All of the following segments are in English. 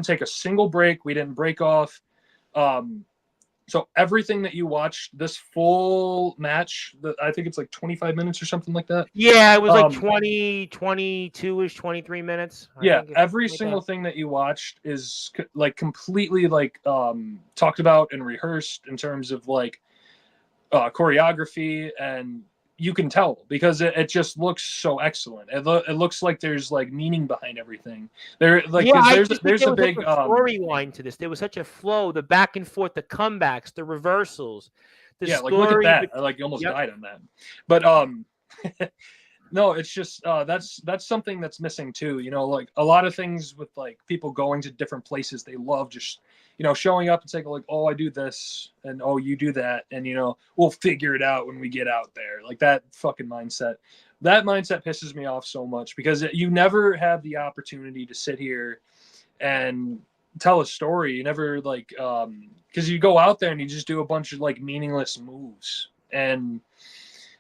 didn't take a single break. We didn't break off. So everything that you watched, this full match, I think it's like 25 minutes or something like that. Yeah, it was like 20, 22-ish, 23 minutes. Every single thing that you watched is like completely like talked about and rehearsed in terms of like choreography, and you can tell because it just looks so excellent. It looks like there's like meaning behind everything. There's a big storyline to this. There was such a flow, the back and forth, the comebacks, the reversals, the story. Like look at that. I like almost died on that. But no, it's just that's something that's missing too. You know, like a lot of things with like people going to different places, they love just, you know, showing up and saying like, oh, I do this and oh, you do that, and you know, we'll figure it out when we get out there. Like that fucking mindset. That mindset pisses me off so much because you never have the opportunity to sit here and tell a story. You never like because you go out there and you just do a bunch of like meaningless moves, and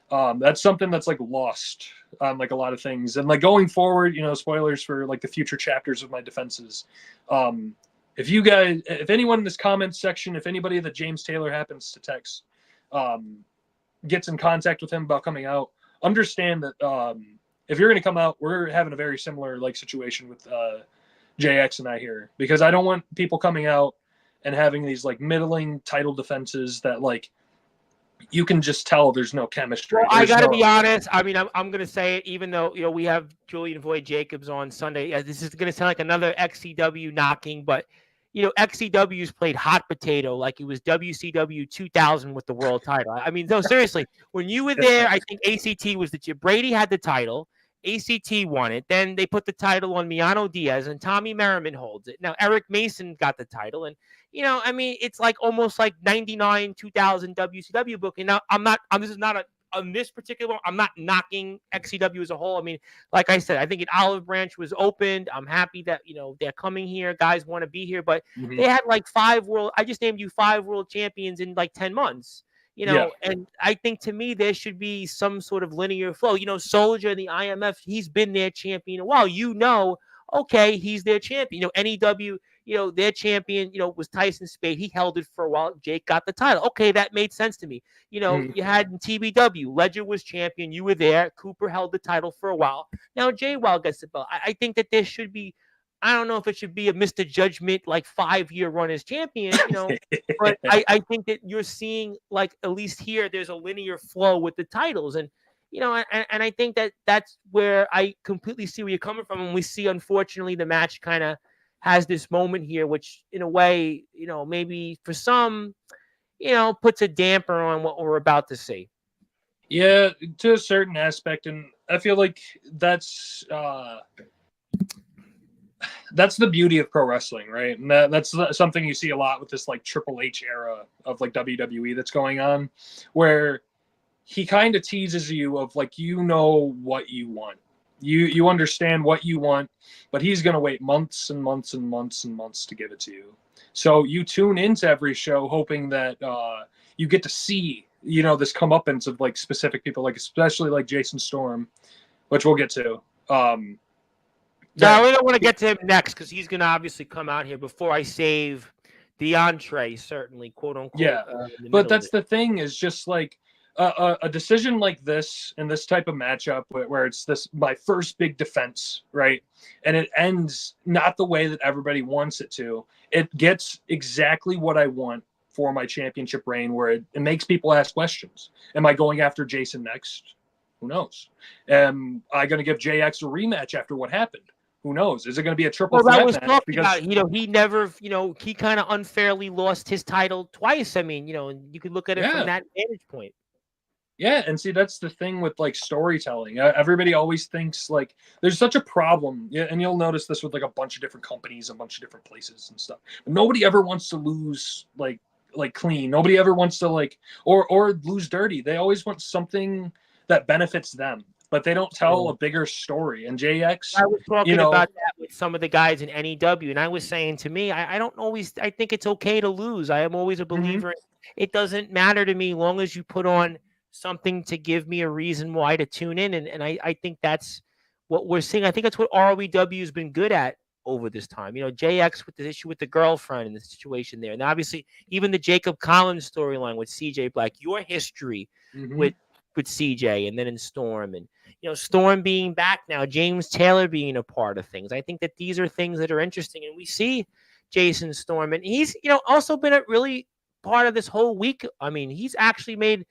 that's something that's like lost on like a lot of things. And like going forward, you know, spoilers for like the future chapters of my defenses. If anyone in this comment section, if anybody that James Taylor happens to text gets in contact with him about coming out, understand that if you're going to come out, we're having a very similar like situation with JX and I here, because I don't want people coming out and having these like middling title defenses that like you can just tell there's no chemistry. Well, I got to be honest. I mean, I'm going to say it, even though, you know, we have Julian Void Jacobs on Sunday. Yeah, this is going to sound like another XCW knocking, but, you know, XCW's played hot potato like it was WCW 2000 with the world title. I mean, no, seriously, when you were there, I think ACT was Brady had the title. ACT won it. Then they put the title on Miano Diaz, and Tommy Merriman holds it. Now, Eric Mason got the title, and you know, I mean, it's like almost like 99, 2000 WCW booking. Now, this is not on this particular one, I'm not knocking XCW as a whole. I mean, like I said, I think an Olive Branch was opened. I'm happy that, you know, they're coming here. Guys want to be here, but they had like I just named you 5 world champions in like 10 months. You know, and I think to me, there should be some sort of linear flow. You know, Soldier, the IMF, he's been their champion a while. You know, okay, he's their champion. You know, NEW, you know, their champion, you know, was Tyson Spade. He held it for a while. Jake got the title. Okay, that made sense to me. You know, you had in TBW, Ledger was champion. You were there. Cooper held the title for a while. Now, Jay Wild gets the belt. I think that there should be, I don't know if it should be a Mr. Judgment, like 5-year run as champion, you know, but I think that you're seeing, like, at least here, there's a linear flow with the titles. And, you know, and I think that that's where I completely see where you're coming from. And we see, unfortunately, the match kind of has this moment here, which in a way, you know, maybe for some, you know, puts a damper on what we're about to see. Yeah, to a certain aspect. And I feel like that's the beauty of pro wrestling, right? And that's something you see a lot with this like Triple H era of like WWE that's going on, where he kind of teases you of like, you know what you want. You understand what you want, but he's going to wait months and months and months and months to give it to you. So you tune into every show hoping that you get to see, you know, this comeuppance of like specific people, like especially like Jason Storm, which we'll get to. No, we don't want to get to him next because he's going to obviously come out here before I save the entree, certainly, quote unquote. Yeah, but that's the thing is just like a decision like this in this type of matchup where it's my first big defense, right? And it ends not the way that everybody wants it to. It gets exactly what I want for my championship reign, where it makes people ask questions. Am I going after Jason next? Who knows? Am I going to give JX a rematch after what happened? Who knows? Is it going to be a triple threat match? Because you know, he never, you know, he kind of unfairly lost his title twice. I mean, you know, you could look at it from that vantage point. Yeah, and see, that's the thing with like storytelling. Everybody always thinks like there's such a problem, and you'll notice this with like a bunch of different companies, a bunch of different places and stuff. But nobody ever wants to lose like clean. Nobody ever wants to like or lose dirty. They always want something that benefits them, but they don't tell a bigger story. And JX, I was talking about that with some of the guys in NEW, and I was saying to me, I don't always. I think it's okay to lose. I am always a believer. It doesn't matter to me long as you put on something to give me a reason why to tune in. And I think that's what we're seeing. I think that's what ROEW has been good at over this time. JX with the issue with the girlfriend and the situation there. And obviously, even the Jacob Collins storyline with CJ Black, your history with CJ, and then in Storm, and Storm being back now, James Taylor being a part of things. I think that these are things that are interesting, and we see Jason Storm, and he's also been a really part of this whole week. I mean, he's actually made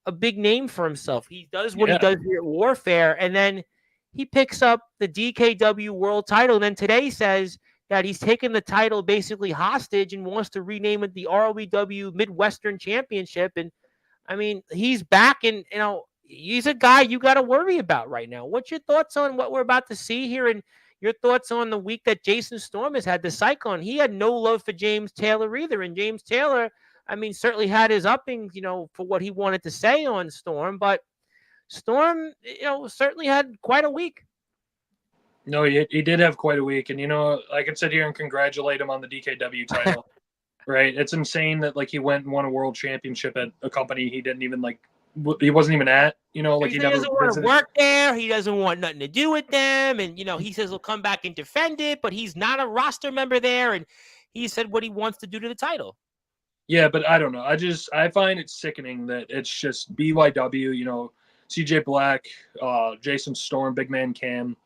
a big name for himself. He does what he does here at Warfare, and then he picks up the DKW world title, and then today says that he's taken the title basically hostage and wants to rename it the ROEW Midwestern Championship. And I mean, he's back, and he's a guy you got to worry about right now. What's your thoughts on what we're about to see here, and your thoughts on the week that Jason Storm has had the cyclone? He had no love for James Taylor either, and James Taylor, I mean, certainly had his uppings, for what he wanted to say on Storm, but Storm, certainly had quite a week. No, he did have quite a week, and I could sit here and congratulate him on the DKW title. Right? It's insane that he went and won a world championship at a company he didn't even he wasn't even at. He never doesn't want to work there. He doesn't want nothing to do with them, and he says he'll come back and defend it, but he's not a roster member there, and he said what he wants to do to the title. Yeah, but I don't know. I find it sickening that it's just BYW, CJ Black, Jason Storm, Big Man Cam.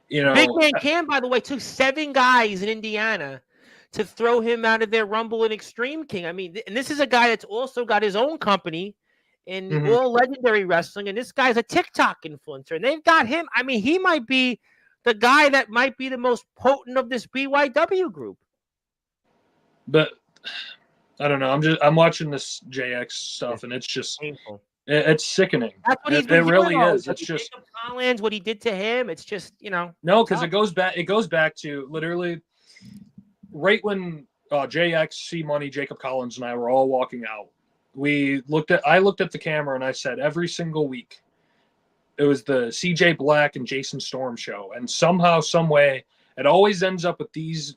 Big Man Cam, by the way, took 7 guys in Indiana to throw him out of their Rumble and Extreme King. I mean, and this is a guy that's also got his own company in All Legendary Wrestling, and this guy's a TikTok influencer, and they've got him. I mean, he might be the guy that might be the most potent of this BYW group. But I don't know. I'm watching this JX stuff, and it's just painful. It's sickening. That's what he's been doing. It really is. It's just Jacob Collins, what he did to him. It's just No, because it goes back to literally right when JX, C Money, Jacob Collins, and I were all walking out. I looked at the camera and I said every single week it was the CJ Black and Jason Storm show, and somehow, some way, it always ends up with these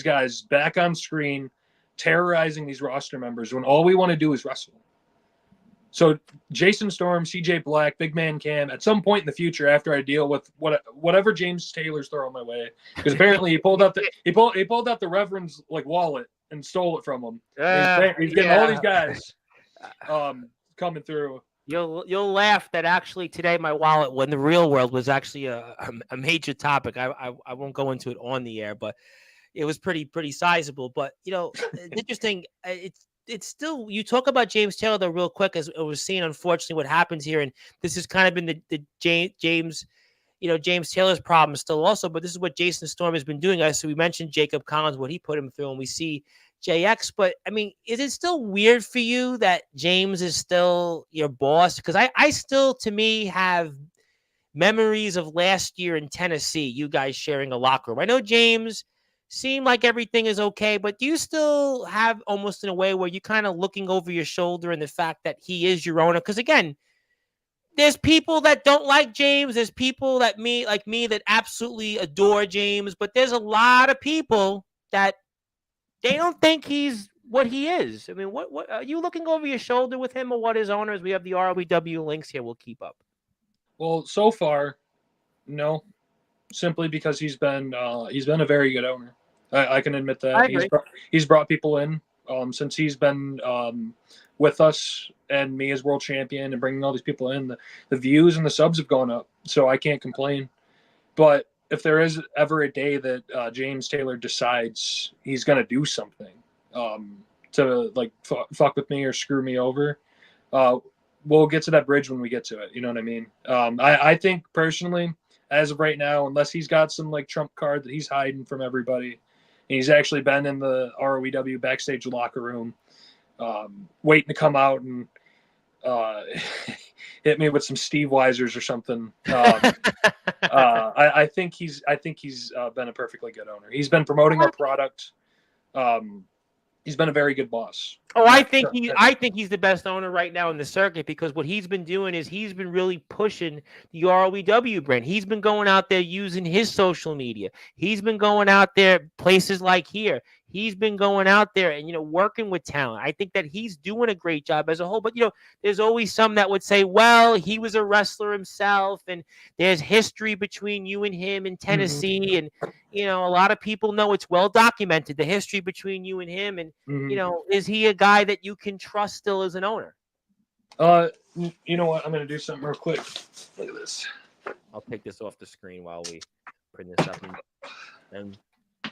guys back on screen terrorizing these roster members when all we want to do is wrestle. So Jason Storm, CJ Black, Big Man Cam, at some point in the future, after I deal with whatever James Taylor's throwing my way, because apparently he pulled out the Reverend's wallet and stole it from him. He's getting all these guys coming through. You'll laugh that actually today my wallet, when the real world, was actually a major topic. I won't go into it on the air, but it was pretty sizable. But it's interesting. It's still, you talk about James Taylor though real quick, as we're seeing unfortunately what happens here, and this has kind of been the James Taylor's problem still also, but this is what Jason Storm has been doing. So we mentioned Jacob Collins, what he put him through, and we see JX, but I mean, is it still weird for you that James is still your boss? Because I still, to me, have memories of last year in Tennessee, you guys sharing a locker room. I know James seemed like everything is okay, but do you still have almost in a way where you're kind of looking over your shoulder in the fact that he is your owner? Because again, there's people that don't like James. There's people like me that absolutely adore James, but there's a lot of people that they don't think he's what he is. I mean, what are you looking over your shoulder with him, or what his owners? We have the ROEW links here. We'll keep up. Well, so far, no. Simply because he's been a very good owner. I can admit that. He's brought people in since he's been with us and me as world champion, and bringing all these people in. The views and the subs have gone up, so I can't complain. But if there is ever a day that James Taylor decides he's going to do something to fuck with me or screw me over, we'll get to that bridge when we get to it. You know what I mean? I think personally, as of right now, unless he's got some trump card that he's hiding from everybody, and he's actually been in the ROEW backstage locker room, waiting to come out and hit me with some Steve Weisers or something. I think he's been a perfectly good owner. He's been promoting our product. He's been a very good boss. Oh, I think he's the best owner right now in the circuit, because what he's been doing is he's been really pushing the ROEW brand. He's been going out there using his social media. He's been going out there places like here. he's been going out there and, working with talent. I think that he's doing a great job as a whole. But, there's always some that would say, well, he was a wrestler himself and there's history between you and him in Tennessee. And, a lot of people know it's well documented, the history between you and him. And, is he a guy that you can trust still as an owner? You know what? I'm going to do something real quick. Look at this. I'll take this off the screen while we print this up. And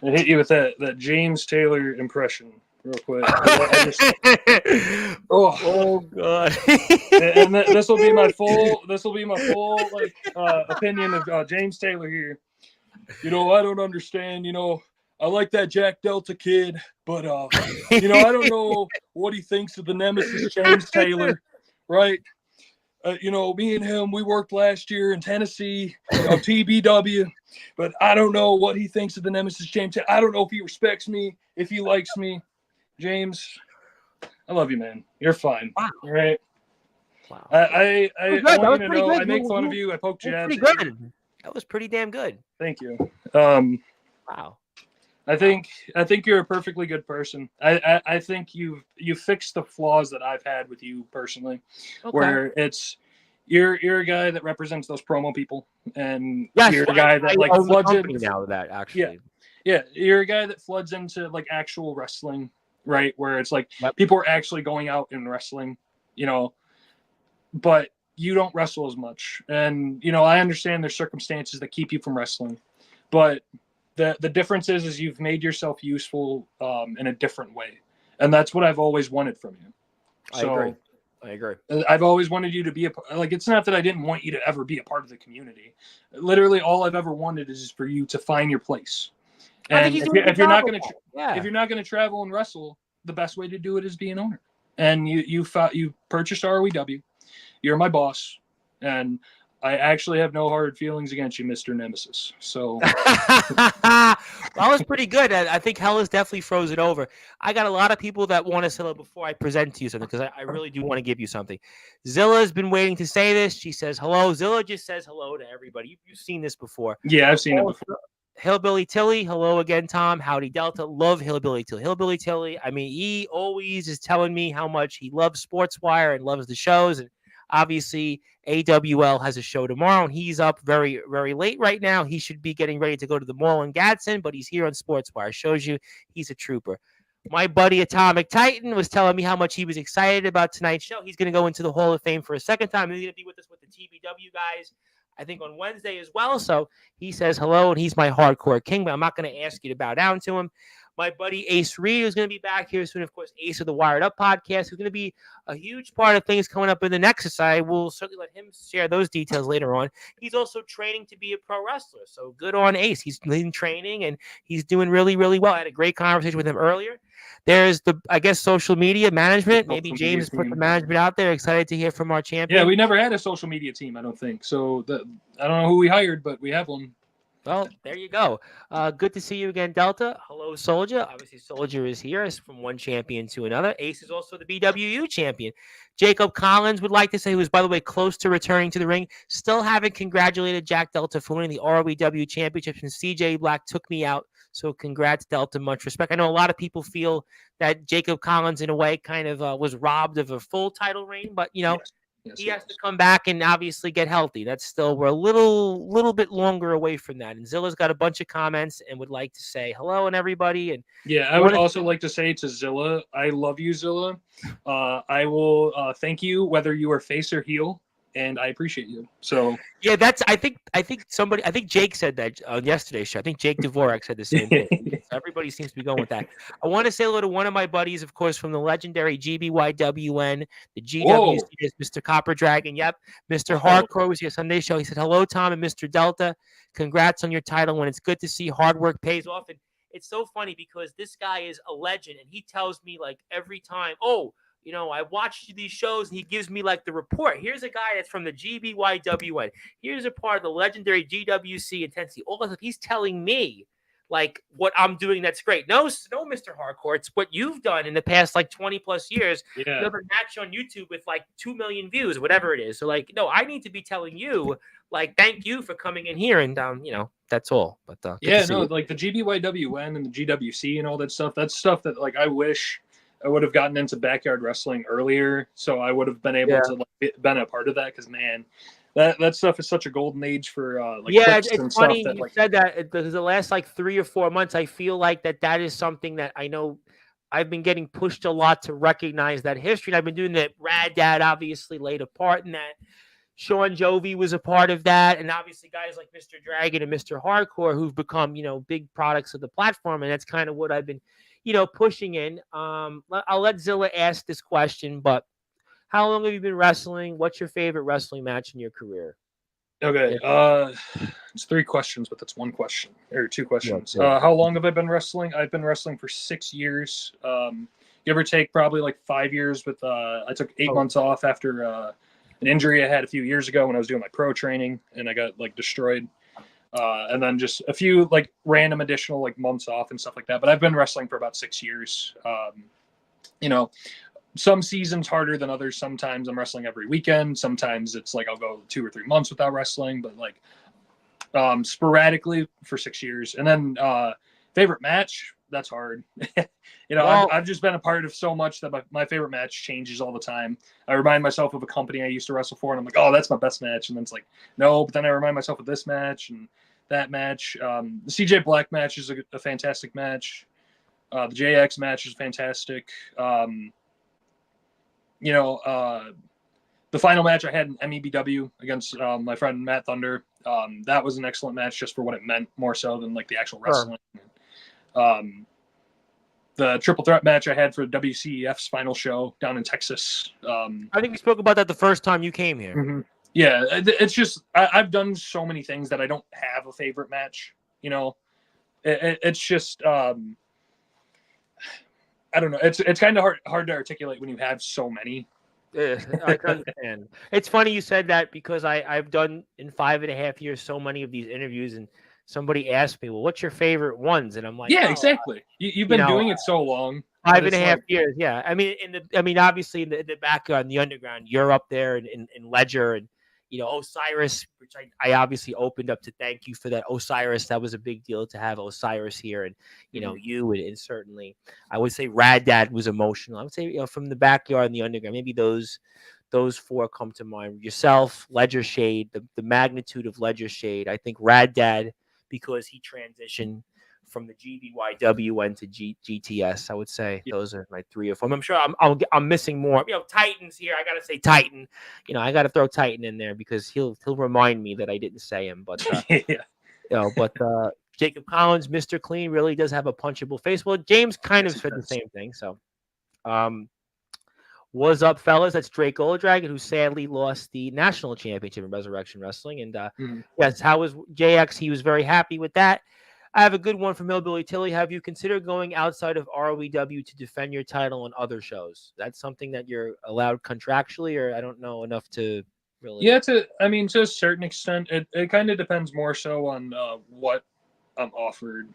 I hit you with that James Taylor impression real quick. Oh God! And this will be my full opinion of James Taylor here. I don't understand. I like that Jack Delta kid, but I don't know what he thinks of the nemesis James Taylor, right? Me and him, we worked last year in Tennessee, TBW, but I don't know what he thinks of the nemesis James Taylor. I don't know if he respects me, if he likes me. James, I love you, man. You're fine. Wow. All right. Wow. I want you to know I make fun of you. I poke jabs. That was pretty damn good. Thank you. Wow. I think you're a perfectly good person. I think you fixed the flaws that I've had with you personally, where it's you're a guy that represents those promo people, and you're a guy that floods in now. That actually, yeah, you're a guy that floods into actual wrestling, right? Where it's people are actually going out and wrestling, but you don't wrestle as much, and I understand there's circumstances that keep you from wrestling, but the difference is you've made yourself useful in a different way. And that's what I've always wanted from you. So I agree. I've always wanted you to be it's not that I didn't want you to ever be a part of the community. Literally all I've ever wanted is for you to find your place. And if you're not going to travel and wrestle, the best way to do it is be an owner. And you purchased ROEW. You're my boss. And I actually have no hard feelings against you, Mr. Nemesis. So that was pretty good. I think hell is definitely frozen over. I got a lot of people that want to settle before I present to you something, because I really do want to give you something. Zilla's been waiting to say this. She says hello. Zilla just says hello to everybody. You've seen this before. Yeah, I've seen it before. Hillbilly Tilly, hello again, Tom. Howdy Delta. Love Hillbilly Tilly. Hillbilly Tilly, I mean, he always is telling me how much he loves Sportswire and loves the shows. And obviously, AWL has a show tomorrow, and he's up very, very late right now. He should be getting ready to go to the mall in Gadsden, but he's here on Sportswire. Shows you he's a trooper. My buddy Atomic Titan was telling me how much he was excited about tonight's show. He's going to go into the Hall of Fame for a second time. He's going to be with us with the TBW guys, I think, on Wednesday as well. So he says hello, and he's my hardcore king, but I'm not going to ask you to bow down to him. My buddy Ace Reed is going to be back here soon. Of course, Ace of the Wired Up podcast, who's going to be a huge part of things coming up in the Nexus. I will certainly let him share those details later on. He's also training to be a pro wrestler. So good on Ace. He's in training, and he's doing really, really well. I had a great conversation with him earlier. There's social media management. Maybe James put the management out there. Excited to hear from our champion. Yeah, we never had a social media team, I don't think. So I don't know who we hired, but we have one. Well, there you go. Good to see you again, Delta. Hello, Soldier. Obviously, Soldier is here. It's from one champion to another. Ace is also the BWU champion. Jacob Collins would like to say, who is, by the way, close to returning to the ring. Still haven't congratulated Jack Delta for winning the ROEW championship since CJ Black took me out. So congrats, Delta. Much respect. I know a lot of people feel that Jacob Collins, in a way, kind of was robbed of a full title reign, but, Yes, he has to come back and obviously get healthy. We're a little bit longer away from that. And Zilla's got a bunch of comments and would like to say hello and everybody. And yeah, I would also like to say to Zilla, I love you, Zilla. I will thank you whether you are face or heel, and I appreciate you. So yeah, I think Jake said that on yesterday's show. I think Jake Dvorak said the same thing. Everybody seems to be going with that. I want to say hello to one of my buddies, of course, from the legendary GBYWN, the GWC, Mr. Copper Dragon. Yep, Mr. Hardcore was here Sunday show. He said hello, Tom and Mr. Delta. Congrats on your title. When it's good to see hard work pays off. And it's so funny because this guy is a legend, and he tells me every time, I watched these shows, and he gives me the report. Here's a guy that's from the GBYWN. Here's a part of the legendary GWC intensity. All this stuff. He's telling me what I'm doing that's great. No, Mr. Hardcore. It's what you've done in the past 20 plus years. Yeah. You have a match on YouTube with 2 million views, whatever it is. So no, I need to be telling you like, thank you for coming in here, and that's all. But yeah, no, like the GBYWN and the GWC and all that stuff. That's stuff that like I wish I would have gotten into backyard wrestling earlier, so I would have been able to like been a part of that. Because man, that stuff is such a golden age for like clips and it's funny stuff. That you like said that because the last like 3 or 4 months, I feel like that is something that I know I've been getting pushed a lot to recognize that history. And I've been doing that. Rad Dad obviously laid a part in that. Sean Jovi was a part of that, and obviously guys like Mr. Dragon and Mr. Hardcore who've become big products of the platform, and that's kind of what I've been pushing in. I'll let Zilla ask this question, but how long have you been wrestling? What's your favorite wrestling match in your career? okay, it's 3 questions, but that's 1 question or 2 questions. Yeah. How long have I been wrestling? I've been wrestling for 6 years. Give or take, probably like 5 years. With I took 8 months off after an injury I had a few years ago when I was doing my pro training, and I got like destroyed. And then just a few like random additional like months off and stuff like that. But I've been wrestling for about 6 years. Some seasons harder than others. Sometimes I'm wrestling every weekend. Sometimes it's like I'll go 2 or 3 months without wrestling, but like sporadically for 6 years. And then favorite match, that's hard. I've just been a part of so much that my favorite match changes all the time. I remind myself of a company I used to wrestle for, and I'm like, oh, that's my best match. And then it's like, no, but then I remind myself of this match and that match. The CJ Black match is a fantastic match. The JX match is fantastic. The final match I had in MEBW against my friend Matt Thunder. That was an excellent match just for what it meant more so than like the actual wrestling. The triple threat match I had for WCEF's final show down in Texas. I think we spoke about that the first time you came here. Mm-hmm. Yeah, it's just I've done so many things that I don't have a favorite match. It's just I don't know. It's kind of hard to articulate when you have so many. I understand. It's funny you said that because I've done in 5.5 years so many of these interviews, and somebody asked me, well, what's your favorite ones? And I'm like, yeah, exactly. You've been doing it so long. 5.5 years. Yeah. I mean, obviously in the backyard, in the underground, you're up there in Ledger, and, Osiris, which I obviously opened up to thank you for that. Osiris, that was a big deal to have Osiris here, and, you, and certainly I would say Rad Dad was emotional. I would say, from the backyard and the underground, maybe those 4 come to mind. Yourself, Ledger Shade, the magnitude of Ledger Shade. I think Rad Dad, because he transitioned from the GBYW and to GTS, I would say those are my 3 or 4. I'm sure I'm missing more. Titans here. I gotta say Titan. I gotta throw Titan in there because he'll remind me that I didn't say him. But Jacob Collins, Mr. Clean, really does have a punchable face. Well, James kind of said the same thing. So, what's up, fellas? That's Drake Goldragon, who sadly lost the national championship in Resurrection Wrestling. And yes, how was JX? He was very happy with that. I have a good one from Hillbilly Tilly. Have you considered going outside of ROEW to defend your title on other shows? That's something that you're allowed contractually, or I don't know enough to really. Yeah, to a certain extent, it kind of depends more so on what I'm offered,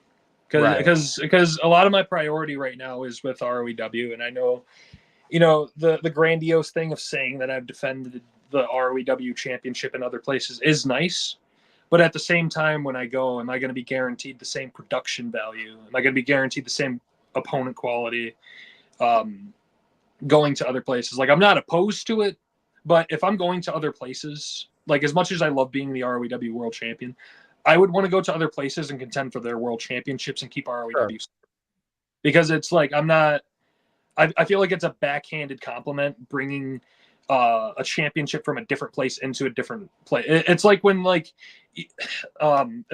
because a lot of my priority right now is with ROEW, and I know, the grandiose thing of saying that I've defended the ROEW championship in other places is nice. But at the same time, when I go, am I going to be guaranteed the same production value? Am I going to be guaranteed the same opponent quality going to other places? Like, I'm not opposed to it, but if I'm going to other places, like as much as I love being the ROEW world champion, I would want to go to other places and contend for their world championships and keep ROEW. Sure. Because it's like, I feel like it's a backhanded compliment bringing a championship from a different place into a different place. It's like when the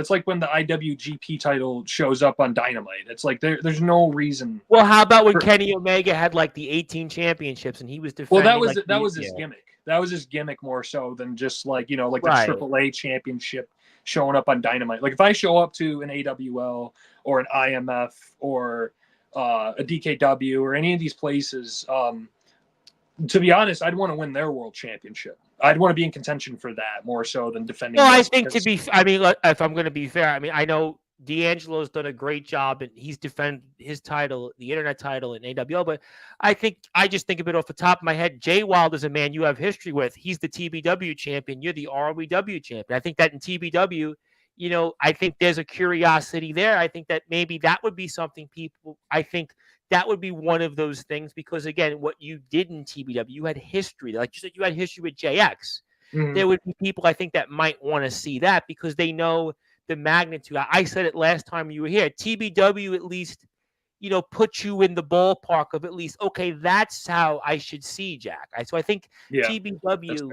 IWGP title shows up on Dynamite. It's like there's no reason. Well, how about when Kenny Omega had like the 18 championships and he was defending? Well, that was his gimmick. That was his gimmick more so than just like the AAA championship showing up on Dynamite. Like if I show up to an AWL or an IMF or a DKW or any of these places, to be honest, I'd want to win their world championship. I'd want to be in contention for that more so than defending. Well, I think if I'm going to be fair, I know D'Angelo's done a great job, and he's defended his title, the internet title in AWL. But I just think of it off the top of my head. Jay Wild is a man you have history with. He's the TBW champion. You're the ROW champion. I think that in TBW, I think there's a curiosity there. I think that maybe that would be something I think that would be one of those things, because again, what you did in TBW, you had history. Like you said, you had history with JX. Mhm. There would be people I think that might want to see that, because they know the magnitude. I said it last time you were here. TBW at least, put you in the ballpark of at least, okay, that's how I should see Jack. So I think TBW,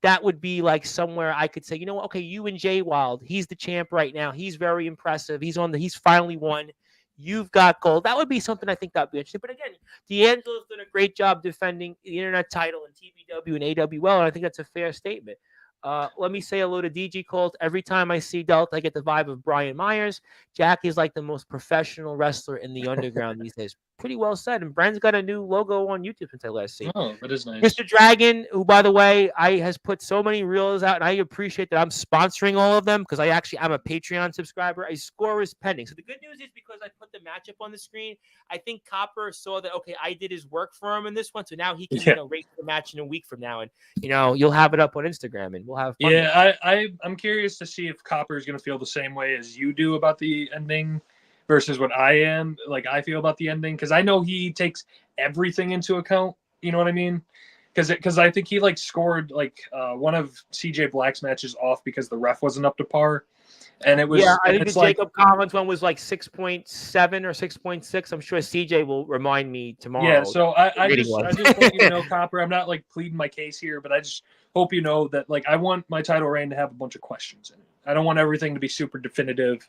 that would be like somewhere I could say, okay, you and Jay Wild, he's the champ right now. He's very impressive. He's finally won. You've got gold. That would be something I think that'd be interesting. But again, D'Angelo's done a great job defending the internet title in TBW and AWL, and I think that's a fair statement. Let me say hello to DG Colt. Every time I see Delta, I get the vibe of Brian Myers. Jack is like the most professional wrestler in the underground these days. Pretty well said. And Brent's got a new logo on YouTube since I last seen. Oh, that is nice. Mr. Dragon, who, by the way, has put so many reels out, and I appreciate that I'm sponsoring all of them, because I'm a Patreon subscriber. A score is pending. So the good news is, because I put the matchup on the screen, I think Copper saw that, okay, I did his work for him in this one, so now he can rate the match in a week from now, and you'll have it up on Instagram, and we'll have fun. Yeah, I'm curious to see if Copper is going to feel the same way as you do about the ending versus what I feel about the ending, because I know he takes everything into account. You know what I mean? Because I think he scored one of CJ Black's matches off because the ref wasn't up to par, and it was I think the Jacob Collins one was 6.7 or 6.6. I'm sure CJ will remind me tomorrow. Yeah, so I just want you to know, Copper, I'm not pleading my case here, but I just hope you know that I want my title reign to have a bunch of questions in it. I don't want everything to be super definitive.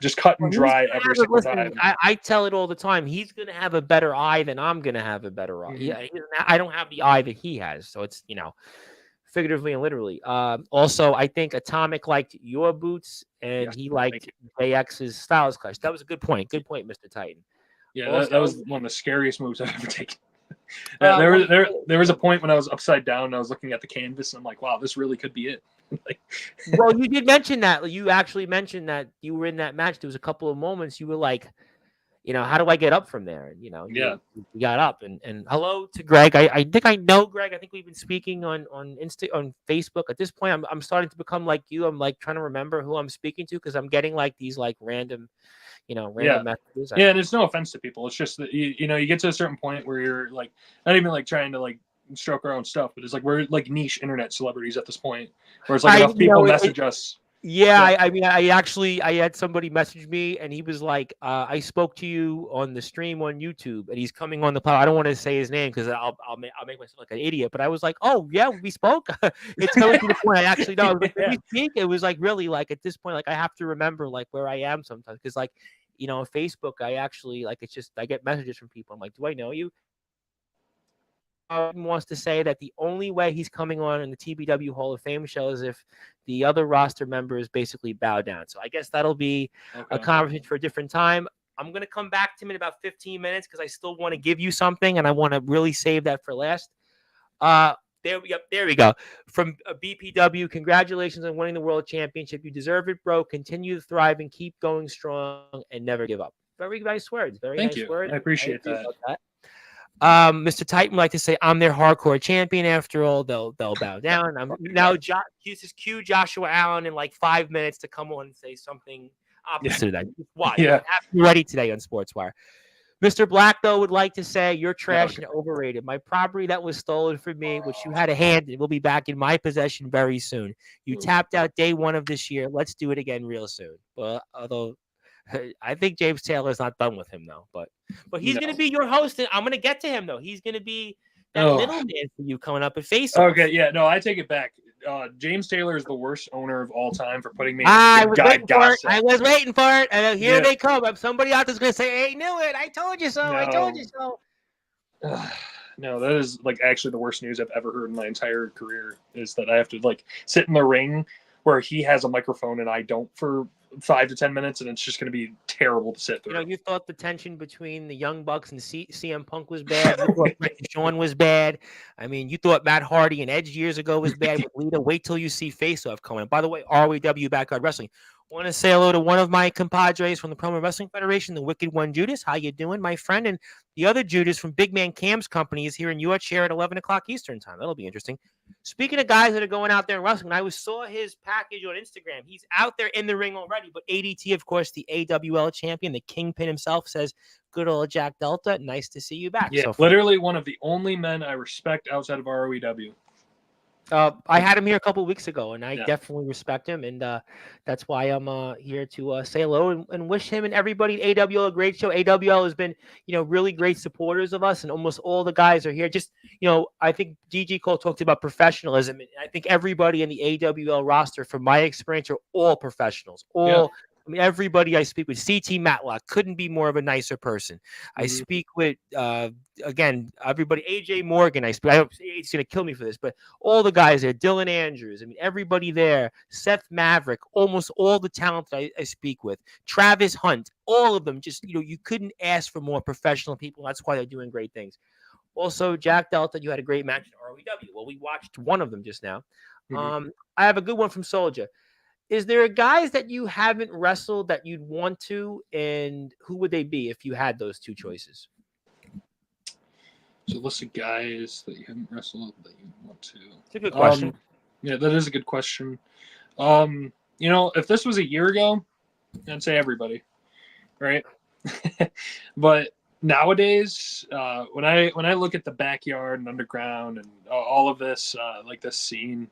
Just cut and dry every single time. I tell it all the time. He's going to have a better eye than I'm going to have a better eye. Mm-hmm. I don't have the eye that he has. So it's, figuratively and literally. Also, I think Atomic liked your boots, and he liked JX's Styles Clash. That was a good point. Good point, Mr. Titan. Yeah, also, that was one of the scariest moves I've ever taken. There was a point when I was upside down and I was looking at the canvas, and I'm like, wow, this really could be it. Well, you did mention that. You actually mentioned that you were in that match. There was a couple of moments you were like, how do I get up from there? And, you got up. And hello to Greg. I think I know Greg. I think we've been speaking on Facebook. At this point, I'm starting to become like you. I'm trying to remember who I'm speaking to, because I'm getting these random messages. Yeah, and it's no offense to people. It's just that you get to a certain point where you're not even trying to stroke our own stuff, but it's we're niche internet celebrities at this point, where it's enough people message us. Yeah, I had somebody message me, and he was like, I spoke to you on the stream on YouTube, and he's coming on the pod. I don't want to say his name because I'll make myself like an idiot, but I was like, oh yeah, we spoke. It's coming to the point I actually know. We speak. It was really at this point, I have to remember where I am sometimes, because on Facebook, I actually it's just I get messages from people. I'm like, do I know you? Wants to say that the only way he's coming on in the TBW Hall of Fame show is if the other roster members basically bow down. So I guess that'll be a conversation for a different time. I'm going to come back to him in about 15 minutes because I still want to give you something, and I want to really save that for last. There we go. From BPW, congratulations on winning the World Championship. You deserve it, bro. Continue to thrive and keep going strong and never give up. Very nice words. Thank you. Words. I appreciate that. Mr. Titan would like to say, I'm their hardcore champion. After all, they'll bow down. Now just cue Joshua Allen in 5 minutes to come on and say something opposite of that. Why? Yeah. Have to be ready today on Sportswire. Mr. Black, though, would like to say you're trash and overrated. My property that was stolen from me, which you had a hand in, will be back in my possession very soon. You tapped out day 1 of this year. Let's do it again real soon. Well, although I think James Taylor's not done with him, though. But he's going to be your host, and I'm going to get to him, though. He's going to be that middleman for you coming up at face. Okay, yeah, no, I take it back. James Taylor is the worst owner of all time for putting me in I was waiting for it, and here they come. Somebody out there's going to say, hey, knew it. I told you so. No. I told you so. No, that is actually the worst news I've ever heard in my entire career, is that I have to sit in the ring where he has a microphone and I don't for 5 to 10 minutes, and it's just going to be terrible to sit through. You thought the tension between the Young Bucks and CM Punk was bad. You thought Sean was bad. I mean, you thought Matt Hardy and Edge years ago was bad with Lita. Wait till you see Face Off coming. By the way, ROW Backyard Wrestling. Want to say hello to one of my compadres from the Promo Wrestling Federation, the Wicked One Judas. How you doing, my friend? And the other Judas from Big Man Cam's company is here in your chair at 11 o'clock Eastern time. That'll be interesting. Speaking of guys that are going out there and wrestling, I saw his package on Instagram. He's out there in the ring already. But ADT, of course, the AWL champion, the Kingpin himself, says, good old Jack Delta, nice to see you back. Yeah, so literally one of the only men I respect outside of ROEW. I had him here a couple of weeks ago, and I definitely respect him, and that's why I'm here to say hello and wish him and everybody at AWL a great show. AWL has been, really great supporters of us, and almost all the guys are here. Just, I think DG Cole talked about professionalism, and I think everybody in the AWL roster, from my experience, are all professionals. I mean, everybody I speak with, CT Matlock couldn't be more of a nicer person. Mm-hmm. I speak with, again, everybody, AJ Morgan. I hope he's going to kill me for this, but all the guys there, Dylan Andrews, I mean, everybody there, Seth Maverick, almost all the talent that I speak with, Travis Hunt, all of them, just, you couldn't ask for more professional people. That's why they're doing great things. Also, Jack Delta, you had a great match in ROEW. Well, we watched one of them just now. Mm-hmm. I have a good one from Soldier. Is there guys that you haven't wrestled that you'd want to, and who would they be if you had those two choices? So list of guys that you haven't wrestled that you want to. It's a good question. Yeah, that is a good question. If this was a year ago, I'd say everybody, right? But nowadays, when I look at the backyard and underground and all of this, like this scene,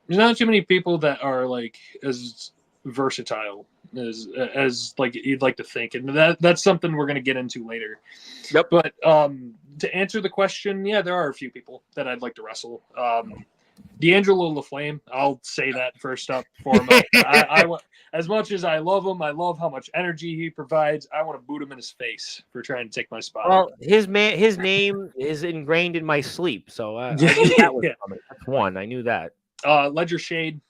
there's not too many people that are like as versatile as like you'd like to think, and that's something we're going to get into later. Yep. But to answer the question, yeah, there are a few people that I'd like to wrestle. D'Angelo LaFlame, I'll say that first up for him. I as much as I love him, I love how much energy he provides. I want to boot him in his face for trying to take my spot. Well, his name is ingrained in my sleep, so I knew that was coming. That's one. I knew that. Ledger Shade.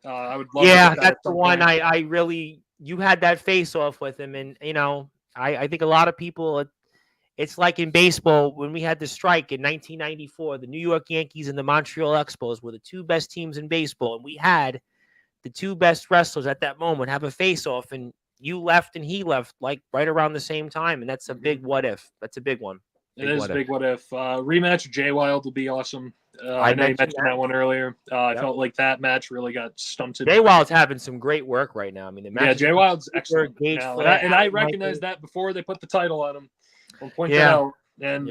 I would love. Yeah, that's the one. I really. You had that face off with him, and I think a lot of people. It's like in baseball when we had the strike in 1994. The New York Yankees and the Montreal Expos were the two best teams in baseball, and we had the two best wrestlers at that moment have a face off, and you left and he left like right around the same time, and that's a big what if. That's a big one. It is a big what if. Rematch Jay Wild will be awesome. I know you mentioned that one earlier. I felt like that match really got stunted. Jay Wild's having some great work right now. I mean, the match Jay Wild's excellent now. And I recognized that before they put the title on him. I'll point that out. And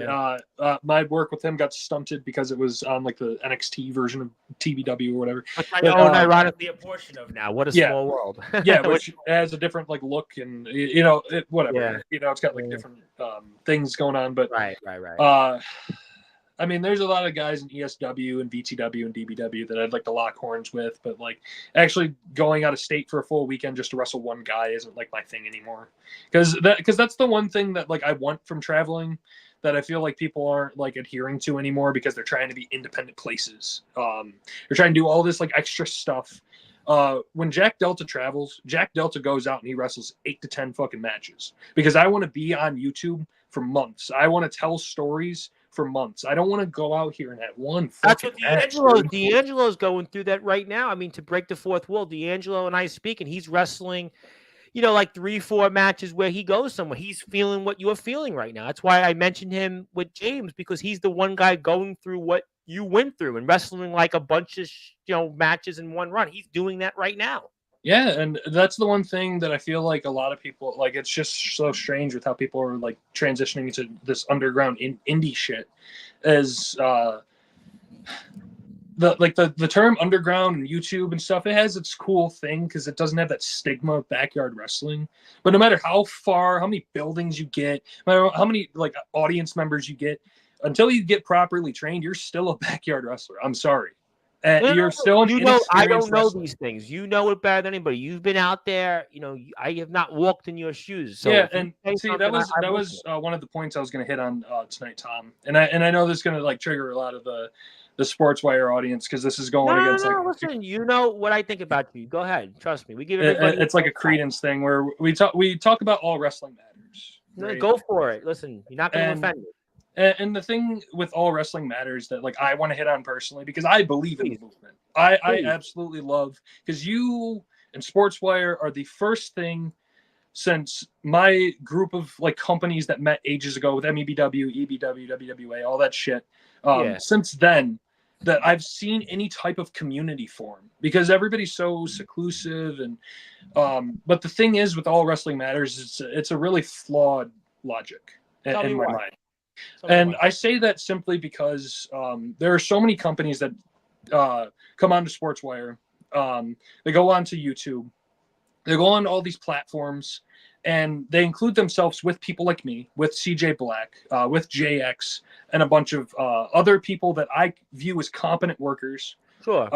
my work with him got stunted because it was on like the NXT version of TBW or whatever. Which I know, ironically, a portion of now. What a small world. Which has a different like look and whatever. Yeah. It's got like different things going on. But right. I mean, there's a lot of guys in ESW and VTW and DBW that I'd like to lock horns with, but like actually going out of state for a full weekend just to wrestle one guy isn't like my thing anymore. Because that's the one thing that like I want from traveling that I feel like people aren't like adhering to anymore because they're trying to be independent places. They're trying to do all this like extra stuff. When Jack Delta travels, Jack Delta goes out and he wrestles 8 to 10 fucking matches because I want to be on YouTube for months. I want to tell stories for months. I don't want to go out here and have one fucking match. D'Angelo's going through that right now. I mean, to break the fourth wall, D'Angelo and I speak, and he's wrestling, like 3-4 matches where he goes somewhere. He's feeling what you're feeling right now. That's why I mentioned him with James, because he's the one guy going through what you went through and wrestling like a bunch of matches in one run. He's doing that right now. Yeah, and that's the one thing that I feel like a lot of people like. It's just so strange with how people are like transitioning into this underground indie shit. As the term underground and YouTube and stuff, it has its cool thing because it doesn't have that stigma of backyard wrestling. But no matter how many buildings you get, no matter how many like audience members you get, until you get properly trained, you're still a backyard wrestler. I'm sorry. You're still an I don't know wrestler. These things. You know it better than anybody. You've been out there. I have not walked in your shoes. So yeah, and see, that was one of the points I was going to hit on tonight, Tom. And I know this is going to like trigger a lot of the Sportswire audience because this is going against. Listen, you know what I think about you. Go ahead, trust me. We give everybody. It's like a credence thing where we talk about all wrestling matters. Right? Go for it. Listen, you're not going to offend me. And the thing with All Wrestling Matters that like I want to hit on personally, because I believe in the movement. I absolutely love, because you and Sportswire are the first thing since my group of like companies that met ages ago with MEBW, EBW, WWA, all that shit. Since then, that I've seen any type of community form, because everybody's so seclusive. And but the thing is, with All Wrestling Matters, it's a really flawed logic in my mind. And I say that simply because there are so many companies that come onto Sportswire. They go onto YouTube. They go on all these platforms, and they include themselves with people like me, with CJ Black, with JX, and a bunch of other people that I view as competent workers. Sure.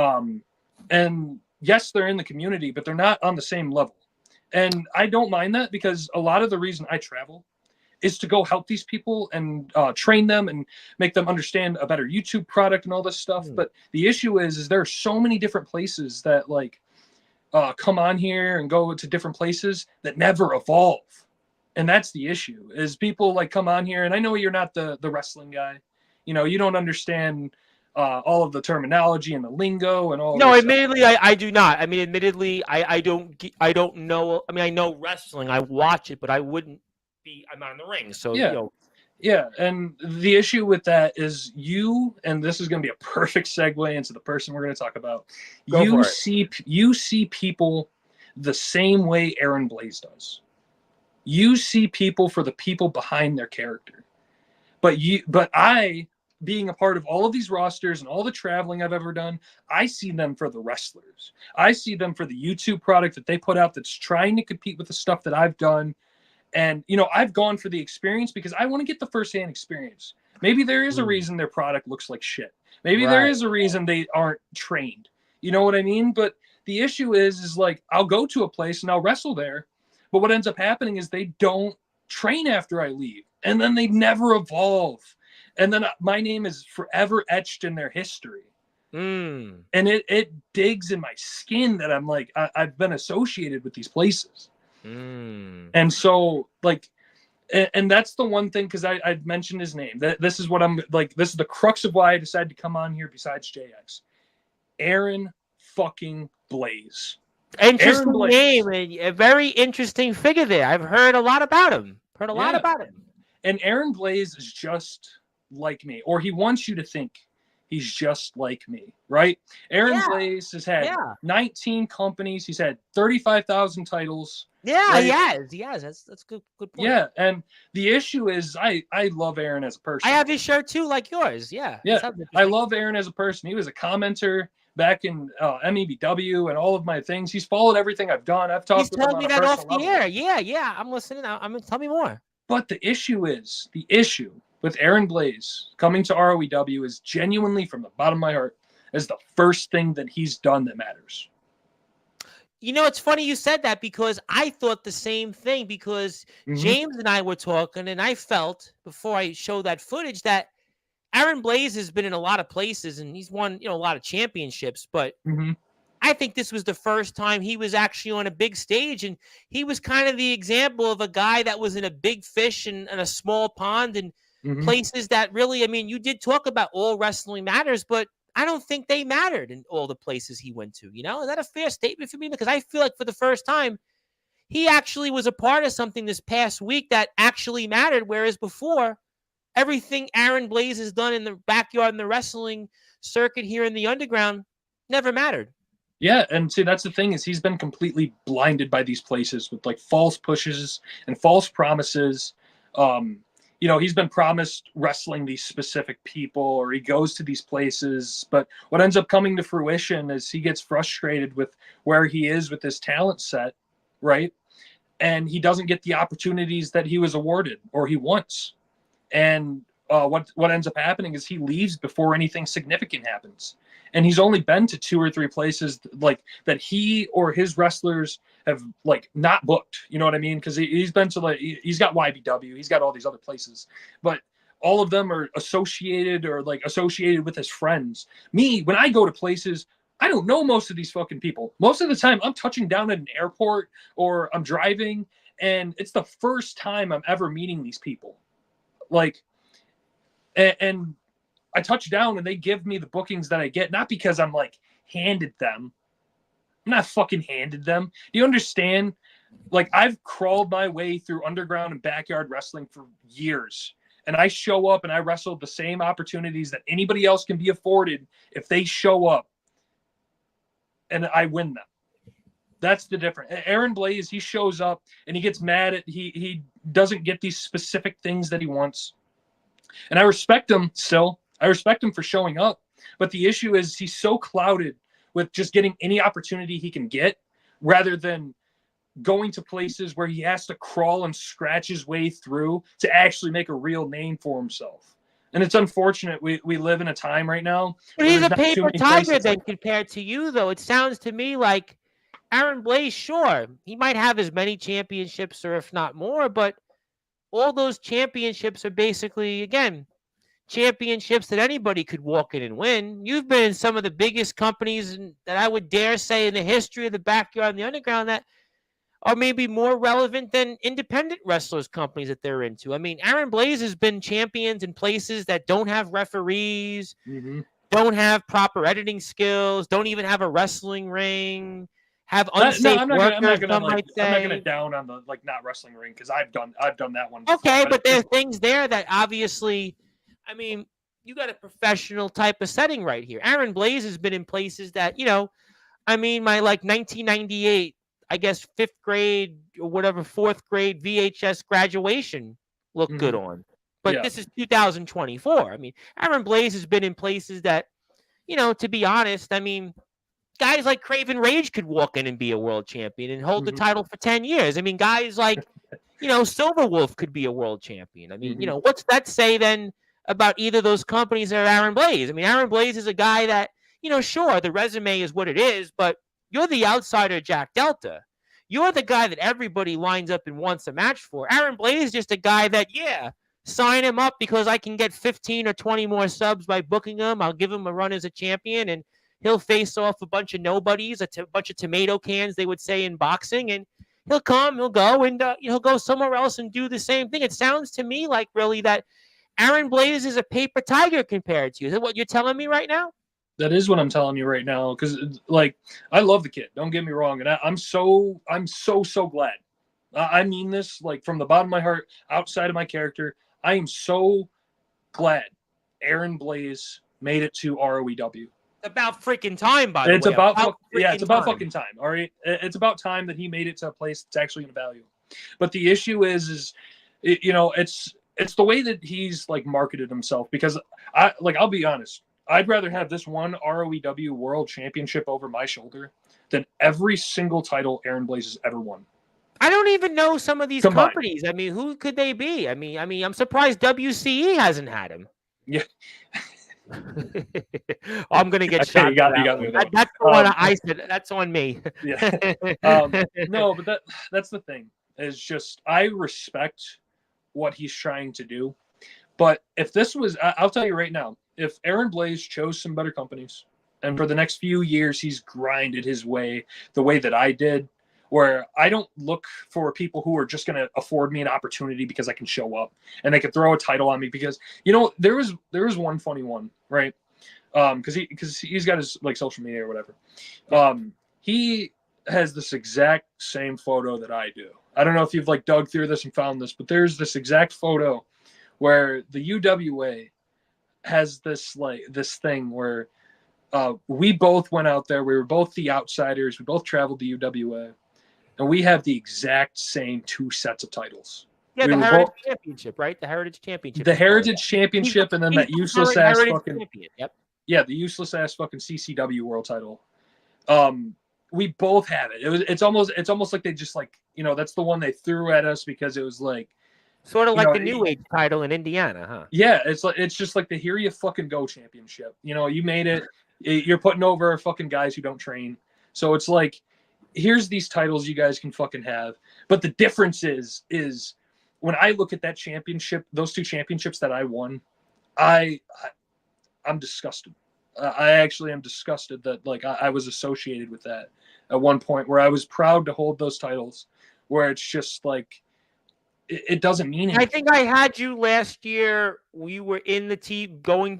And yes, they're in the community, but they're not on the same level. And I don't mind that, because a lot of the reason I travel is to go help these people and train them and make them understand a better YouTube product and all this stuff. But the issue is there are so many different places that like come on here and go to different places that never evolve. And that's the issue, is people like come on here, and I know you're not the wrestling guy. You know, you don't understand all of the terminology and the lingo and all. No, admittedly, I do not. I mean, admittedly, I don't know. I mean, I know wrestling. I watch it, but I wouldn't be. I'm not in the ring, so yeah. You know. Yeah, and the issue with that is and this is going to be a perfect segue into the person we're going to talk about. You see people the same way Aaron Blaze does. You see people for the people behind their character. But I, being a part of all of these rosters and all the traveling I've ever done, I see them for the wrestlers. I see them for the YouTube product that they put out that's trying to compete with the stuff that I've done. And, you know, I've gone for the experience because I want to get the firsthand experience. Maybe there is a reason their product looks like shit. Maybe there is a reason they aren't trained. You know what I mean? But the issue is like, I'll go to a place and I'll wrestle there. But what ends up happening is they don't train after I leave. And then they never evolve. And then my name is forever etched in their history. And it digs in my skin that I'm like, I've been associated with these places. And so like, and that's the one thing, because I mentioned his name. This is what I'm like, this is the crux of why I decided to come on here besides JX. Aaron fucking Blaze. Interesting name, and a very interesting figure there. I've heard a lot about him. And Aaron Blaze is just like me, or he wants you to think he's just like me, right? Aaron Blaze has had 19 companies. He's had 35,000 titles. Yeah, right? He has. That's good point. Yeah, and the issue is I love Aaron as a person. I have his shirt too, like yours. Yeah. I love Aaron as a person. He was a commenter back in MEBW and all of my things. He's followed everything I've done. I've talked with him on a personal level. He's telling me that off the air. Yeah, I'm listening. Tell me more. But the issue with Aaron Blaze coming to ROEW is genuinely, from the bottom of my heart, is the first thing that he's done that matters. You know, it's funny you said that, because I thought the same thing, because James and I were talking, and I felt before I showed that footage that Aaron Blaze has been in a lot of places and he's won, a lot of championships, but I think this was the first time he was actually on a big stage, and he was kind of the example of a guy that was in a big fish and a small pond, and places that really, I mean, you did talk about All Wrestling Matters, but I don't think they mattered in all the places he went to. Is that a fair statement for me? Because I feel like for the first time, he actually was a part of something this past week that actually mattered, whereas before, everything Aaron Blaze has done in the backyard in the wrestling circuit here in the underground never mattered. Yeah, and see, that's the thing, is he's been completely blinded by these places with like false pushes and false promises. He's been promised wrestling these specific people, or he goes to these places, but what ends up coming to fruition is he gets frustrated with where he is with his talent set, right? And he doesn't get the opportunities that he was awarded or he wants. And what ends up happening is he leaves before anything significant happens. And he's only been to 2 or 3 places like that he or his wrestlers have like not booked. You know what I mean? Because he's been to like, he's got YBW, he's got all these other places, but all of them are associated with his friends. Me, when I go to places, I don't know most of these fucking people. Most of the time I'm touching down at an airport or I'm driving, and it's the first time I'm ever meeting these people. Like, and I touch down and they give me the bookings that I get, not because I'm like handed them. I'm not fucking handed them. Do you understand? Like, I've crawled my way through underground and backyard wrestling for years. And I show up and I wrestle the same opportunities that anybody else can be afforded if they show up. And I win them. That's the difference. Aaron Blaze, he shows up and he gets mad at he doesn't get these specific things that he wants. And I respect him still. I respect him for showing up. But the issue is he's so clouded with just getting any opportunity he can get rather than going to places where he has to crawl and scratch his way through to actually make a real name for himself. And it's unfortunate we live in a time right now. But he's a paper tiger then compared to you, though. It sounds to me like Aaron Blaze, sure, he might have as many championships or if not more, but all those championships are basically, again, championships that anybody could walk in and win. You've been in some of the biggest companies that I would dare say in the history of the backyard and the underground that are maybe more relevant than independent wrestlers companies that they're into. I mean, Aaron Blaze has been champions in places that don't have referees, don't have proper editing skills, don't even have a wrestling ring, have unsafe I'm not gonna down on the not wrestling ring because I've done that one before. Okay, but there's things there that obviously, I mean, you got a professional type of setting right here. Aaron Blaze has been in places that, I mean, my 1998, I guess 5th grade or whatever, 4th grade VHS graduation looked good on. But this is 2024. I mean, Aaron Blaze has been in places that, to be honest, I mean, guys like Craven Rage could walk in and be a world champion and hold the title for 10 years. I mean, guys like, Silver Wolf could be a world champion. I mean, what's that say then about either of those companies or Aaron Blaze? I mean, Aaron Blaze is a guy that, sure, the resume is what it is, but you're the outsider, Jack Delta. You're the guy that everybody lines up and wants a match for. Aaron Blaze is just a guy that, sign him up because I can get 15 or 20 more subs by booking him. I'll give him a run as a champion, and he'll face off a bunch of nobodies, a bunch of tomato cans, they would say in boxing, and he'll come, he'll go, and he'll go somewhere else and do the same thing. It sounds to me like really that Aaron Blaze is a paper tiger compared to you. Is that what you're telling me right now? That is what I'm telling you right now, because I love the kid. Don't get me wrong, and I'm so glad. I mean this from the bottom of my heart, outside of my character. I am so glad Aaron Blaze made it to ROEW. About freaking time, by the way. It's about fucking time. All right, it's about time that he made it to a place that's actually going to value. But the issue is it's the way that he's marketed himself. Because I'll be honest. I'd rather have this one ROEW World Championship over my shoulder than every single title Aaron Blaze has ever won. I don't even know some of these companies. I mean, who could they be? I mean, I'm surprised WCE hasn't had him. Yeah. I'm gonna get shot. You got me. That's the one I said. That's on me. Yeah. No, but that's the thing. Is just I respect what he's trying to do, but if this was, I'll tell you right now. If Aaron Blaze chose some better companies, and for the next few years he's grinded his way the way that I did, where I don't look for people who are just going to afford me an opportunity because I can show up and they can throw a title on me because there was one funny one, right? Because he's got his social media or whatever. He has this exact same photo that I do. I don't know if you've dug through this and found this, but there's this exact photo where the UWA has this thing where we both went out there. We were both the outsiders. We both traveled to UWA, and we have the exact same 2 sets of titles. Yeah, the Heritage Championship, right? The Heritage Championship. The Heritage Championship, and then that useless ass fucking Yep. Yeah, the useless ass fucking CCW World Title. We both have it. It's almost like they just that's the one they threw at us because it was sort of like the New Age title in Indiana, huh? Yeah, it's just like the Here You Fucking Go Championship. You made it. You're putting over fucking guys who don't train. So it's here's these titles you guys can fucking have. But the difference is when I look at that championship, those 2 championships that I won, I'm disgusted. I actually am disgusted that I was associated with that at one point where I was proud to hold those titles, where it's just it doesn't mean anything. I think I had you last year. We were in the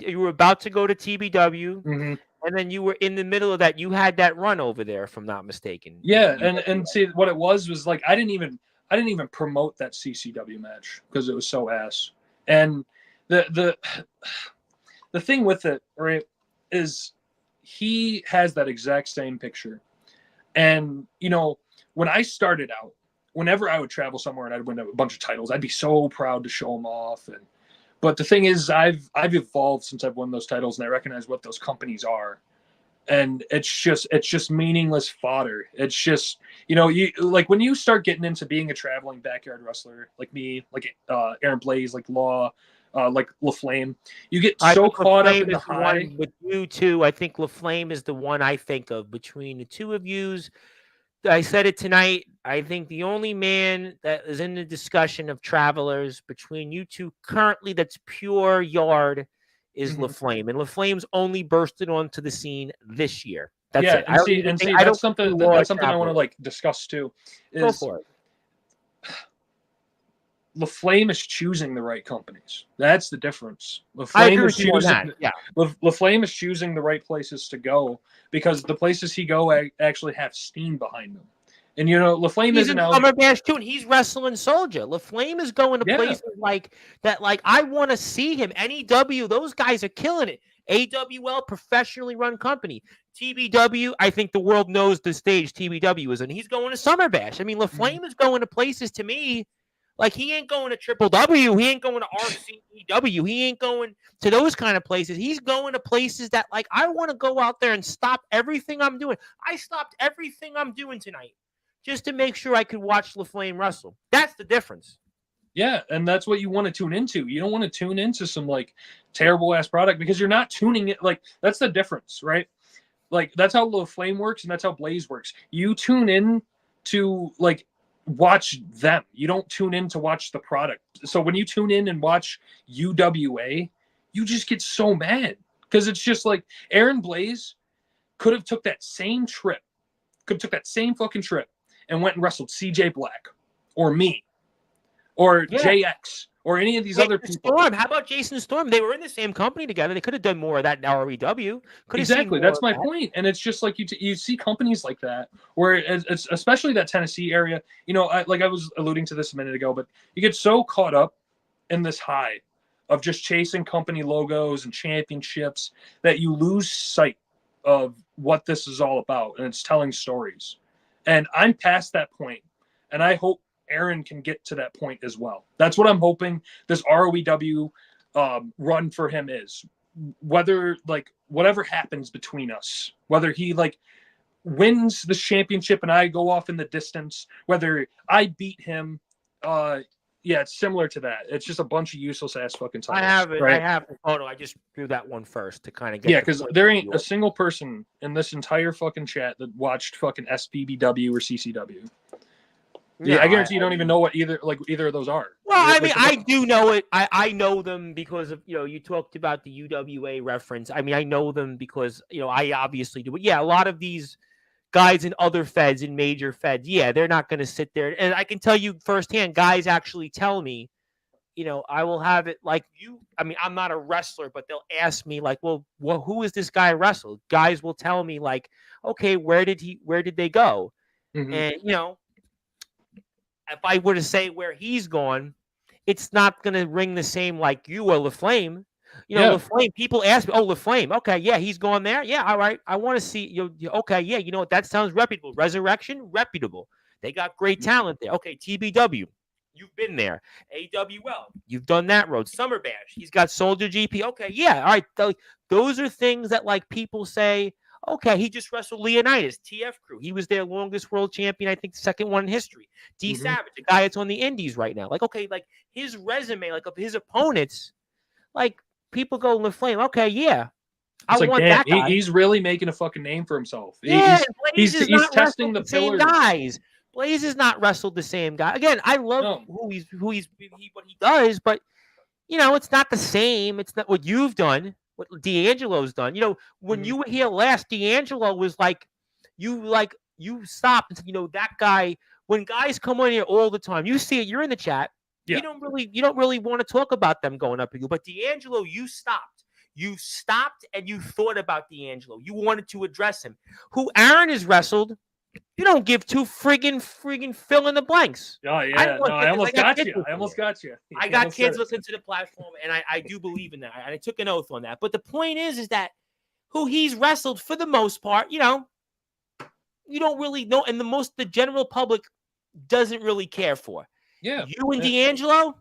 you were about to go to TBW, and then you were in the middle of that. You had that run over there, if I'm not mistaken. Yeah, and see what it was like I didn't even promote that CCW match because it was so ass. And the thing with it, right, is he has that exact same picture. And when I started out, whenever I would travel somewhere and I'd win a bunch of titles, I'd be so proud to show them off. But the thing is, I've evolved since I've won those titles, and I recognize what those companies are. And it's just meaningless fodder. It's just you like when you start getting into being a traveling backyard wrestler like me, like Aaron Blaze, like Law, like LaFlame, you get so caught up in the high. With you two, I think LaFlame is the one I think of between the two of yous. I said it tonight. I think the only man that is in the discussion of travelers between you two currently that's pure yard is LaFlame. And LaFlame's only bursted onto the scene this year. That's it. That's something I want to like discuss too. Go for it. LaFlame is choosing the right companies. That's the difference. LaFlame is choosing the right places to go because the places he go actually have steam behind them. And LaFlame isn't in Summer Bash too, and he's wrestling Soldier. LaFlame is going to places like that. Like I want to see him. NEW, those guys are killing it. AWL, professionally run company. TBW, I think the world knows the stage TBW is in. He's going to Summer Bash. I mean, LaFlame is going to places to me. Like, he ain't going to Triple W. He ain't going to RCEW. He ain't going to those kind of places. He's going to places that, like, I want to go out there and stop everything I'm doing. I stopped everything I'm doing tonight just to make sure I could watch LaFlame wrestle. That's the difference. Yeah, and that's what you want to tune into. You don't want to tune into some, like, terrible-ass product because you're not tuning it. Like, that's the difference, right? Like, that's how LaFlame works, and that's how Blaze works. You tune in to, like, watch them. You don't tune in to watch the product. So when you tune in and watch UWA, you just get so mad because it's just like Aaron Blaze could have took that same fucking trip and went and wrestled CJ Black or me or JX or any of these other people. Storm. How about Jason Storm? They were in the same company together. They could have done more of that in REW. Exactly. That's my point. And it's just like you see companies like that where it's especially that Tennessee area. I was alluding to this a minute ago, but you get so caught up in this high of just chasing company logos and championships that you lose sight of what this is all about. And it's telling stories. And I'm past that point. And I hope Aaron can get to that point as well. That's what I'm hoping this ROEW run for him is. Whether whatever happens between us, whether he wins the championship and I go off in the distance, whether I beat him, it's similar to that. It's just a bunch of useless ass fucking titles. I have it. Right? I have the photo. I just threw that one first to kind of get. Yeah, because there ain't a single person in this entire fucking chat that watched fucking SBBW or CCW. No, I guarantee you don't even know what either of those are. Well, I mean, I do know it. I know them because of you talked about the UWA reference. I mean, I know them because I obviously do. But yeah, a lot of these guys in other feds, in major feds, they're not going to sit there. And I can tell you firsthand, guys actually tell me, I will have it like you. I mean, I'm not a wrestler, but they'll ask me like, well, who is this guy wrestled? Guys will tell me like, okay, where did they go? Mm-hmm. And if I were to say where he's gone, it's not going to ring the same like you or LaFlame. LaFlame, people ask me, oh, LaFlame. Okay, yeah, he's gone there. Yeah, all right. I want to see, okay, yeah, you know what? That sounds reputable. Resurrection, reputable. They got great talent there. Okay, TBW, you've been there. AWL, you've done that road. Summer Bash, he's got Soldier GP. Okay, yeah, all right. Those are things that like people say, okay, he just wrestled Leonidas, TF Crew. He was their longest world champion, I think the second one in history. D Savage, a guy that's on the indies right now. Like, okay, like his resume, like of his opponents, like people go LaFlame. Okay, yeah. I want that guy. He's really making a fucking name for himself. Yeah, he's testing the same guys. Blaze has not wrestled the same guy. Again, I love what he does, but it's not the same. It's not what you've done. What D'Angelo's done. When you were here last, D'Angelo was like, you stopped and said, that guy, when guys come on here all the time, you see it, you're in the chat. Yeah. You don't really want to talk about them going up against you. But D'Angelo, you stopped. You stopped and you thought about D'Angelo. You wanted to address him. Who Aaron has wrestled, you don't give two friggin' fill in the blanks. Oh yeah, I almost got you. I got kids listening to the platform, and I do believe in that. And I took an oath on that. But the point is that who he's wrestled for the most part, you know, you don't really know, and the general public doesn't really care for. Yeah, you and D'Angelo.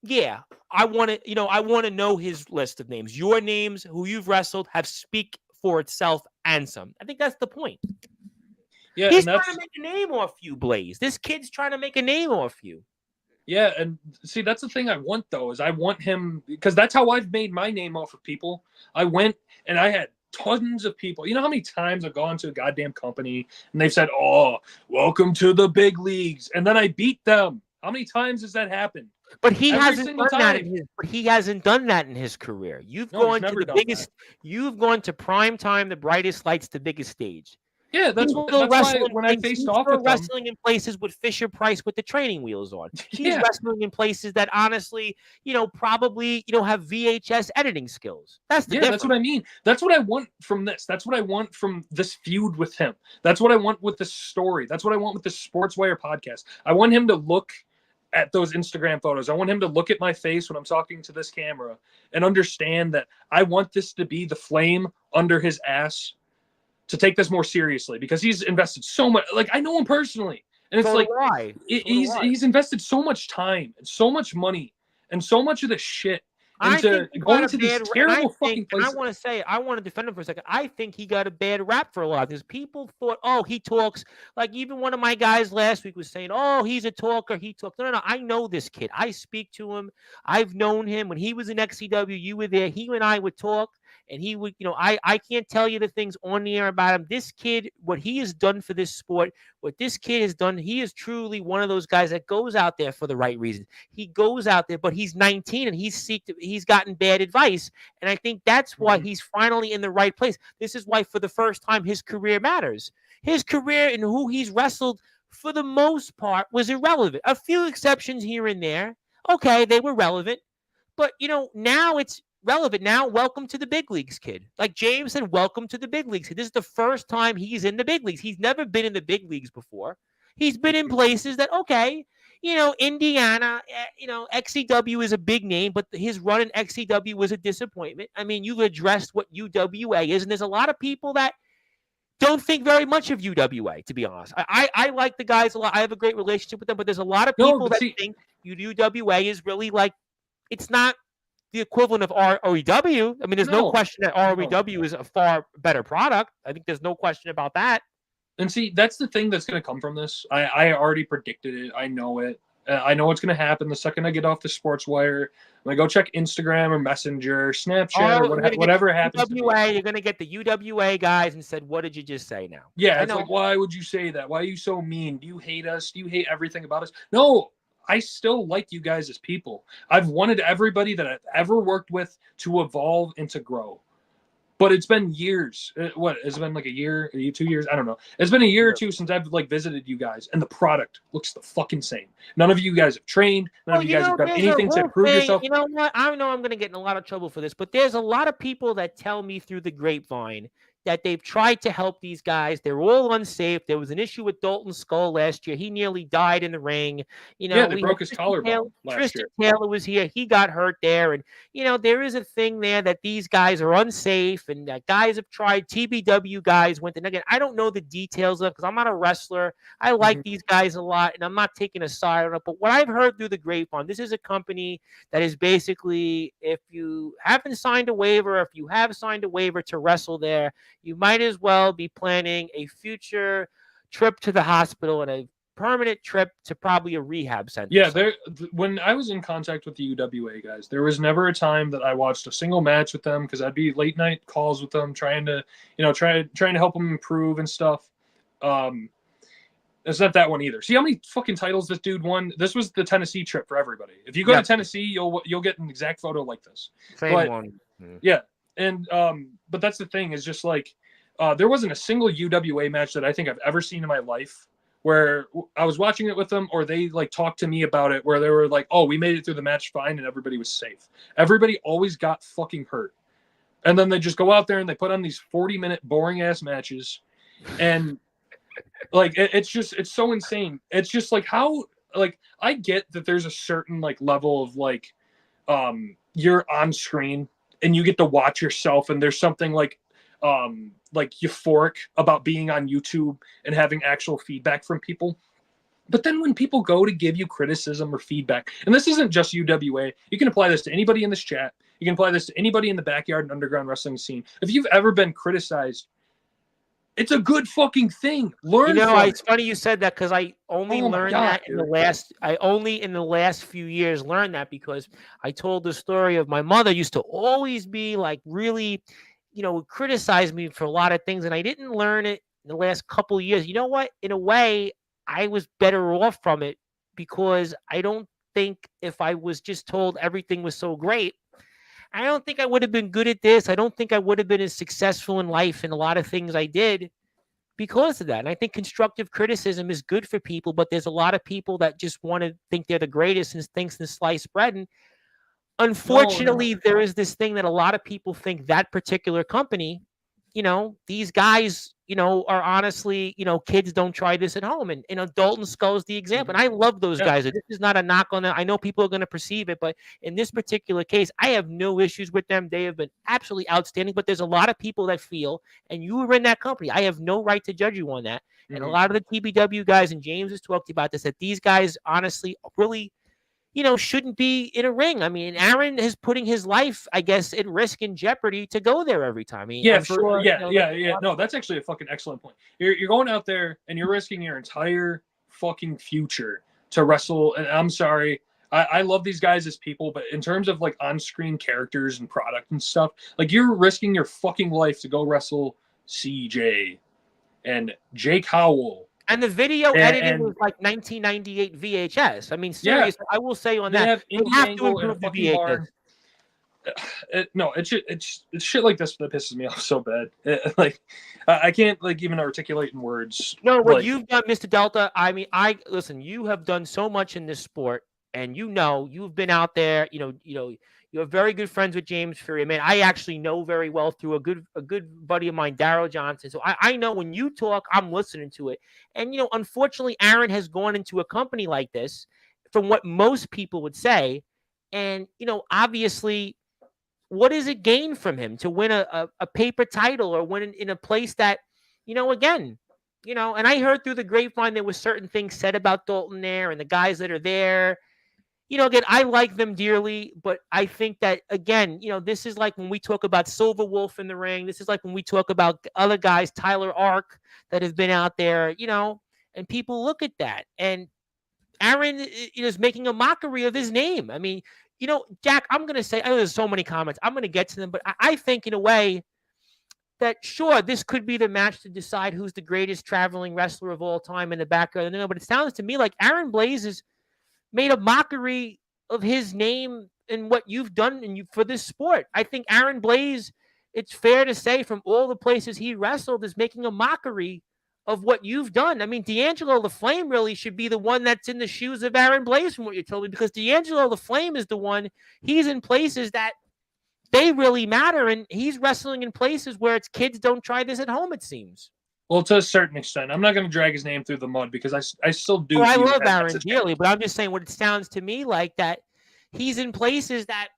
Yeah, I want to know his list of names. Your names, who you've wrestled, have speak for itself and some. I think that's the point. Yeah, he's trying to make a name off you, Blaze. This kid's trying to make a name off you. Yeah, and see, that's the thing I want, though, is I want him, because that's how I've made my name off of people. I went and I had tons of people. You know how many times I've gone to a goddamn company and they've said, "Oh, welcome to the big leagues," and then I beat them. How many times has that happened? But he hasn't done that. He hasn't done that in his career. You've gone to the biggest. You've gone to prime time, the brightest lights, the biggest stage. Yeah, that's why when I faced off with them, wrestling in places with Fisher Price with the training wheels on. He's wrestling in places that honestly, probably have VHS editing skills. That's the difference. That's what I mean. That's what I want from this. That's what I want from this feud with him. That's what I want with this story. That's what I want with the Sportswire podcast. I want him to look at those Instagram photos. I want him to look at my face when I'm talking to this camera and understand that I want this to be the flame under his ass to take this more seriously, because he's invested so much. Like, I know him personally, and it's he's invested so much time and so much money and so much of the shit into going to these terrible fucking places. I want to defend him for a second. I think he got a bad rap for a lot, because people thought, oh, he talks. Like, even one of my guys last week was saying, oh, he's a talker. He talks. No. I know this kid. I speak to him. I've known him. When he was in XCW, you were there. He and I would talk. And he would, I can't tell you the things on the air about him. This kid, what he has done for this sport, what this kid has done, he is truly one of those guys that goes out there for the right reason. He goes out there, but he's 19 and he's gotten bad advice. And I think that's why he's finally in the right place. This is why, for the first time, his career matters. His career and who he's wrestled, for the most part, was irrelevant. A few exceptions here and there. Okay, they were relevant. But, now it's relevant. Now, welcome to the big leagues, kid. Like James said, welcome to the big leagues. This is the first time he's in the big leagues. He's never been in the big leagues before. He's been in places that, okay, Indiana, XCW is a big name, but his run in XCW was a disappointment. I mean, you've addressed what UWA is, and there's a lot of people that don't think very much of UWA, to be honest. I like the guys a lot. I have a great relationship with them, but there's a lot of people think UWA is really like, it's not the equivalent of ROEW. I mean, there's no question that ROEW is a far better product. I think there's no question about that. And see, that's the thing that's going to come from this. I already predicted it. I know it. I know what's going to happen the second I get off the Sportswire. I'm going to go check Instagram or Messenger, Snapchat, or whatever happens. UWA, you're going to get the UWA guys and said, what did you just say now? Yeah, it's like, why would you say that? Why are you so mean? Do you hate us? Do you hate everything about us? No. I still like you guys as people. I've wanted everybody that I've ever worked with to evolve and to grow. But it's been years. What? It's been like a year, 2 years? I don't know. It's been a year or two since I've visited you guys, and the product looks the fucking same. None of you guys have trained. None of you guys have done anything to prove yourself. You know what? I know I'm going to get in a lot of trouble for this, but there's a lot of people that tell me through the grapevine that they've tried to help these guys. They're all unsafe. There was an issue with Dalton Skull last year. He nearly died in the ring. They broke his collarbone last Tristan year. Taylor was here. He got hurt there. And, there is a thing there that these guys are unsafe and that guys have tried. TBW guys went. And again, I don't know the details of it because I'm not a wrestler. I like these guys a lot, and I'm not taking a side on it. But what I've heard through the grapevine, this is a company that is basically, if you haven't signed a waiver, if you have signed a waiver to wrestle there, you might as well be planning a future trip to the hospital and a permanent trip to probably a rehab center. Yeah, when I was in contact with the UWA guys, there was never a time that I watched a single match with them because I'd be late night calls with them, trying to help them improve and stuff. It's not that one either. See how many fucking titles this dude won? This was the Tennessee trip for everybody. If you go to Tennessee, you'll get an exact photo like this. Same one. Yeah. And but that's the thing, is just like there wasn't a single UWA match that I think I've ever seen in my life where I was watching it with them, or they like talked to me about it, where they were like, "Oh, we made it through the match fine, and everybody was safe." Everybody always got fucking hurt, and then they just go out there and they put on these 40-minute boring ass matches, and like it's so insane. It's just like how like I get that there's a certain like level of you're on screen and you get to watch yourself, and there's something like euphoric about being on YouTube and having actual feedback from people. But then when people go to give you criticism or feedback, and this isn't just UWA, you can apply this to anybody in this chat. You can apply this to anybody in the backyard and underground wrestling scene. If you've ever been criticized, it's a good fucking thing. Learn. It's funny you said that because I only learned that in the last. I only in the last few years learned that because I told the story of my mother used to always be like really, criticize me for a lot of things, and I didn't learn it in the last couple of years. You know what? In a way, I was better off from it because I don't think if I was just told everything was so great, I don't think I would have been good at this. I don't think I would have been as successful in life in a lot of things I did because of that. And I think constructive criticism is good for people, but there's a lot of people that just want to think they're the greatest and thinks in sliced bread. And unfortunately, there is this thing that a lot of people think that particular company, these guys, are honestly, kids don't try this at home. And, Dalton Skull's the example. And I love those guys. This is not a knock on them. I know people are going to perceive it, but in this particular case, I have no issues with them. They have been absolutely outstanding, but there's a lot of people that feel, and you were in that company, I have no right to judge you on that. Mm-hmm. And a lot of the TBW guys, and James has talked about this, that these guys honestly really shouldn't be in a ring. I mean, Aaron is putting his life, I guess, at risk and jeopardy to go there every time. I mean, No, that's actually a fucking excellent point. You're going out there and you're risking your entire fucking future to wrestle. And I'm sorry, I love these guys as people, but in terms of like on-screen characters and product and stuff, like you're risking your fucking life to go wrestle CJ and Jake Howell. And the video editing was like 1998 VHS. I mean, seriously, I will say on that, they have to improve the VHS. It's shit like this that pisses me off so bad. I can't even articulate in words. No, what you've done, Mr. Delta. I mean, listen. You have done so much in this sport, and you've been out there. You're very good friends with James Fury. I mean, I actually know very well through a good buddy of mine, Daryl Johnson. So I know when you talk, I'm listening to it. And, unfortunately, Aaron has gone into a company like this from what most people would say. And, obviously, what does it gain from him to win a paper title or win in a place that, again, and I heard through the grapevine there were certain things said about Dalton there and the guys that are there. Again, I like them dearly, but I think that, again, this is like when we talk about Silver Wolf in the ring. This is like when we talk about other guys, Tyler Ark, that have been out there, and people look at that. And Aaron is making a mockery of his name. I mean, Jack, I'm going to say, I know there's so many comments. I'm going to get to them, but I think in a way that, sure, this could be the match to decide who's the greatest traveling wrestler of all time in the backyard. But it sounds to me like Aaron Blaze is made a mockery of his name and what you've done for this sport. I think Aaron Blaze, it's fair to say, from all the places he wrestled, is making a mockery of what you've done. I mean, D'Angelo the Flame really should be the one that's in the shoes of Aaron Blaze, from what you told me, because D'Angelo the Flame is the one, he's in places that they really matter, and he's wrestling in places where it's kids don't try this at home, it seems. Well, to a certain extent. I'm not going to drag his name through the mud because I still do. Oh, I love Aaron dearly, but I'm just saying what it sounds to me like that he's in places that,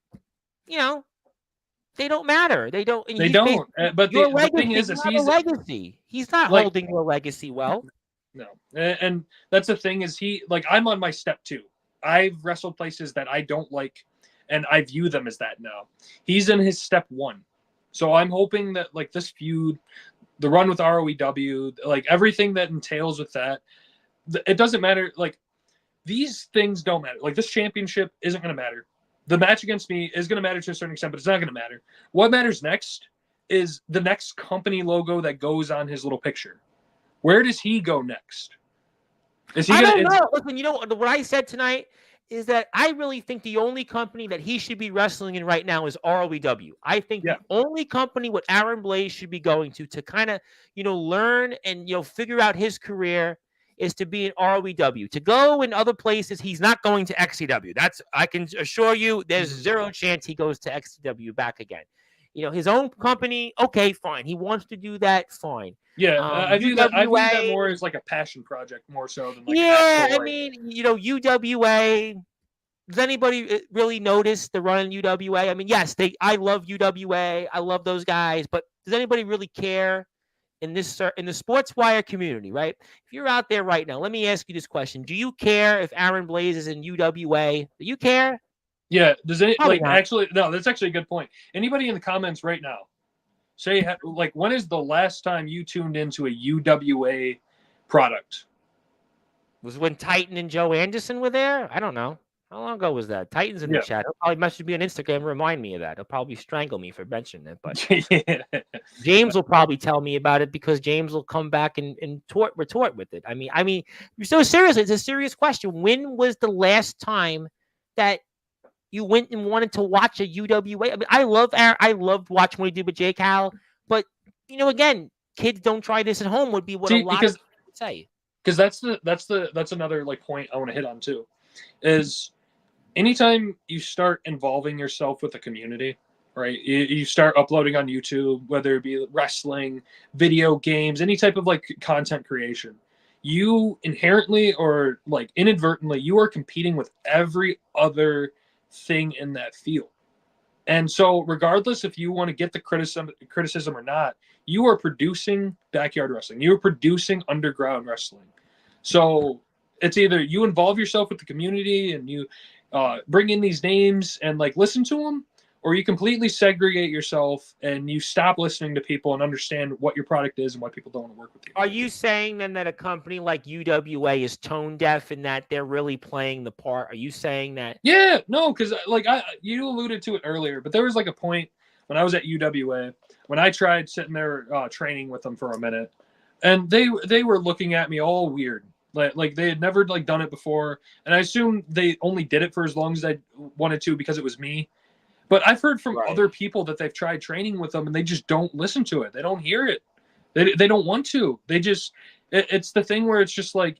they don't matter. They don't. They don't. But the thing is he's a legacy. He's not holding your legacy well. No. And that's the thing is I'm on my step 2. I've wrestled places that I don't like, and I view them as that now. He's in his step 1. So I'm hoping that this feud, the run with ROEW, everything that entails with that, it doesn't matter. These things don't matter. This championship isn't going to matter. The match against me is going to matter to a certain extent, but it's not going to matter. What matters next is the next company logo that goes on his little picture. Where does he go next? Is he? I don't know. Listen, what I said tonight is that I really think the only company that he should be wrestling in right now is ROEW. I think the only company what Aaron Blaze should be going to kind of, learn and, figure out his career is to be in ROEW. To go in other places, he's not going to XCW. I can assure you, there's zero chance he goes to XCW back again. His own company, okay, fine. He wants to do that, fine. Yeah, I view that more as like a passion project more so than like an actual, I mean, UWA. Does anybody really notice the run in UWA? I mean, yes, I love UWA. I love those guys, but does anybody really care in the Sportswire community, right? If you're out there right now, let me ask you this question. Do you care if Aaron Blaze is in UWA? Do you care? Yeah. Does any actually? No, that's actually a good point. Anybody in the comments right now, say like, when is the last time you tuned into a UWA product? Was when Titan and Joe Anderson were there? I don't know. How long ago was that? Titan's in the chat. He'll probably message me on Instagram and remind me of that. He'll probably strangle me for mentioning it. But James will probably tell me about it because James will come back and retort with it. I mean, so seriously, it's a serious question. When was the last time that you went and wanted to watch a UWA? I mean, I loved watching what he did with Jake Howell, but again, kids don't try this at home would be what a lot of people would say. Because that's another like point I want to hit on too, is anytime you start involving yourself with the community, right? You start uploading on YouTube, whether it be wrestling, video games, any type of like content creation, you inherently or like inadvertently, you are competing with every other thing in that field. And so regardless if you want to get the criticism or not, you are producing backyard wrestling. You're producing underground wrestling. So it's either you involve yourself with the community and you bring in these names and like listen to them, or you completely segregate yourself and you stop listening to people and understand what your product is and why people don't want to work with you. Are you saying then that a company like UWA is tone deaf and that they're really playing the part? Are you saying that? Yeah, no, because like you alluded to it earlier, but there was like a point when I was at UWA when I tried sitting there training with them for a minute, and they were looking at me all weird. Like they had never like done it before, and I assume they only did it for as long as they wanted to because it was me. But I've heard from other people that they've tried training with them and they just don't listen to it. They don't hear it. They don't want to. They just it's the thing where it's just like,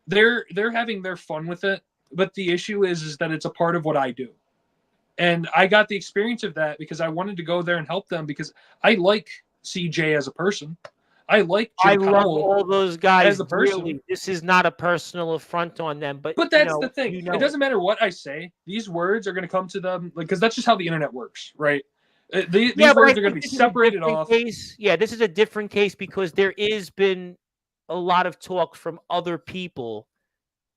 they're having their fun with it, but the issue is that it's a part of what I do. And I got the experience of that because I wanted to go there and help them because I like CJ as a person. I love all those guys as a person. Really, this is not a personal affront on them, but that's the thing. It doesn't matter what I say; these words are going to come to them because that's just how the internet works, right? These words are going to be separated off. Yeah, this is a different case because there is been a lot of talk from other people.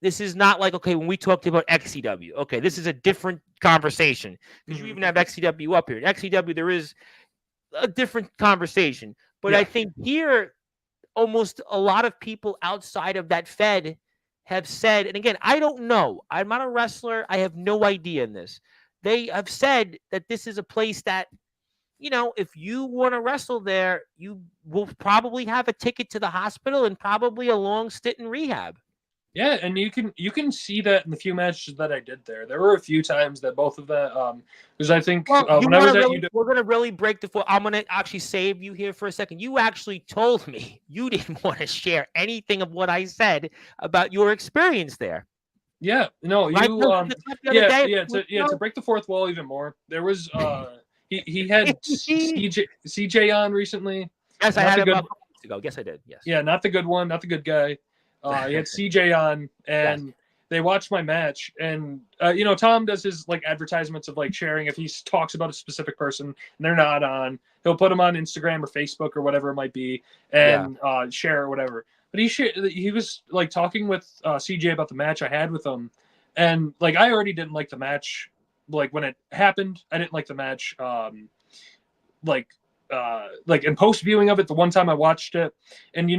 This is not like, okay, when we talked about XCW, okay, this is a different conversation because you even have XCW up here. In XCW, there is a different conversation. But I think here, almost a lot of people outside of that Fed have said, and again, I don't know. I'm not a wrestler. I have no idea in this. They have said that this is a place that, if you want to wrestle there, you will probably have a ticket to the hospital and probably a long stint in rehab. Yeah, and you can see that in the few matches that I did there. There were a few times that both of that, because I think when I was at UW, we're gonna really break the foot. I'm gonna actually save you here for a second. You actually told me you didn't want to share anything of what I said about your experience there. Yeah, no, you, to break the fourth wall even more. There was he had CJ on recently. Yes, I had him about a couple weeks ago. Yes, I did. Yes. Yeah, not the good one, not the good guy. He had CJ on, and they watched my match. And Tom does his like advertisements of like sharing if he talks about a specific person and they're not on, he'll put them on Instagram or Facebook or whatever it might be, and share or whatever. But he was like talking with CJ about the match I had with him, and like I already didn't like the match. Like when it happened, I didn't like the match. Like in post viewing of it, the one time I watched it, and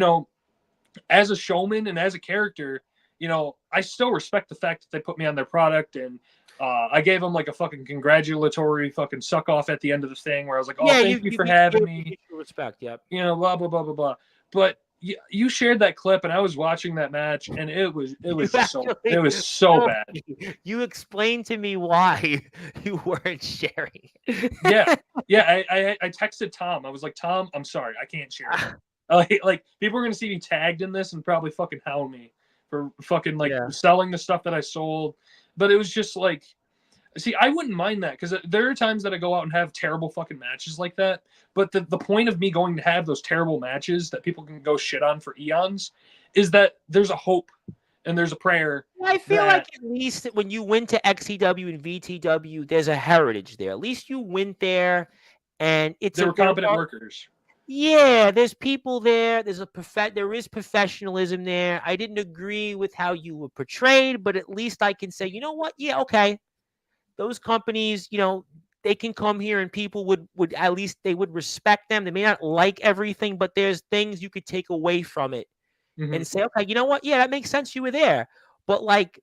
as a showman and as a character, I still respect the fact that they put me on their product, and I gave them like a fucking congratulatory fucking suck off at the end of the thing where I was like, thank you for having me. Respect, yep. Blah blah blah blah blah. But you shared that clip, and I was watching that match, and it was so bad. You explained to me why you weren't sharing. yeah. I texted Tom. I was like, Tom, I'm sorry, I can't share it. Like people are gonna see me tagged in this and probably fucking hound me for fucking like selling the stuff that I sold. But it was just like, see, I wouldn't mind that because there are times that I go out and have terrible fucking matches like that. But the point of me going to have those terrible matches that people can go shit on for eons is that there's a hope and there's a prayer. I feel like at least when you went to XCW and VTW, there's a heritage there. At least you went there, and they were competent workers. Yeah, there's people there. There is professionalism there. I didn't agree with how you were portrayed, but at least I can say, you know what? Yeah, okay. Those companies, they can come here and people would at least they would respect them. They may not like everything, but there's things you could take away from it and say, okay, you know what? Yeah, that makes sense. You were there. But like,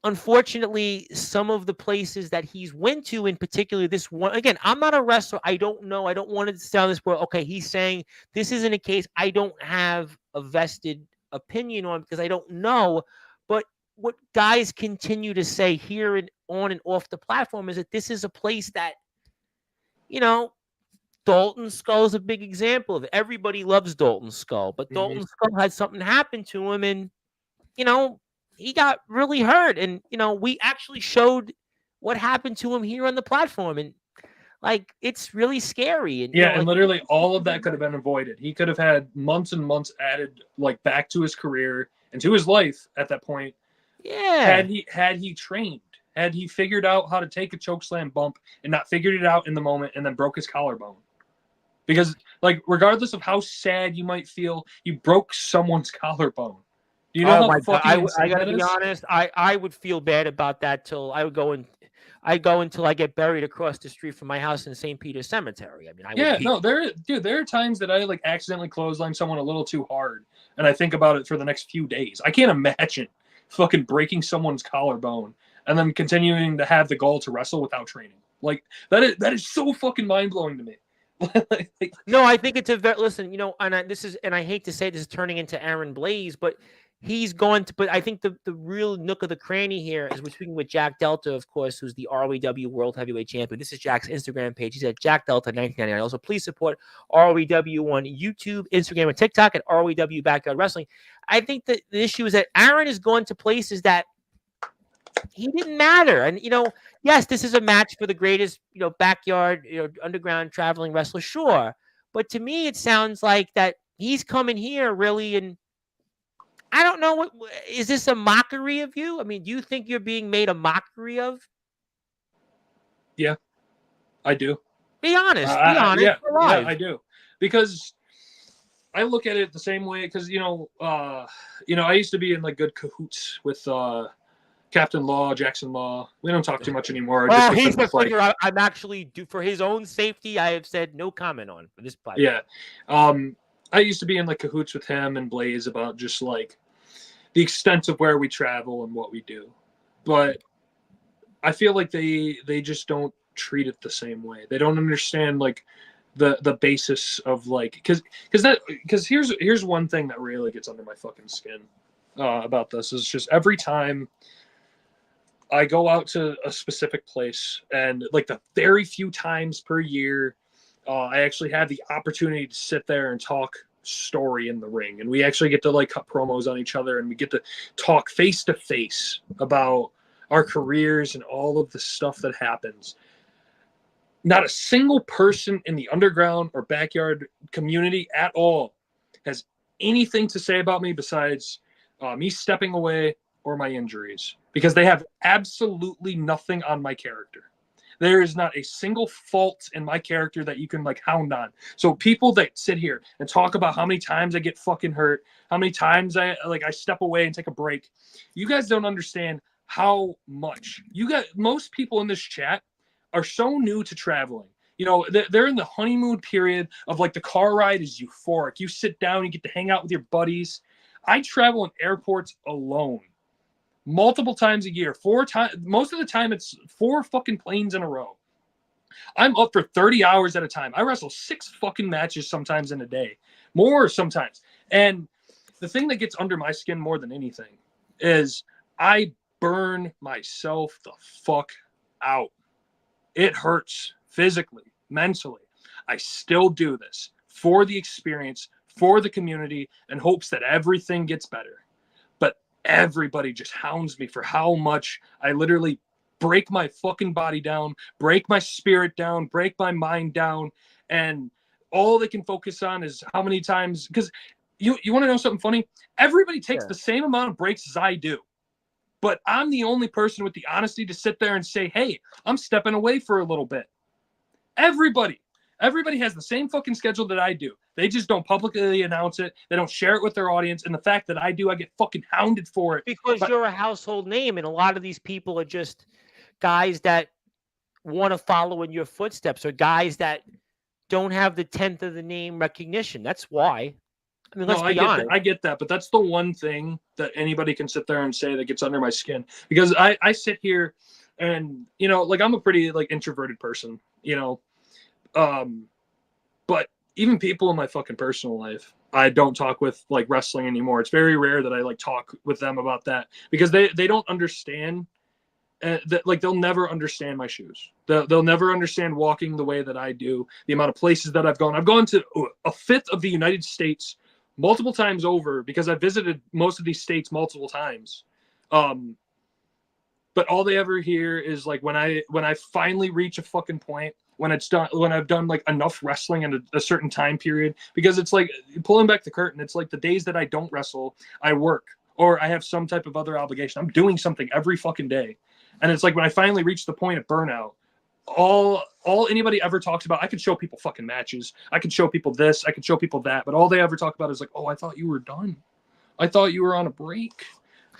unfortunately, some of the places that he's went to, in particular, this one, again, I'm not a wrestler. I don't know. I don't want to sound this, but okay, he's saying this isn't a case I don't have a vested opinion on because I don't know. But what guys continue to say here and on and off the platform is that this is a place that, Dalton Skull is a big example of it. Everybody loves Dalton Skull, but Dalton Skull had something happen to him and, he got really hurt. And, we actually showed what happened to him here on the platform. And like, it's really scary. And, and literally all of that could have been avoided. He could have had months and months added like back to his career and to his life at that point. Yeah. Had he trained, had he figured out how to take a chokeslam bump and not figured it out in the moment and then broke his collarbone. Because like, regardless of how sad you might feel, you broke someone's collarbone. Do you know how fucking I gotta be honest. I would feel bad about that till I go until I get buried across the street from my house in St. Peter's Cemetery. I mean, there are times that I like accidentally clothesline someone a little too hard, and I think about it for the next few days. I can't imagine fucking breaking someone's collarbone and then continuing to have the goal to wrestle without training. Like that is so fucking mind blowing to me. No, I think it's listen, and I hate to say this is turning into Aaron Blaze, but he's going to. But I think the real nook of the cranny here is we're speaking with Jack Delta, of course, who's the ROEW World Heavyweight Champion. This is Jack's Instagram page. He's at Jack Delta 1999. Also, please support ROEW on YouTube, Instagram, and TikTok at ROEW Backyard Wrestling. I think that the issue is that Aaron is going to places that he didn't matter. And, yes, this is a match for the greatest, backyard, underground traveling wrestler. Sure. But to me, it sounds like that he's coming here really. And I don't know. Is this a mockery of you? I mean, do you think you're being made a mockery of? Yeah, I do. Be honest. Be honest. Yeah, I do. Because I look at it the same way. Because, I used to be in like good cahoots with, Captain Law, Jackson Law. We don't talk too much anymore. Well, he's the figure I'm actually for his own safety. I have said no comment on for this platform. Yeah, I used to be in like cahoots with him and Blaze about just like the extent of where we travel and what we do, but I feel like they just don't treat it the same way. They don't understand like the basis of like because here's one thing that really gets under my fucking skin about this is just every time I go out to a specific place and like the very few times per year, I actually have the opportunity to sit there and talk story in the ring. And we actually get to like cut promos on each other and we get to talk face to face about our careers and all of the stuff that happens. Not a single person in the underground or backyard community at all has anything to say about me besides me stepping away or my injuries, because they have absolutely nothing on my character. There is not a single fault in my character that you can like hound on. So people that sit here and talk about how many times I get fucking hurt, how many times I step away and take a break, you guys don't understand how much most people in this chat are so new to traveling. They're in the honeymoon period of like the car ride is euphoric. You sit down, you get to hang out with your buddies. I travel in airports alone. Multiple times a year, 4 times. Most of the time, it's 4 fucking planes in a row. I'm up for 30 hours at a time. I wrestle 6 fucking matches sometimes in a day, more sometimes. And the thing that gets under my skin more than anything is I burn myself the fuck out. It hurts physically, mentally. I still do this for the experience, for the community, and hopes that everything gets better. But everybody just hounds me for how much I literally break my fucking body down, break my spirit down, break my mind down, and all they can focus on is how many times, because you want to know something funny? Everybody takes the same amount of breaks as I do. But I'm the only person with the honesty to sit there and say, hey, I'm stepping away for a little bit. Everybody has the same fucking schedule that I do. They just don't publicly announce it. They don't share it with their audience. And the fact that I do, I get fucking hounded for it. Because you're a household name, and a lot of these people are just guys that want to follow in your footsteps, or guys that don't have the 10th of the name recognition. That's why. I mean, let's be honest. I get that, but that's the one thing that anybody can sit there and say that gets under my skin, because I sit here and, you know, like, I'm a pretty like introverted person, you know, but even people in my fucking personal life, I don't talk with like wrestling anymore. It's very rare that I like talk with them about that, because they don't understand that, like, they'll never understand my shoes. They'll never understand walking the way that I do, the amount of places that I've gone. I've gone to a fifth of the United States multiple times over, because I visited most of these states multiple times. But all they ever hear is like when I finally reach a fucking point, when I've done like enough wrestling in a certain time period, because it's like pulling back the curtain. It's like the days that I don't wrestle, I work, or I have some type of other obligation. I'm doing something every fucking day. And it's like when I finally reach the point of burnout, all anybody ever talks about, I could show people fucking matches, I could show people this, I could show people that, but all they ever talk about is like, oh, I thought you were done, I thought you were on a break.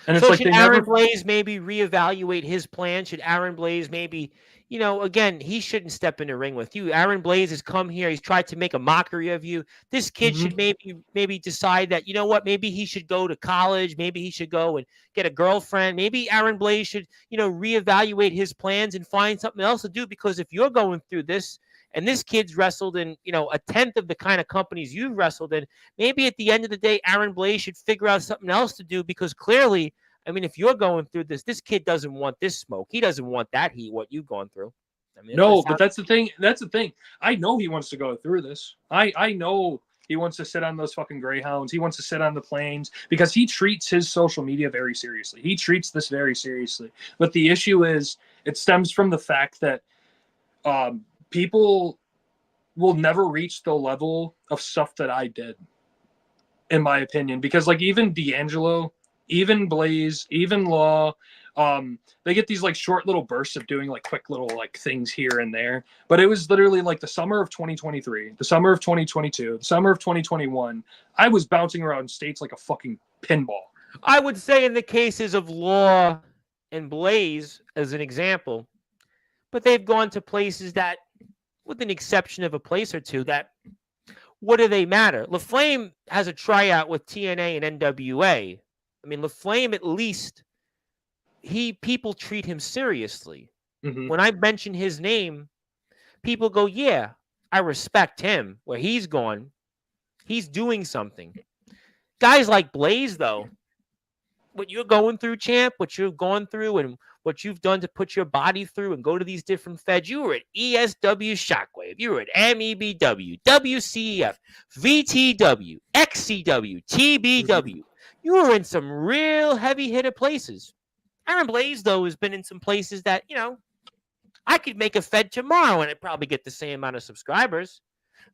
And it's so like, should Aaron Blaze maybe reevaluate his plan? Should Aaron Blaze maybe, you know, again, he shouldn't step in the ring with you. Aaron Blaze has come here. He's tried to make a mockery of you. This kid should maybe decide that, you know what, maybe he should go to college. Maybe he should go and get a girlfriend. Maybe Aaron Blaze should, you know, reevaluate his plans and find something else to do. Because if you're going through this, and this kid's wrestled in, you know, a 10th of the kind of companies you've wrestled in, maybe at the end of the day, Aaron Blaze should figure out something else to do, because clearly, I mean, if you're going through this kid doesn't want this smoke. He doesn't want that heat, what you've gone through. I mean, no, but that's the thing. That's the thing. I know he wants to go through this. I know he wants to sit on those fucking Greyhounds. He wants to sit on the planes, because he treats his social media very seriously. He treats this very seriously. But the issue is, it stems from the fact that people will never reach the level of stuff that I did, in my opinion. Because like even D'Angelo, even Blaze, even Law, they get these like short little bursts of doing like quick little like things here and there. But it was literally like the summer of 2023, the summer of 2022, the summer of 2021. I was bouncing around states like a fucking pinball. I would say in the cases of Law and Blaze, as an example, but they've gone to places that, with an exception of a place or two, that, what do they matter? LaFlame has a tryout with TNA and NWA. I mean, LaFlame, at least, people treat him seriously. When I mention his name, people go, yeah, I respect him. Where he's gone, he's doing something. Guys like Blaze, though, what you're going through, champ, what you've gone through, and what you've done to put your body through and go to these different feds. You were at ESW Shockwave. You were at MEBW, WCEF, VTW, XCW, TBW. You were in some real heavy hitter places. Aaron Blaze, though, has been in some places that, you know, I could make a fed tomorrow and I'd probably get the same amount of subscribers.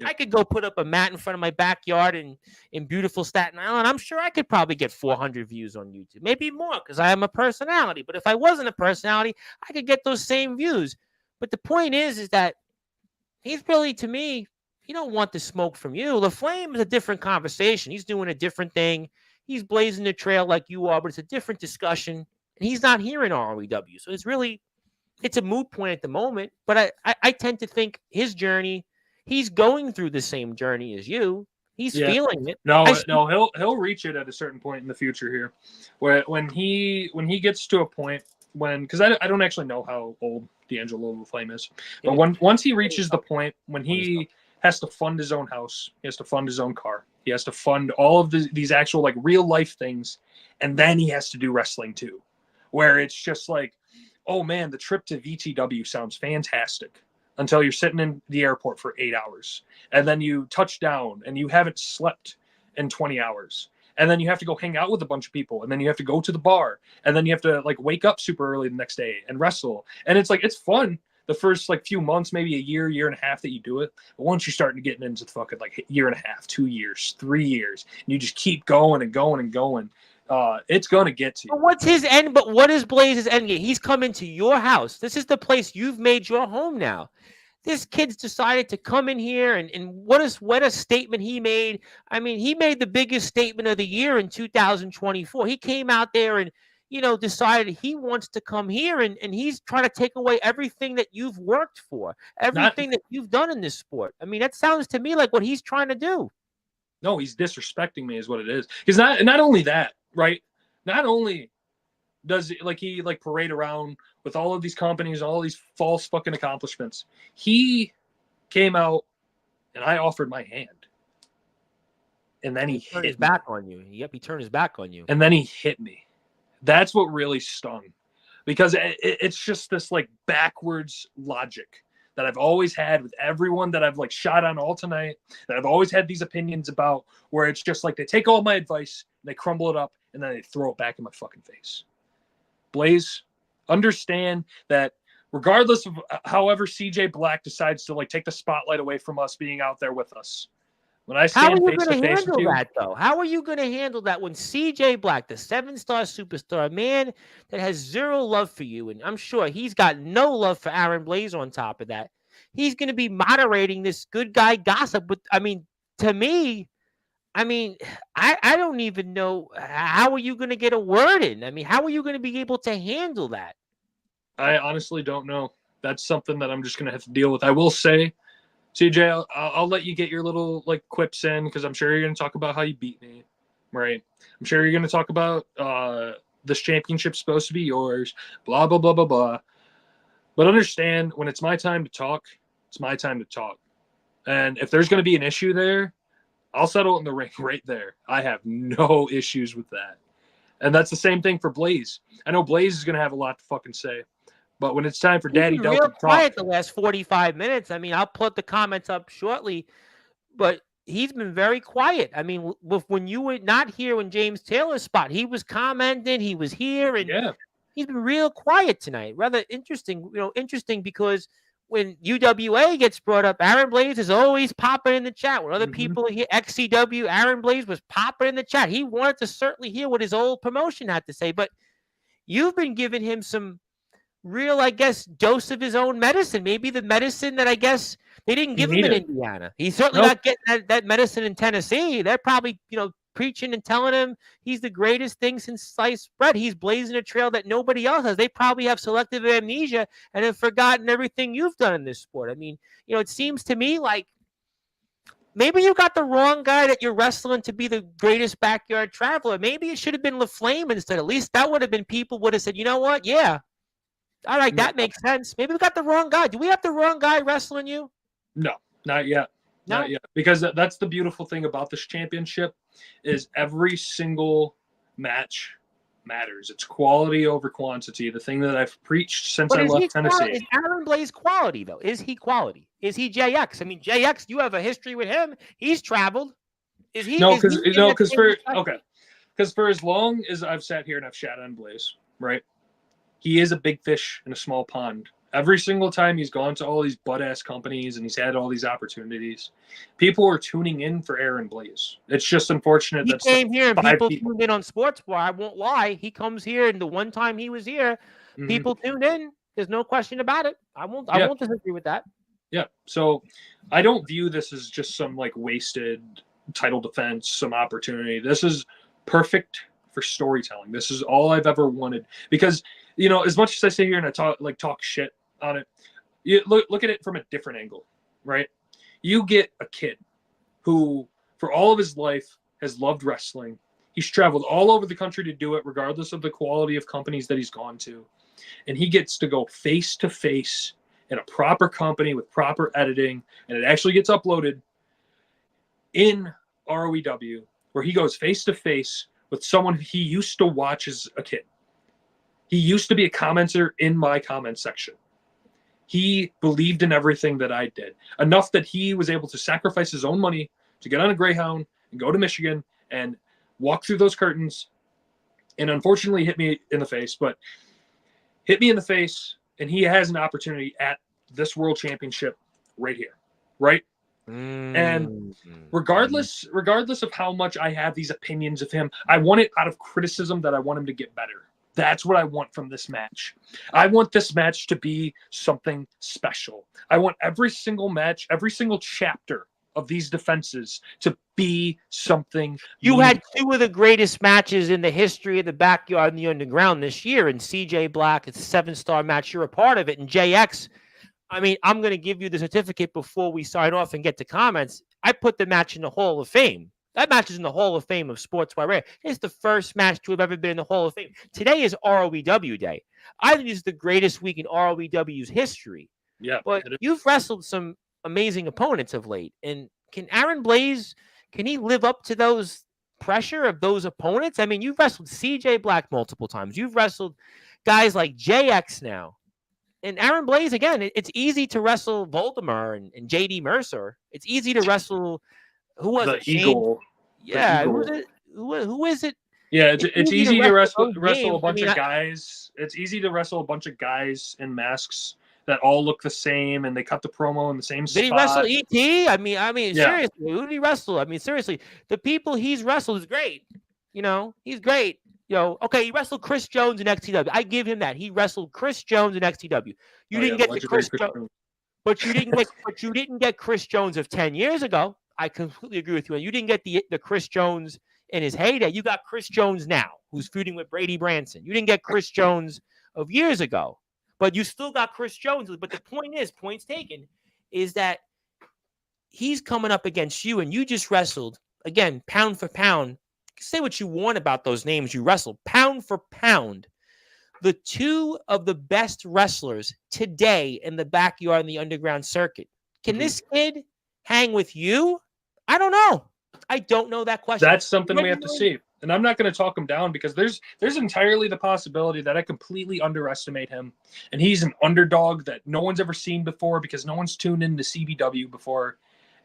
I could go put up a mat in front of my backyard in beautiful Staten Island. I'm sure I could probably get 400 views on YouTube, maybe more, because I am a personality. But if I wasn't a personality, I could get those same views. But the point is that he's really, to me, he don't want the smoke from you. LaFlame is a different conversation. He's doing a different thing. He's blazing the trail like you are, but it's a different discussion. And he's not here in ROEW. So it's a moot point at the moment. But I tend to think his journey, he's going through the same journey as you. He's feeling it. No, he'll reach it at a certain point in the future here, where when he gets to a point because I don't actually know how old D'Angelo LaFlame is, but once he reaches the point when he has to fund his own house, he has to fund his own car, he has to fund all of these actual like real life things, and then he has to do wrestling too, where it's just like, oh man, the trip to VTW sounds fantastic. until you're sitting in the airport for 8 hours. And then you touch down and you haven't slept in 20 hours. And then you have to go hang out with a bunch of people. And then you have to go to the bar. And then you have to like wake up super early the next day and wrestle. And it's like, it's fun the first like few months, maybe a year and a half that you do it. But once you're starting to get into the fucking like year and a half, 2 years, 3 years, and you just keep going and going and going, it's going to get to you. But what's his end? But what is Blaze's end game? He's come into your house. This is the place you've made your home now. This kid's decided to come in here and what a statement he made. I mean, he made the biggest statement of the year in 2024. He came out there and, decided he wants to come here and he's trying to take away everything that you've worked for, everything that you've done in this sport. I mean, that sounds to me like what he's trying to do. No, he's disrespecting me is what it is. Because not only that, right? Not only does he parade around with all of these companies, all these false fucking accomplishments. He came out and I offered my hand. And then he turned his back on you. Yep, he turned his back on you. And then he hit me. That's what really stung. Because it's just this like backwards logic that I've always had with everyone that I've like shot on all tonight, that I've always had these opinions about, where it's just like they take all my advice, they crumble it up, and then they throw it back in my fucking face. Blaze, understand that regardless of however CJ Black decides to like take the spotlight away from us being out there with us, when I stand face to face with you, though? How are you going to handle that when CJ Black, the 7-star superstar, a man that has zero love for you, and I'm sure he's got no love for Aaron Blaze on top of that, he's going to be moderating this good guy gossip? But I mean, to me, I don't even know, how are you going to get a word in? I mean, how are you going to be able to handle that? I honestly don't know. That's something that I'm just going to have to deal with. I will say, CJ, I'll let you get your little like quips in, because I'm sure you're going to talk about how you beat me, right? I'm sure you're going to talk about this championship's supposed to be yours, blah, blah, blah, blah, blah. But understand, when it's my time to talk, it's my time to talk. And if there's going to be an issue there, I'll settle it in the ring right there. I have no issues with that. And that's the same thing for Blaze. I know Blaze is going to have a lot to fucking say. But when it's time for Daddy Delta to talk, quiet the last 45 minutes. I mean, I'll put the comments up shortly, but he's been very quiet. I mean, when you were not here when James Taylor's spot, he was commenting, he was here, and he's been real quiet tonight. Rather interesting, interesting because when UWA gets brought up, Aaron Blaze is always popping in the chat. When other people here, XCW, Aaron Blaze was popping in the chat. He wanted to certainly hear what his old promotion had to say, but you've been giving him some real, I guess, dose of his own medicine. Maybe the medicine that I guess they didn't give him in Indiana. He's certainly not getting that medicine in Tennessee. They're probably, preaching and telling him he's the greatest thing since sliced bread. He's blazing a trail that nobody else has. They probably have selective amnesia and have forgotten everything you've done in this sport. I mean, it seems to me like maybe you got the wrong guy that you're wrestling to be the greatest backyard traveler. Maybe it should have been LaFlame instead. At least that would have been, people would have said, you know what? Yeah. All right, that makes sense. Maybe we got the wrong guy. Do we have the wrong guy wrestling you? No, not yet. No? Not yet. Because that's the beautiful thing about this championship is every single match matters. It's quality over quantity. The thing that I've preached since I left Tennessee. Is Aaron Blaze quality, though? Is he quality? Is he JX? I mean, JX, you have a history with him. He's traveled. Is he? Because for as long as I've sat here and I've shat on Blaze, right? He is a big fish in a small pond. Every single time he's gone to all these butt-ass companies and he's had all these opportunities, people are tuning in for Aaron Blaze. It's just unfortunate that he came here and people tuned in on Sportswire. I won't lie. He comes here, and the one time he was here, people tuned in. There's no question about it. I won't disagree with that. Yeah. So I don't view this as just some like wasted title defense, some opportunity. This is perfect for storytelling. This is all I've ever wanted, because as much as I sit here and I talk shit on it, you look at it from a different angle, right? You get a kid who, for all of his life, has loved wrestling. He's traveled all over the country to do it, regardless of the quality of companies that he's gone to. And he gets to go face to face in a proper company with proper editing, and it actually gets uploaded in ROEW, where he goes face to face with someone he used to watch as a kid. He used to be a commenter in my comment section. He believed in everything that I did, enough that he was able to sacrifice his own money to get on a Greyhound and go to Michigan and walk through those curtains, and unfortunately hit me in the face, but hit me in the face, and he has an opportunity at this world championship right here, right? And regardless of how much I have these opinions of him, I want it out of criticism that I want him to get better. That's what I want from this match. I want this match to be something special. I want every single match, every single chapter of these defenses to be something. You had two of the greatest matches in the history of the Backyard and the Underground this year, and CJ Black, it's a 7-star match. You're a part of it. And JX, I mean, I'm going to give you the certificate before we sign off and get to comments. I put the match in the Hall of Fame. That match is in the Hall of Fame of Sportswire. It's the first match to have ever been in the Hall of Fame. Today is ROEW Day. I think this is the greatest week in ROEW's history. Yeah, but you've wrestled some amazing opponents of late. And can Aaron Blaze, can he live up to those pressure of those opponents? I mean, you've wrestled CJ Black multiple times. You've wrestled guys like JX now. And Aaron Blaze, again, it's easy to wrestle Voldemar and JD Mercer. It's easy to wrestle, who was it? Eagle. Yeah, who is it? Who is it? Yeah, it's easy to wrestle a bunch of guys. It's easy to wrestle a bunch of guys in masks that all look the same, and they cut the promo in the same spot. Did he wrestle ET? I mean, yeah. Seriously, who did he wrestle? I mean, seriously, the people he's wrestled is great. You know, he's great. You know, okay, he wrestled Chris Jones in XTW. I give him that. He wrestled Chris Jones in XTW. You didn't get the Chris Jones, but you didn't get Chris Jones of 10 years ago. I completely agree with you. And you didn't get the Chris Jones in his heyday. You got Chris Jones now, who's feuding with Brady Branson. You didn't get Chris Jones of years ago, but you still got Chris Jones. But the point is, points taken, is that he's coming up against you, and you just wrestled, again, pound for pound. Say what you want about those names you wrestled. Pound for pound, the two of the best wrestlers today in the Backyard and the Underground circuit. Can this kid hang with you? I don't know. I don't know that question. That's something we have to see. And I'm not going to talk him down because there's entirely the possibility that I completely underestimate him. And he's an underdog that no one's ever seen before because no one's tuned into CBW before.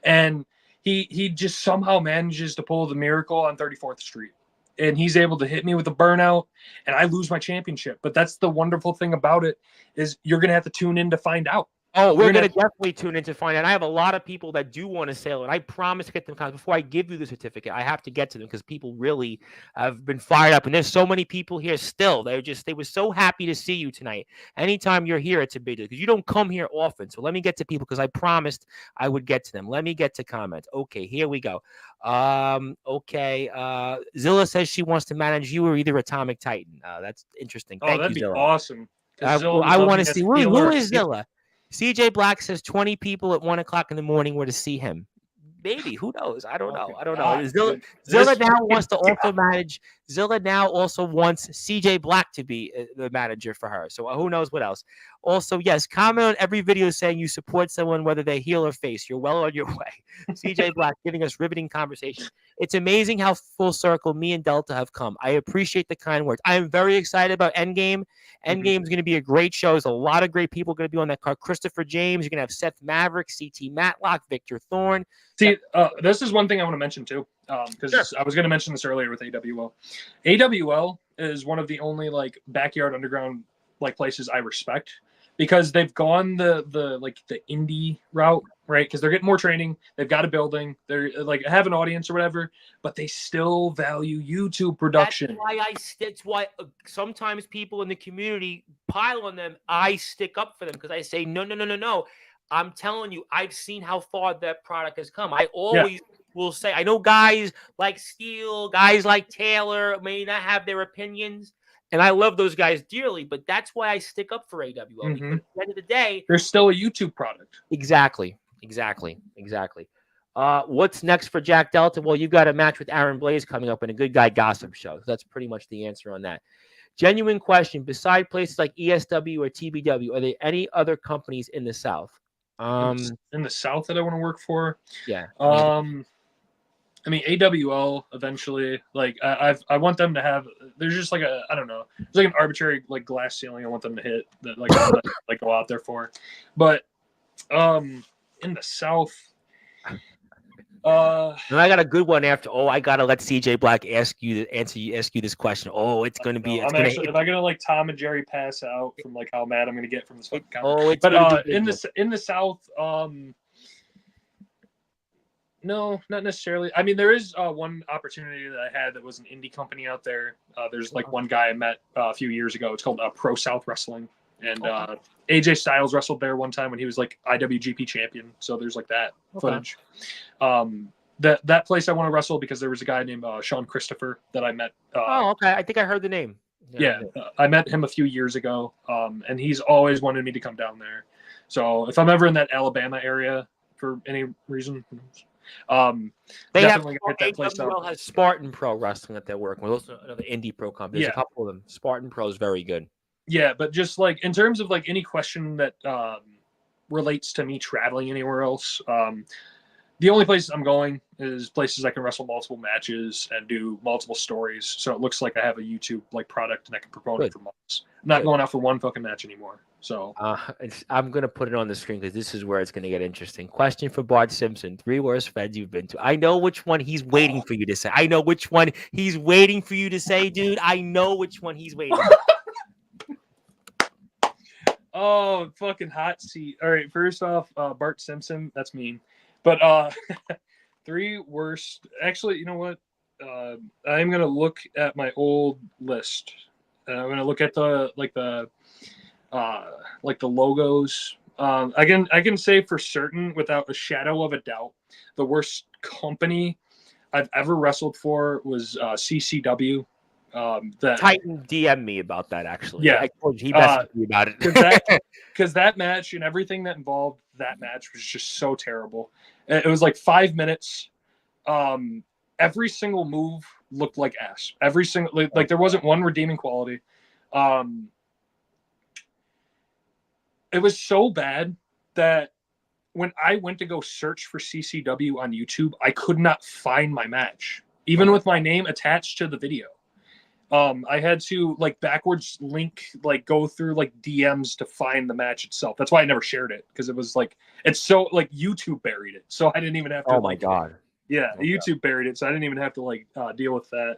And he just somehow manages to pull the miracle on 34th Street. And he's able to hit me with a burnout, and I lose my championship. But that's the wonderful thing about it, is you're going to have to tune in to find out. Oh, we're going to definitely tune in to find out. I have a lot of people that do want to sail, and I promise to get them comments. Before I give you the certificate, I have to get to them because people really have been fired up. And there's so many people here still. They were so happy to see you tonight. Anytime you're here, it's a big deal because you don't come here often. So let me get to people because I promised I would get to them. Let me get to comments. Okay, here we go. Okay. Zilla says she wants to manage you or either Atomic Titan. That's interesting. Thank that'd you, be Zilla. Awesome. I want to see who is Zilla. CJ Black says 20 people at 1 o'clock in the morning were to see him. Maybe. Who knows? I don't know. Zilla now wants to also manage. Zilla now also wants CJ Black to be the manager for her. So who knows what else? Also, yes, comment on every video saying you support someone, whether they're heel or face. You're well on your way. CJ Black giving us riveting conversation. It's amazing how full circle me and Delta have come. I appreciate the kind words. I am very excited about Endgame. Endgame is going to be a great show. There's a lot of great people going to be on that card. Christopher James. You're going to have Seth Maverick, CT Matlock, Victor Thorne. See, this is one thing I want to mention too, because I was going to mention this earlier with AWL. AWL is one of the only backyard underground places I respect because they've gone the indie route, right? Because they're getting more training, they've got a building, they're have an audience or whatever, but they still value YouTube production. That's why sometimes people in the community pile on them. I stick up for them because I say no. I'm telling you, I've seen how far that product has come. I always will say, I know guys like Steele, guys like Taylor may not have their opinions, and I love those guys dearly, but that's why I stick up for AWL. Because at the end of the day, they're still a YouTube product. Exactly. What's next for Jack Delta? Well, you've got a match with Aaron Blaze coming up in a Good Guy Gossip show. So that's pretty much the answer on that. Genuine question. Beside places like ESW or TBW, are there any other companies in the South? In the South that I want to work for? Yeah. I mean, AWL eventually, like I want them to have. There's just like I don't know. It's like an arbitrary like glass ceiling I want them to hit that like go out there for, but in the South, And I got a good one after. Oh, I gotta let CJ Black ask you this question. Oh, it's gonna be. It's I'm gonna. actually if I gonna like Tom and Jerry pass out from like how mad I'm gonna get from this fucking comment. Oh, it's but gonna be in the South, no, not necessarily. I mean, there is one opportunity that I had that was an indie company out there. There's like one guy I met a few years ago. It's called Pro South Wrestling, and AJ Styles wrestled there one time when he was like IWGP champion. So there's like that footage. That place I want to wrestle because there was a guy named Sean Christopher that I met. Okay. I think I heard the name. Yeah, I met him a few years ago, and he's always wanted me to come down there. So if I'm ever in that Alabama area for any reason, they have hit that place AWL has Spartan Pro Wrestling that they're working with. Also another indie pro company. There's a couple of them. Spartan Pro is very good. Yeah, but just like in terms of like any question that relates to me traveling anywhere else, the only places I'm going is places I can wrestle multiple matches and do multiple stories. So it looks like I have a YouTube like product and I can promote it for months. I'm not going out for one fucking match anymore. So I'm gonna put it on the screen because this is where it's gonna get interesting. Question for Bart Simpson: 3 worst feds you've been to. I know which one he's waiting for you to say. I know which one he's waiting for you to say, dude. I know which one he's waiting for. Oh, fucking hot seat. All right, first off, Bart Simpson. That's mean. But 3 worst. Actually, you know what? I'm gonna look at my old list. I'm gonna look at the logos. I can say for certain, without a shadow of a doubt, the worst company I've ever wrestled for was CCW. Titan DM me about that. Actually, yeah, I told you he messaged me about it because that match and everything that involved that match was just so terrible. It was like 5 minutes. Every single move looked like ass. Every single like there wasn't one redeeming quality. It was so bad that when I went to go search for CCW on YouTube, I could not find my match, even with my name attached to the video. I had to like backwards link, like go through like DMs to find the match itself. That's why I never shared it, because it was like it's so like YouTube buried it, so I didn't even have to. Oh my god! Yeah, YouTube buried it, so I didn't even have to like deal with that.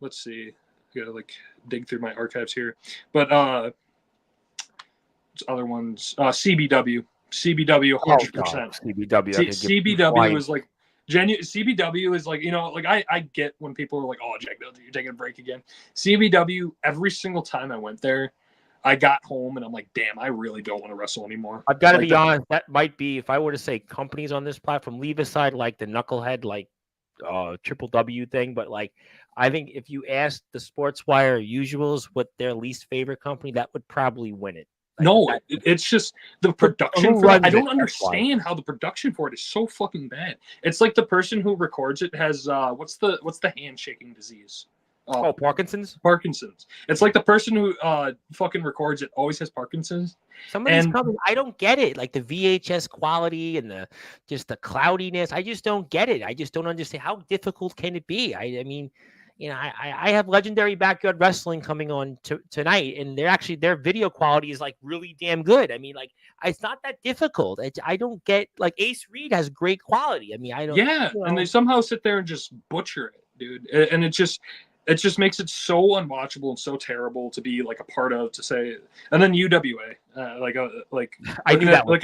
Let's see, I gotta like dig through my archives here, but other ones, CBW 100%. CBW was like CBW is like, you know, like I get when people are like, oh, Jack, you're taking a break again. CBW, every single time I went there, I got home and I'm like, damn, I really don't want to wrestle anymore. I've got to be honest, that might be, if I were to say companies on this platform, leave aside like the knucklehead, like Triple W thing, but like I think if you asked the Sportswire usuals what their least favorite company, that would probably win it. Like, no, it's just the production for it. I don't understand how the production for it is so fucking bad. It's like the person who records it has what's the handshaking disease? Parkinson's. It's like the person who fucking records it always has Parkinson's. Some of these companies, I don't get it. Like the VHS quality and the cloudiness. I just don't get it. I just don't understand how difficult can it be. I mean, you know, I have Legendary Backyard Wrestling coming on tonight, and their video quality is like really damn good. I mean, like it's not that difficult. I don't get, like Ace Reed has great quality. I mean, I don't. Yeah, you know. And they somehow sit there and just butcher it, dude. And it just makes it so unwatchable and so terrible to be like a part of, to say. And then UWA, I knew that one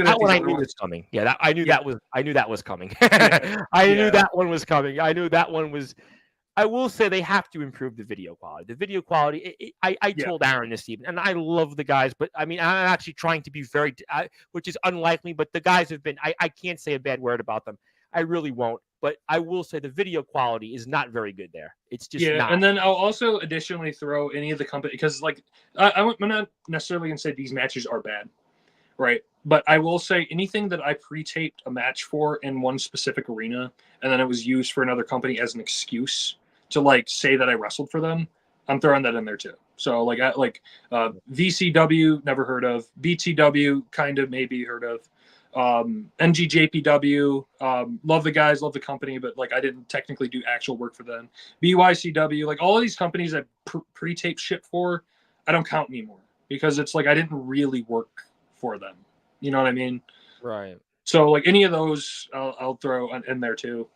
was coming. Yeah, I knew that was coming. I knew that one was coming. I knew that one was. I will say they have to improve the video quality. The video quality, I told Aaron this evening, and I love the guys, but I mean, I'm actually trying to be very, which is unlikely, but the guys have been, I can't say a bad word about them. I really won't, but I will say the video quality is not very good there. It's just not. And then I'll also additionally throw any of the company, because like, I'm not necessarily going to say these matches are bad, right? But I will say anything that I pre-taped a match for in one specific arena, and then it was used for another company as an excuse to like say that I wrestled for them, I'm throwing that in there too. So like VCW, never heard of. BTW, kind of maybe heard of. NGJPW, love the guys, love the company, but like I didn't technically do actual work for them. BYCW, like all of these companies I pre-tape shit for, I don't count anymore because it's like I didn't really work for them. You know what I mean? Right. So like any of those, I'll throw in there too.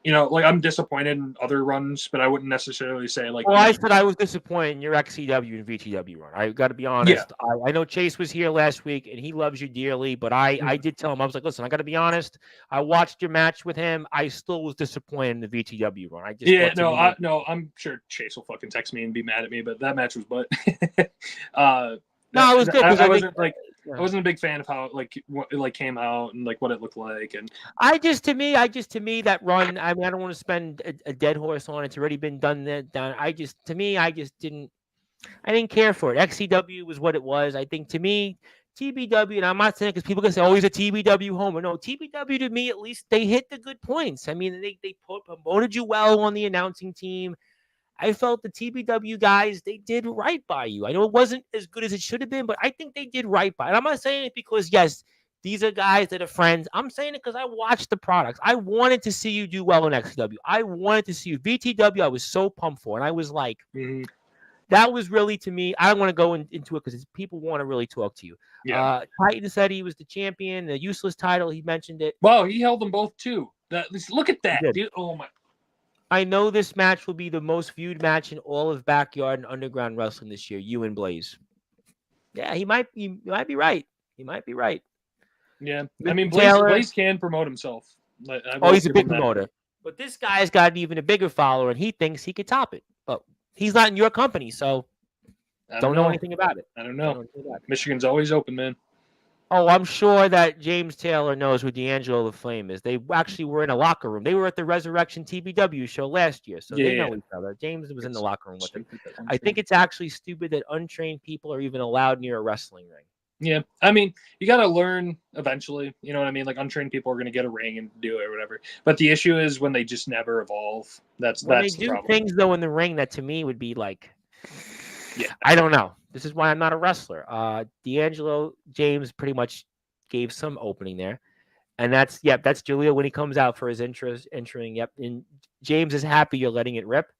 You know, like I'm disappointed in other runs, but I wouldn't necessarily say like. Well, I said I was disappointed in your XCW and VTW run. I got to be honest. Yeah. I know Chase was here last week, and he loves you dearly, but I did tell him, I was like, listen, I got to be honest. I watched your match with him. I still was disappointed in the VTW run. I just no, I'm sure Chase will fucking text me and be mad at me, but that match was butt. No, it was good because I wasn't like. Yeah. I wasn't a big fan of how it came out and like what it looked like, and to me that run. I mean, I don't want to spend a dead horse on it. It's already been done. I didn't care for it. XCW was what it was. I think to me, TBW, and I'm not saying because people can say, "Oh, he's a TBW homer." No, TBW to me at least they hit the good points. I mean, they promoted you well on the announcing team. I felt the TBW guys, they did right by you. I know it wasn't as good as it should have been, but I think they did right by it. I'm not saying it because, yes, these are guys that are friends. I'm saying it because I watched the products. I wanted to see you do well in XW. I wanted to see you. VTW, I was so pumped for. And I was like, that was really, to me, I don't want to go into it because people want to really talk to you. Yeah. Titan said he was the champion, the useless title. He mentioned it. Wow, he held them both, too. Look at that, dude. Oh, my. I know this match will be the most viewed match in all of backyard and underground wrestling this year. You and Blaze. Yeah, he might be right. He might be right. Yeah, I mean Blaze can promote himself. He's a big promoter. But this guy's got even a bigger follower, and he thinks he could top it. But he's not in your company, so don't know anything about it. I don't know. Michigan's always open, man. Oh, I'm sure that James Taylor knows who D'Angelo the Flame is. They actually were in a locker room. They were at the Resurrection TBW show last year, so they know each other. James was in the locker room with them. I think it's actually stupid that untrained people are even allowed near a wrestling ring. Yeah, I mean, you got to learn eventually. You know what I mean? Like untrained people are going to get a ring and do it or whatever. But the issue is when they just never evolve. That's the problem. Things though in the ring that to me would be like, I don't know. This is why I'm not a wrestler. D'Angelo James pretty much gave some opening there. And that's Julio when he comes out for his entering. Yep. And James is happy you're letting it rip.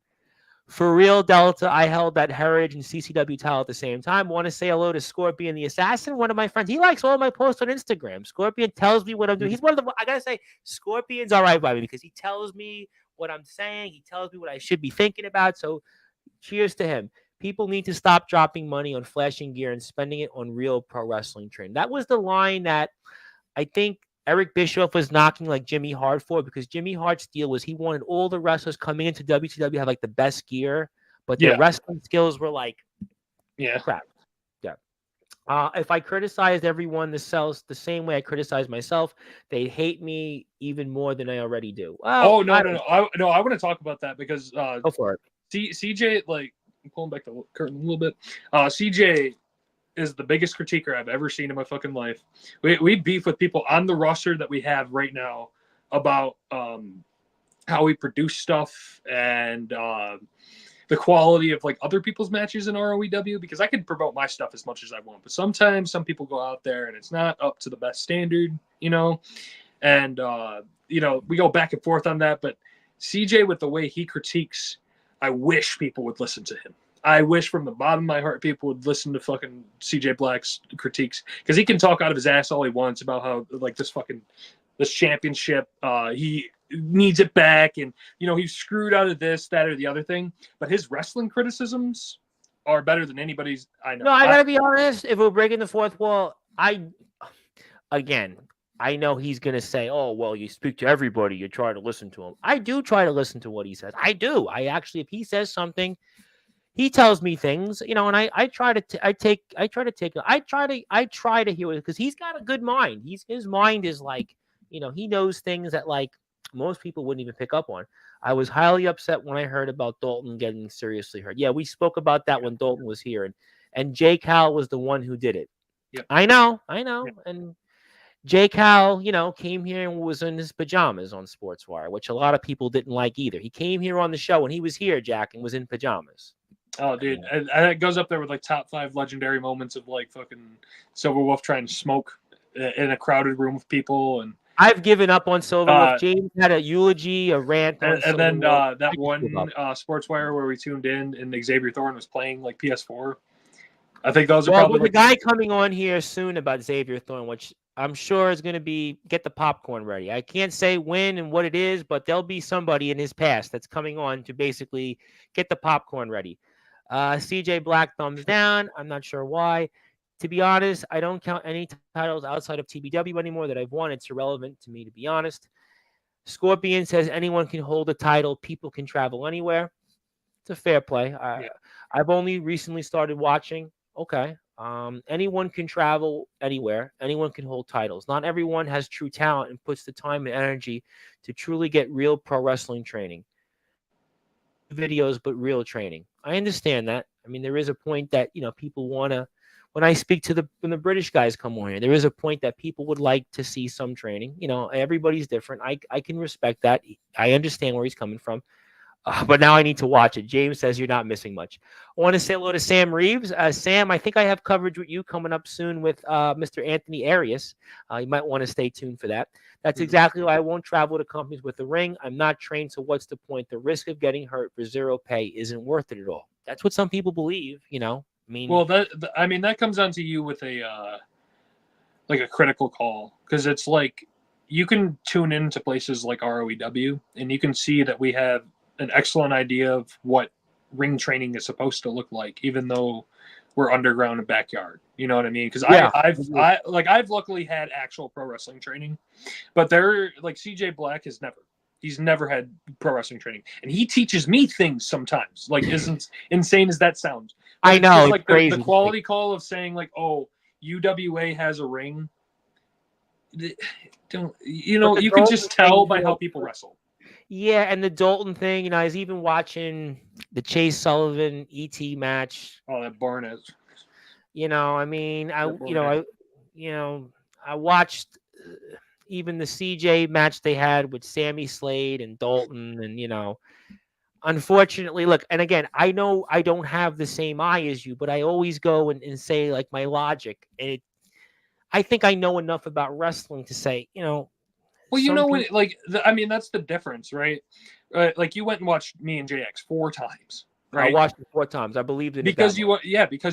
For real, Delta, I held that Heritage and CCW title at the same time. Want to say hello to Scorpion the Assassin, one of my friends. He likes all my posts on Instagram. Scorpion tells me what I'm doing. He's one of the, I got to say, Scorpion's all right by me because he tells me what I'm saying. He tells me what I should be thinking about. So cheers to him. People need to stop dropping money on flashing gear and spending it on real pro wrestling training. That was the line that I think Eric Bischoff was knocking like Jimmy Hart for, because Jimmy Hart's deal was he wanted all the wrestlers coming into WCW have like the best gear, but their wrestling skills were like crap. Yeah. If I criticized everyone the same way I criticize myself, they hate me even more than I already do. Well, no. I want to talk about that because go for it. CJ, like, I'm pulling back the curtain a little bit. CJ is the biggest critiquer I've ever seen in my fucking life. We beef with people on the roster that we have right now about how we produce stuff and the quality of like other people's matches in ROEW, because I can promote my stuff as much as I want, but sometimes some people go out there and it's not up to the best standard, you know, and we go back and forth on that. But CJ, with the way he critiques, I wish people would listen to him. I wish from the bottom of my heart people would listen to fucking CJ Black's critiques, because he can talk out of his ass all he wants about how like this championship, he needs it back, and he's screwed out of this, that, or the other thing. But his wrestling criticisms are better than anybody's I know. No, I gotta be honest. If we're breaking the fourth wall, I know he's going to say, oh, well, you speak to everybody. You try to listen to him. I do try to listen to what he says. I do. I actually, if he says something, he tells me things, and I try to hear it, because he's got a good mind. His mind is like, he knows things that like most people wouldn't even pick up on. I was highly upset when I heard about Dalton getting seriously hurt. Yeah, we spoke about that when Dalton was here, and Jay Cal was the one who did it. Yep. I know. Yep. And Jay Cal, came here and was in his pajamas on Sportswire, which a lot of people didn't like either. He came here on the show and he was here, Jack, and was in pajamas. Oh, dude, and it goes up there with like top 5 legendary moments of like fucking Silver Wolf trying to smoke in a crowded room with people. And I've given up on Silver. If James had a eulogy, a rant on and then Silver, that one Sportswire where we tuned in and Xavier Thorne was playing like PS4. I think those are probably there's a guy coming on here soon about Xavier Thorne, which I'm sure is going to be get the popcorn ready. I can't say when and what it is, but there'll be somebody in his past that's coming on to basically get the popcorn ready. CJ Black thumbs down. I'm not sure why. To be honest, I don't count any titles outside of TBW anymore that I've won. It's irrelevant to me, to be honest. Scorpion says anyone can hold a title. People can travel anywhere. It's a fair play. I've only recently started watching. Okay. Anyone can travel anywhere. Anyone can hold titles. Not everyone has true talent and puts the time and energy to truly get real pro wrestling training. Videos, but real training. I understand that. I mean, there is a point that, people want to, when I speak to when the British guys come on here, there is a point that people would like to see some training. Everybody's different. I can respect that. I understand where he's coming from. But now I need to watch it. James says you're not missing much. I want to say hello to Sam Reeves. Sam, I think I have coverage with you coming up soon with Mr. Anthony Arias. You might want to stay tuned for that. That's exactly why I won't travel to companies with the ring. I'm not trained, so what's the point? The risk of getting hurt for zero pay isn't worth it at all. That's what some people believe, Well, that comes down to you with a critical call, because it's like you can tune into places like ROEW and you can see that we have an excellent idea of what ring training is supposed to look like, even though we're underground and backyard. You know what I mean? Because I've luckily had actual pro wrestling training, but CJ Black he's never had pro wrestling training, and he teaches me things sometimes. Like, isn't insane as that sounds? But I know, like crazy. The quality call of saying like, oh, UWA has a ring. Don't you can just tell by how people wrestle. Yeah, and the Dalton thing, I was even watching the Chase Sullivan ET match. Oh, that Barnett. I watched even the CJ match they had with Sammy Slade and Dalton, and unfortunately, look, and again, I know I don't have the same eye as you, but I always go and say like my logic, and I think I know enough about wrestling to say, Well, that's the difference, right? Like you went and watched me and JX 4 times, right? I watched it 4 times. I believed in it because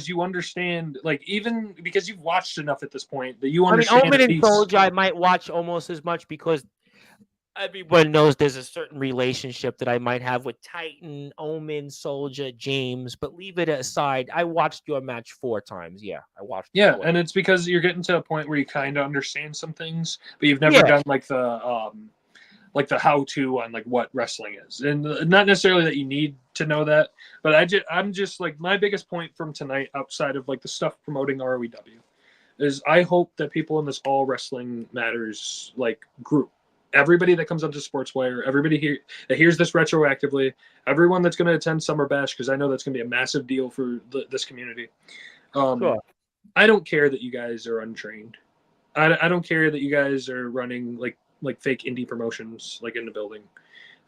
you understand, like, even because you've watched enough at this point that you understand. Omen and Soldier, I might watch almost as much because everyone knows there's a certain relationship that I might have with Titan, Omen, Soldier, James. But leave it aside. I watched your match 4 times. Yeah, I watched. Yeah, and it's because you're getting to a point where you kind of understand some things, but you've never done like the how-to on like what wrestling is, and not necessarily that you need to know that. But I'm just like, my biggest point from tonight, outside of like the stuff promoting ROEW, is I hope that people in this All Wrestling Matters like group, everybody that comes onto Sportswire, everybody here that hears this retroactively, everyone that's going to attend Summer Bash, because I know that's going to be a massive deal for this community. Sure. I don't care that you guys are untrained. I don't care that you guys are running like fake indie promotions like in the building.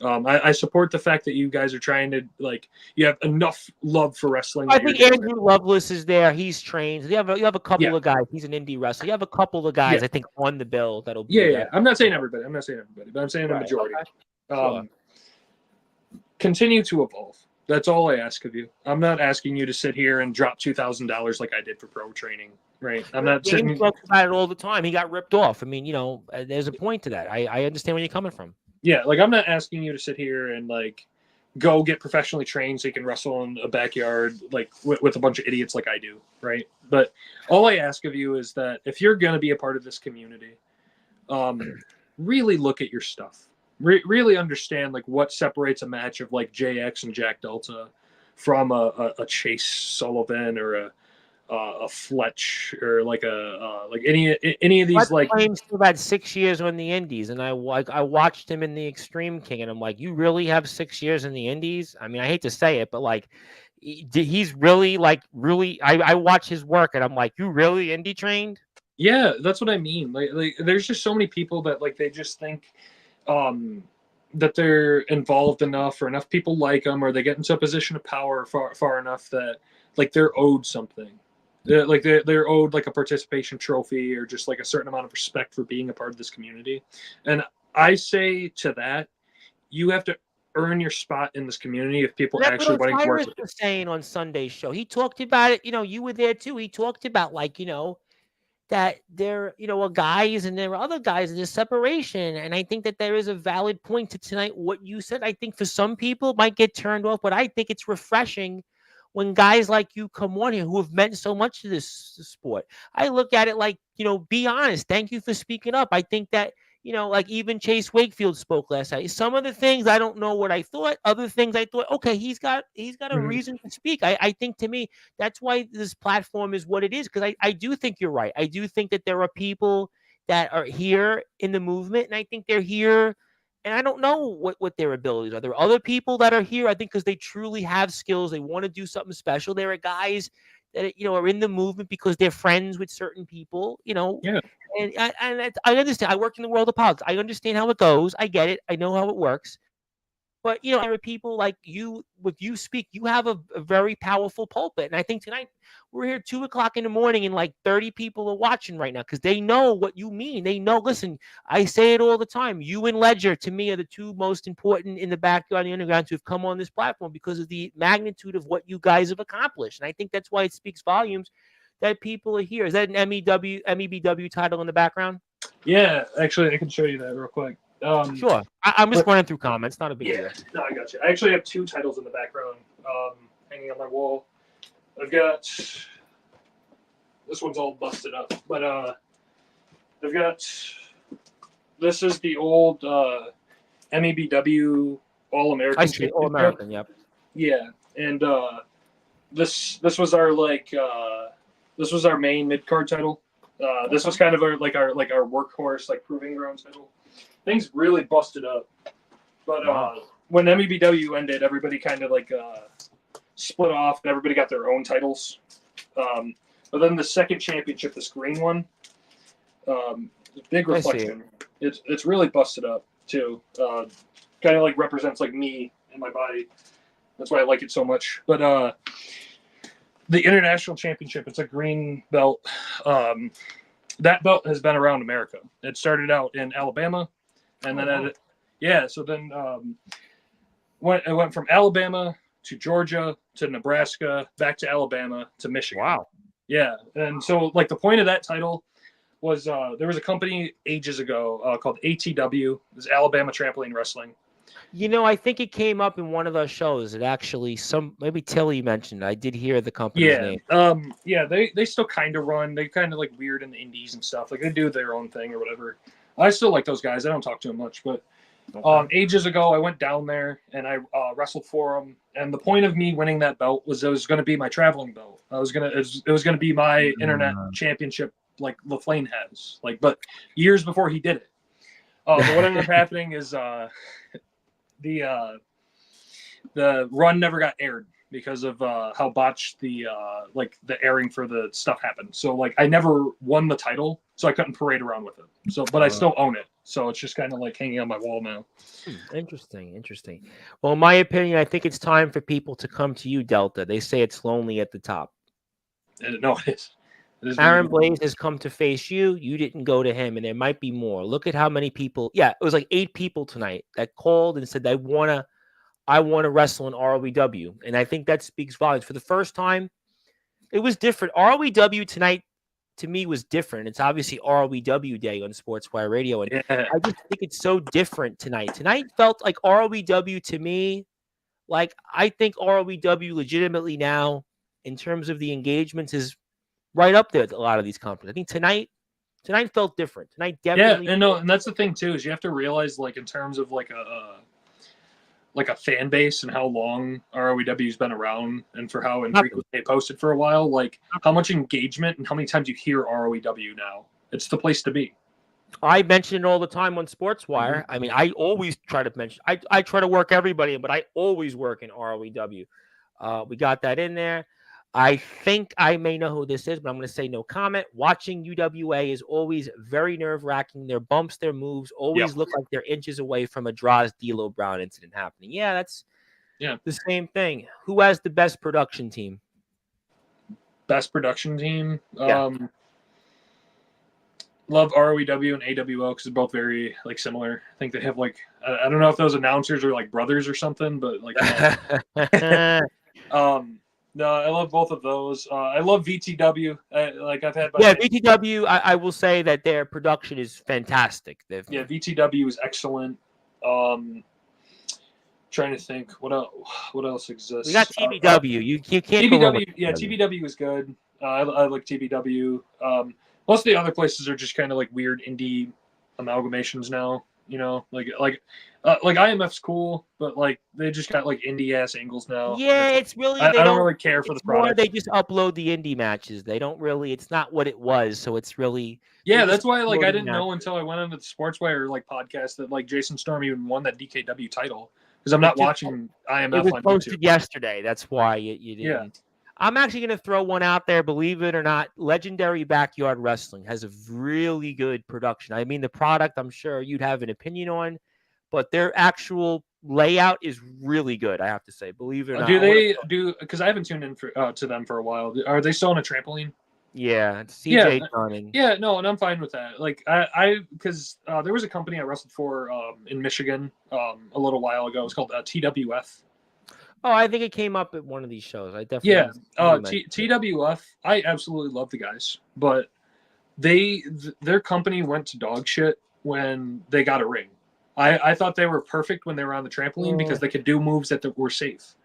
I support the fact that you guys are trying to, like, you have enough love for wrestling. I think Andrew Lovelace is there. He's trained. You have a couple of guys. He's an indie wrestler. You have a couple of guys, I think, on the bill that'll be there. I'm not saying everybody. But I'm saying the majority. Okay. Continue to evolve. That's all I ask of you. I'm not asking you to sit here and drop $2,000 like I did for pro training, right? I'm not James sitting. talks about it all the time. He got ripped off. I mean, there's a point to that. I understand where you're coming from. Yeah, like, I'm not asking you to sit here and like go get professionally trained so you can wrestle in a backyard like with a bunch of idiots like I do, right? But all I ask of you is that if you're going to be a part of this community, really look at your stuff. Really understand like what separates a match of like JX and Jack Delta from a Chase Sullivan or a Fletch or like any of these. Like, claims to about 6 years on the Indies, and I watched him in the Extreme King, and I'm like, you really have 6 years in the Indies? I mean, I hate to say it, but like, he's really I watch his work, and I'm like, you really indie trained? Yeah, that's what I mean. Like there's just so many people that like they just think that they're involved enough, or enough people like them, or they get into a position of power far enough that like they're owed something. they're owed like a participation trophy or just like a certain amount of respect for being a part of this community. And I say to that, you have to earn your spot in this community if people That's actually what wanting to work Osiris with you. was saying on Sunday's show. He talked about it. You were there too. He talked about that there, are guys and there are other guys. There's separation, and I think that there is a valid point to tonight. What you said, I think for some people it might get turned off, but I think it's refreshing when guys like you come on here who have meant so much to this sport. I look at it like, be honest. Thank you for speaking up. I think that, like even Chase Wakefield spoke last night. Some of the things I don't know what I thought. Other things I thought, okay, he's got a Mhm. reason to speak. I think to me, that's why this platform is what it is. Because I do think you're right. I do think that there are people that are here in the movement, and I think they're here. And I don't know what their abilities are. There are other people that are here, I think, because they truly have skills. They want to do something special. There are guys that are in the movement because they're friends with certain people. Yeah. And I understand. I work in the world of politics. I understand how it goes. I get it. I know how it works. But there are people like you. If you speak, you have a very powerful pulpit. And I think tonight we're here 2:00 in the morning, and like 30 people are watching right now because they know what you mean. They know. Listen, I say it all the time. You and Ledger, to me, are the two most important in the backyard of the underground to have come on this platform because of the magnitude of what you guys have accomplished. And I think that's why it speaks volumes that people are here. Is that an MEBW title in the background? Yeah, actually, I can show you that real quick. Sure. I'm just running through comments. Not a big deal. No, I got you. I actually have two titles in the background hanging on my wall. I've got this one's all busted up, but I've got this is the old MEBW All American. I see All American. Yep. Yeah, and this was our this was our main mid card title. This was kind of our workhorse, like proving ground title. Things really busted up, but when MEBW ended, everybody kind of split off, and everybody got their own titles. But then the second championship, this green one, big reflection. It's really busted up too. Kind of represents me and my body. That's why I like it so much. But the international championship, it's a green belt. That belt has been around America. It started out in Alabama, and then so then it went from Alabama to Georgia to Nebraska, back to Alabama to Michigan. Wow. Yeah, and so the point of that title was there was a company ages ago called ATW, this Alabama Trampoline Wrestling. I think it came up in one of those shows. It actually maybe Tilly mentioned. I did hear the company's name. They still kind of run. They kind of weird in the indies and stuff. They do their own thing or whatever. I still like those guys. I don't talk to them much, but ages ago I went down there and I wrestled for them. And the point of me winning that belt was it was going to be my traveling belt. It was going to be my internet championship like LaFlame has. But years before he did it. But what ended up happening is the run never got aired because of how botched the airing for the stuff happened. So I never won the title, so I couldn't parade around with it. So, but I still own it. So it's just kind of hanging on my wall now. Interesting. Well, in my opinion, I think it's time for people to come to you, Delta. They say it's lonely at the top. No, it is. Aaron Blaze has come to face you. You didn't go to him, and there might be more. Look at how many people. Yeah, it was 8 people tonight that called and said I want to wrestle in ROEW, and I think that speaks volumes. For the first time, it was different. ROEW tonight to me was different. It's obviously ROEW day on Sportswire Radio, and I just think it's so different tonight. Tonight felt like ROEW to me. I think ROEW legitimately now, in terms of the engagements, is right up there with a lot of these companies. I think tonight felt different. Tonight definitely. Yeah, and that's the thing too is you have to realize in terms of a fan base and how long ROEW's been around and for how infrequently they posted for a while, how much engagement and how many times you hear ROEW now. It's the place to be. I mention it all the time on Sportswire. I mean, I always try to mention. I try to work everybody in, but I always work in ROEW. We got that in there. I think I may know who this is, but I'm going to say no comment. Watching UWA is always very nerve-wracking. Their bumps, their moves always look like they're inches away from a Draws D'Lo Brown incident happening. Yeah, that's the same thing. Who has the best production team? best production team. Yeah. Love ROEW and AWO because they're both very like similar. I think they have like I don't know if those announcers are like brothers or something, but like no, I love both of those. I love VTW. Like I've had yeah, VTW. I will say that their production is fantastic. Yeah, VTW is excellent. Trying to think what else exists. We got TBW. You can't TBW. go wrong with Yeah, TBW is good. I like TBW. Most of the other places are just kind of like weird indie amalgamations now. You know, like IMF's cool, but like they just got like indie ass angles now. Yeah, it's really I don't really care for the product. They just upload the indie matches. They don't really. It's not what it was. So it's really. Yeah, that's why like I didn't know until I went on the Sportswire like podcast that like Jason Storm even won that DKW title because I'm not watching IMF. It was on posted YouTube. yesterday. That's why you didn't. Yeah. I'm actually going to throw one out there. Believe it or not, Legendary Backyard Wrestling has a really good production. I mean, the product I'm sure you'd have an opinion on, but their actual layout is really good. I have to say, believe it or not. Do they do? Because I haven't tuned in to them for a while. Are they still on a trampoline? Yeah, it's CJ Dunning. Yeah, no, and I'm fine with that. Like because there was a company I wrestled for in Michigan a little while ago. It was called TWF. Oh, I think it came up at one of these shows. I definitely TWF. I absolutely love the guys, but their company went to dog shit when they got a ring. I thought they were perfect when they were on the trampoline because they could do moves that were safe,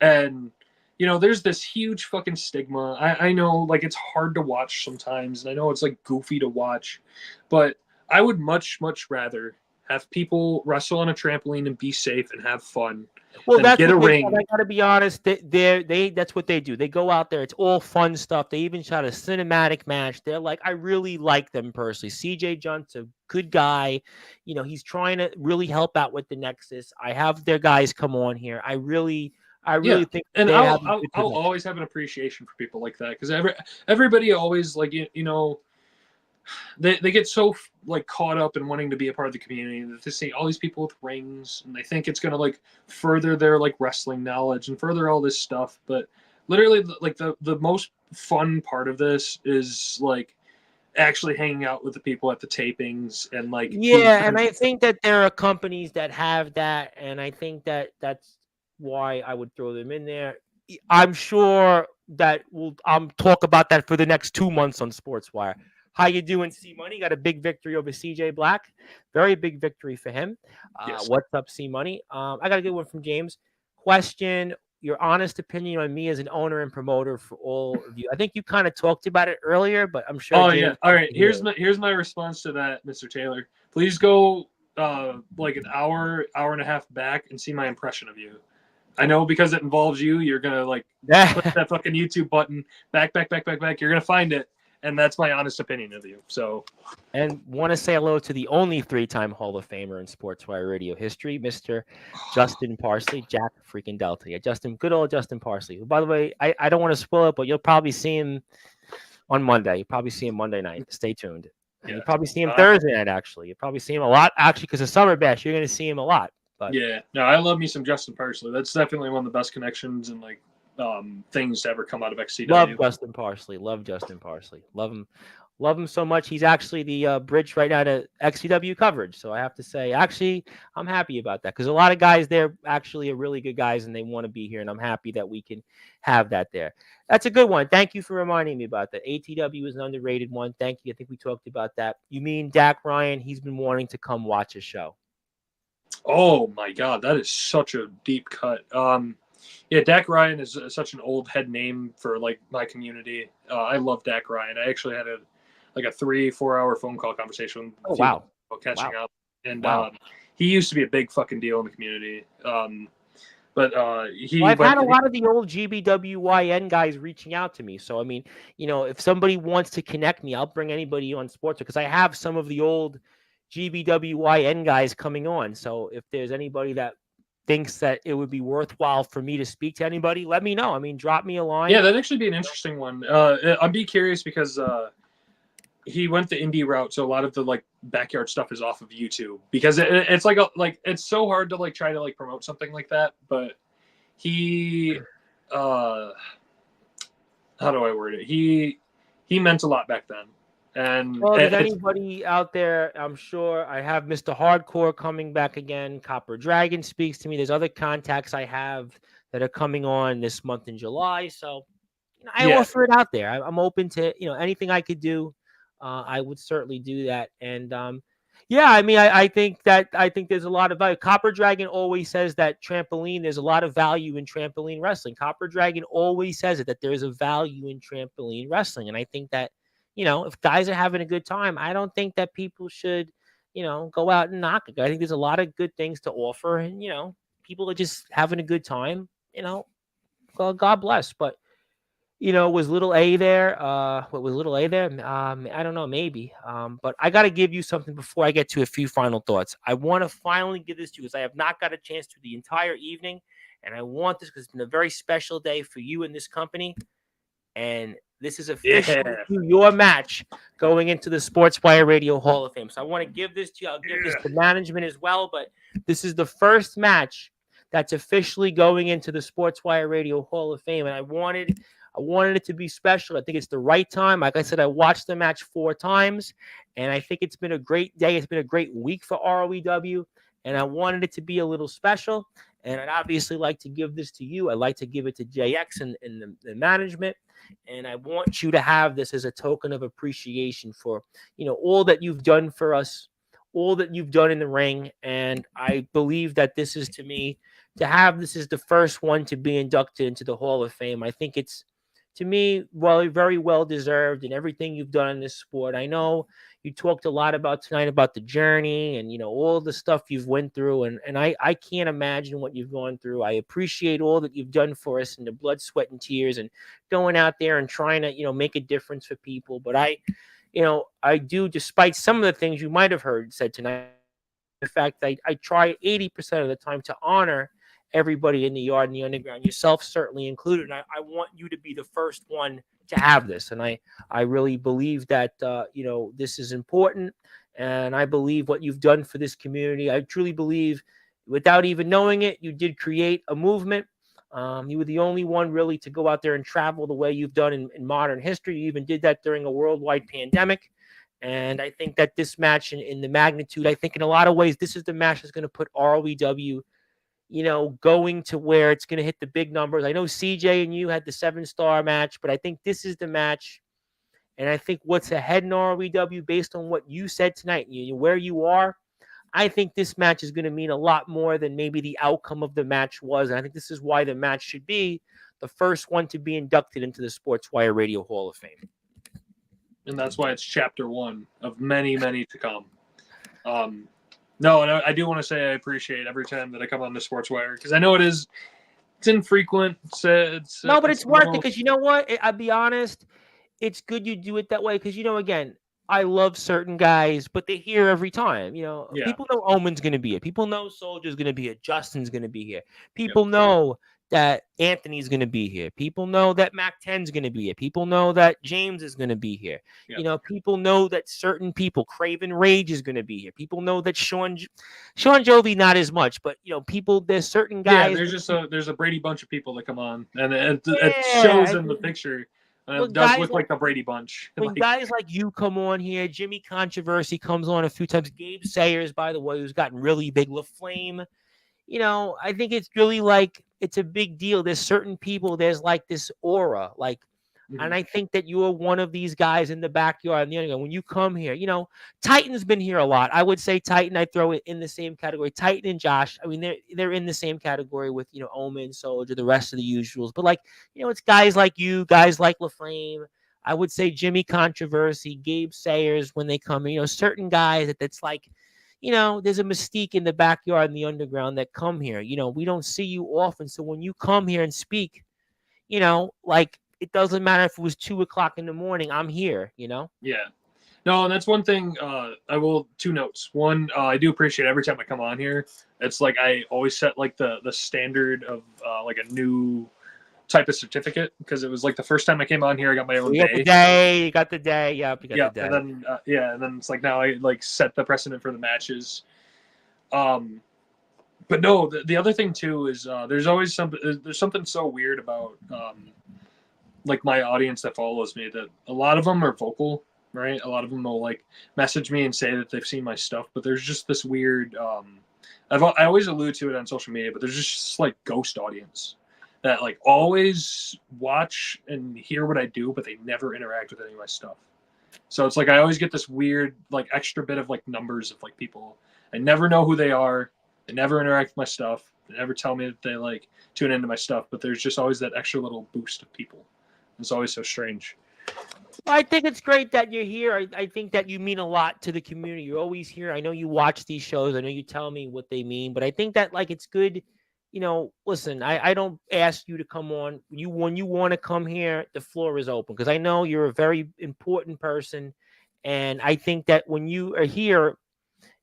and you know, there's this huge fucking stigma. I know, like, it's hard to watch sometimes, and I know it's like goofy to watch, but I would much rather have people wrestle on a trampoline and be safe and have fun. Well, that's get a ring. I gotta be honest. That's what they do. They go out there. It's all fun stuff. They even shot a cinematic match. They're like, I really like them personally. CJ Junt's a good guy. You know, he's trying to really help out with the Nexus. I have their guys come on here. I really think. And I'll always have an appreciation for people like that because everybody always like you know. They get so like caught up in wanting to be a part of the community that they see all these people with rings and they think it's gonna like further their like wrestling knowledge and further all this stuff. But literally, like the most fun part of this is like actually hanging out with the people at the tapings and like and I think that there are companies that have that, and I think that that's why I would throw them in there. I'm sure that we'll talk about that for the next 2 months on Sportswire. How you doing, C Money? Got a big victory over CJ Black. Very big victory for him. Yes. What's up, C Money? I got a good one from James. Question: your honest opinion on me as an owner and promoter for all of you. I think you kind of talked about it earlier, but I'm sure. Oh yeah. All right. Here's my response to that, Mr. Taylor. Please go like an hour and a half back and see my impression of you. I know because it involves you. You're gonna like click that fucking YouTube button. Back. You're gonna find it. And that's my honest opinion of you. So, and want to say hello to the only 3-time Hall of Famer in Sportswire radio history, Mr. Justin Parsley, Jack freaking Delta. Yeah, Justin, good old Justin Parsley. By the way, I don't want to spoil it, but you'll probably see him on Monday. You'll probably see him Monday night. Stay tuned. And you'll probably see him Thursday night, actually. You'll probably see him a lot, actually, because of Summer Bash. You're going to see him a lot. But yeah, no, I love me some Justin Parsley. That's definitely one of the best connections and like things to ever come out of XCW. Love Justin Parsley. Love him so much. He's actually the bridge right now to XCW coverage. So I have to say, actually, I'm happy about that because a lot of guys there actually are really good guys and they want to be here. And I'm happy that we can have that there. That's a good one. Thank you for reminding me about that. ATW is an underrated one. Thank you. I think we talked about that. You mean Dak Ryan? He's been wanting to come watch a show. Oh my God, that is such a deep cut. Yeah, Dak Ryan is such an old head name for like my community. I love Dak Ryan. I actually had a 3-4 hour phone call conversation with catching up, and he used to be a big fucking deal in the community. But I've had a lot of the old GBWYN guys reaching out to me. So I mean, you know, if somebody wants to connect me, I'll bring anybody on Sports because I have some of the old GBWYN guys coming on. So if there's anybody that thinks that it would be worthwhile for me to speak to anybody, let me know. I mean, drop me a line. Yeah, that'd actually be an interesting one. I'd be curious because he went the indie route, so a lot of the like backyard stuff is off of YouTube because it's like it's so hard to like try to like promote something like that. But he, how do I word it? He meant a lot back then. And Well, does anybody out there? I'm sure I have Mr. Hardcore coming back again. Copper Dragon speaks to me. There's other contacts I have that are coming on this month in July. So I yeah, offer it out there. I'm open to anything I could do. I would certainly do that. And yeah, I mean, I think there's a lot of value. Copper Dragon always says that trampoline. There's a lot of value in trampoline wrestling. Copper Dragon always says it, that there's a value in trampoline wrestling, and I think that if guys are having a good time, I don't think that people should go out and knock it. I think there's a lot of good things to offer, and people are just having a good time. God bless. But was little A there? What was little A there? I don't know, maybe. But I got to give you something before I get to a few final thoughts. I want to finally give this to you, because I have not got a chance to the entire evening, and I want this because it's been a very special day for you and this company. And this is officially your match going into the Sportswire Radio Hall of Fame. So I want to give this to you. I'll give this to management as well, but this is the first match that's officially going into the Sportswire Radio Hall of Fame, and I wanted it to be special. I think it's the right time. Like I said, I watched the match 4 times, and I think it's been a great day. It's been a great week for ROEW, and I wanted it to be a little special. And I'd obviously like to give this to you. I'd like to give it to JX and the management. And I want you to have this as a token of appreciation for, all that you've done for us, all that you've done in the ring. And I believe that this is, to me, to have this is the first one to be inducted into the Hall of Fame. I think it's, to me, very well deserved, and everything you've done in this sport. I know you talked a lot about tonight about the journey and all the stuff you've went through, and I can't imagine what you've gone through. I appreciate all that you've done for us, and the blood, sweat, and tears, and going out there and trying to make a difference for people. But I do, despite some of the things you might have heard said tonight, the fact that I try 80% of the time to honor everybody in the yard and the underground, yourself certainly included. And I want you to be the first one to have this. And I really believe that, this is important. And I believe what you've done for this community. I truly believe, without even knowing it, you did create a movement. You were the only one really to go out there and travel the way you've done in modern history. You even did that during a worldwide pandemic. And I think that this match in the magnitude, I think in a lot of ways, this is the match that's going to put ROEW going to where it's going to hit the big numbers. I know CJ and you had the 7-star match, but I think this is the match. And I think what's ahead in ROEW, based on what you said tonight, where you are, I think this match is going to mean a lot more than maybe the outcome of the match was. And I think this is why the match should be the first one to be inducted into the Sportswire Radio Hall of Fame. And that's why it's chapter 1 of many, many to come. No, and I do want to say I appreciate every time that I come on the Sportswire, because I know it's infrequent. No, but it's worth it, because you know what? I'll be honest. It's good you do it that way, because, again, I love certain guys, but they're here every time. People know Omen's going to be here. People know Soldier's going to be here. Justin's going to be here. People know that Anthony's going to be here. People know that Mac 10's going to be here. People know that James is going to be here. People know that certain people, Craven Rage is going to be here. People know that Sean Jovi, not as much, but there's certain guys. Yeah, there's a Brady Bunch of people that come on, and it shows in the picture. It does look like the Brady Bunch. When guys like you come on here, Jimmy Controversy comes on a few times. Gabe Sayers, by the way, who's gotten really big. LaFlame. I think it's really it's a big deal. There's certain people, there's this aura, and I think that you are one of these guys in the backyard. And when you come here, Titan's been here a lot. I would say Titan, I throw it in the same category. Titan and Josh, I mean, they're in the same category with, Omen, Soldier, the rest of the usuals. But it's guys like you, guys like LaFlame. I would say Jimmy Controversy, Gabe Sayers, when they come in, certain guys that's there's a mystique in the backyard and the underground that come here. We don't see you often. So when you come here and speak, it doesn't matter if it was 2:00 in the morning, I'm here, Yeah. No, and that's one thing. I will 2 notes. One, I do appreciate every time I come on here. It's I always set the standard of a new type of certificate, because it was the first time I came on here, I got my own day. You got the day. Yep, you got the day. And then and then it's now I set the precedent for the matches. But no, the other thing too is there's always there's something so weird about like my audience that follows me, that a lot of them are vocal, right? A lot of them will like message me and say that they've seen my stuff, but there's just this weird I always allude to it on social media, but there's just like ghost audience that like always watch and hear what I do, but they never interact with any of my stuff. So it's like I always get this weird like extra bit of like numbers of like people. I never know who they are. They never interact with my stuff. They never tell me that they like tune into my stuff, but there's just always that extra little boost of people. It's always so strange. Well, I think it's great that you're here. I think that you mean a lot to the community. You're always here. I know you watch these shows. I know you tell me what they mean, but I think that like it's good. Listen, I don't ask you to come on. When you want to come here, the floor is open because I know you're a very important person. And I think that when you are here,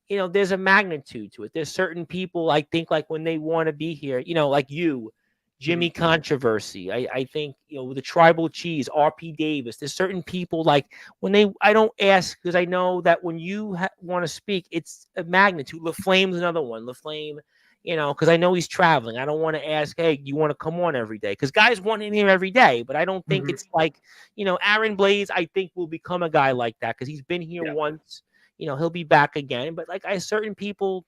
there's a magnitude to it. There's certain people I think like when they want to be here, like you, Jimmy Controversy. I think, the Tribal Cheese, RP Davis. There's certain people like I don't ask because I know that when you want to speak, it's a magnitude. LaFlame's another one. LaFlame, because I know he's traveling. I don't want to ask, hey, you want to come on every day? Because guys want in here every day, but I don't think it's like, Aaron Blaze, I think will become a guy like that because he's been here once. He'll be back again. But like certain people,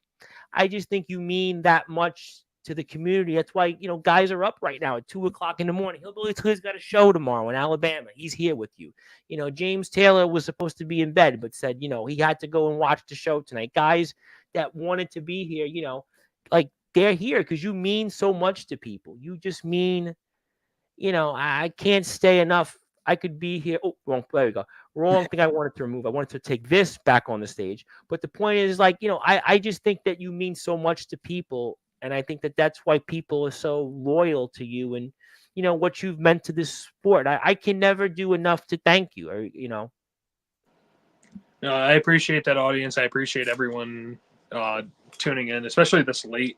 I just think you mean that much to the community. That's why, guys are up right now at 2:00 in the morning. He's got a show tomorrow in Alabama. He's here with you. James Taylor was supposed to be in bed, but said, he had to go and watch the show tonight. Guys that wanted to be here, like they're here because you mean so much to people. You just mean, I can't stay enough. I could be here. Oh, wrong. There we go. Wrong thing I wanted to remove. I wanted to take this back on the stage. But the point is like, I just think that you mean so much to people. And I think that that's why people are so loyal to you and, what you've meant to this sport. I can never do enough to thank you No, I appreciate that audience. I appreciate everyone tuning in, especially this late.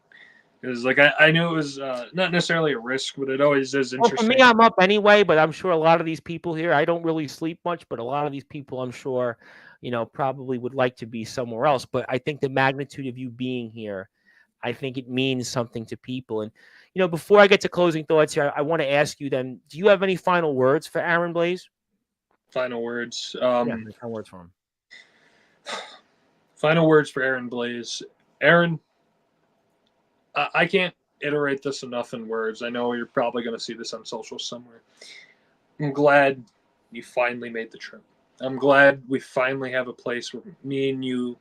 Because like I knew it was not necessarily a risk, but it always is interesting. Well, for me, I'm up anyway, but I'm sure a lot of these people here, I don't really sleep much, but a lot of these people, I'm sure, probably would like to be somewhere else. But I think the magnitude of you being here, I think it means something to people. And, before I get to closing thoughts here, I want to ask you then, do you have any final words for Aaron Blaze? Final words. Final words for him. Final words for Aaron Blaze. Aaron, I can't iterate this enough in words. I know you're probably going to see this on social somewhere. I'm glad you finally made the trip. I'm glad we finally have a place where me and you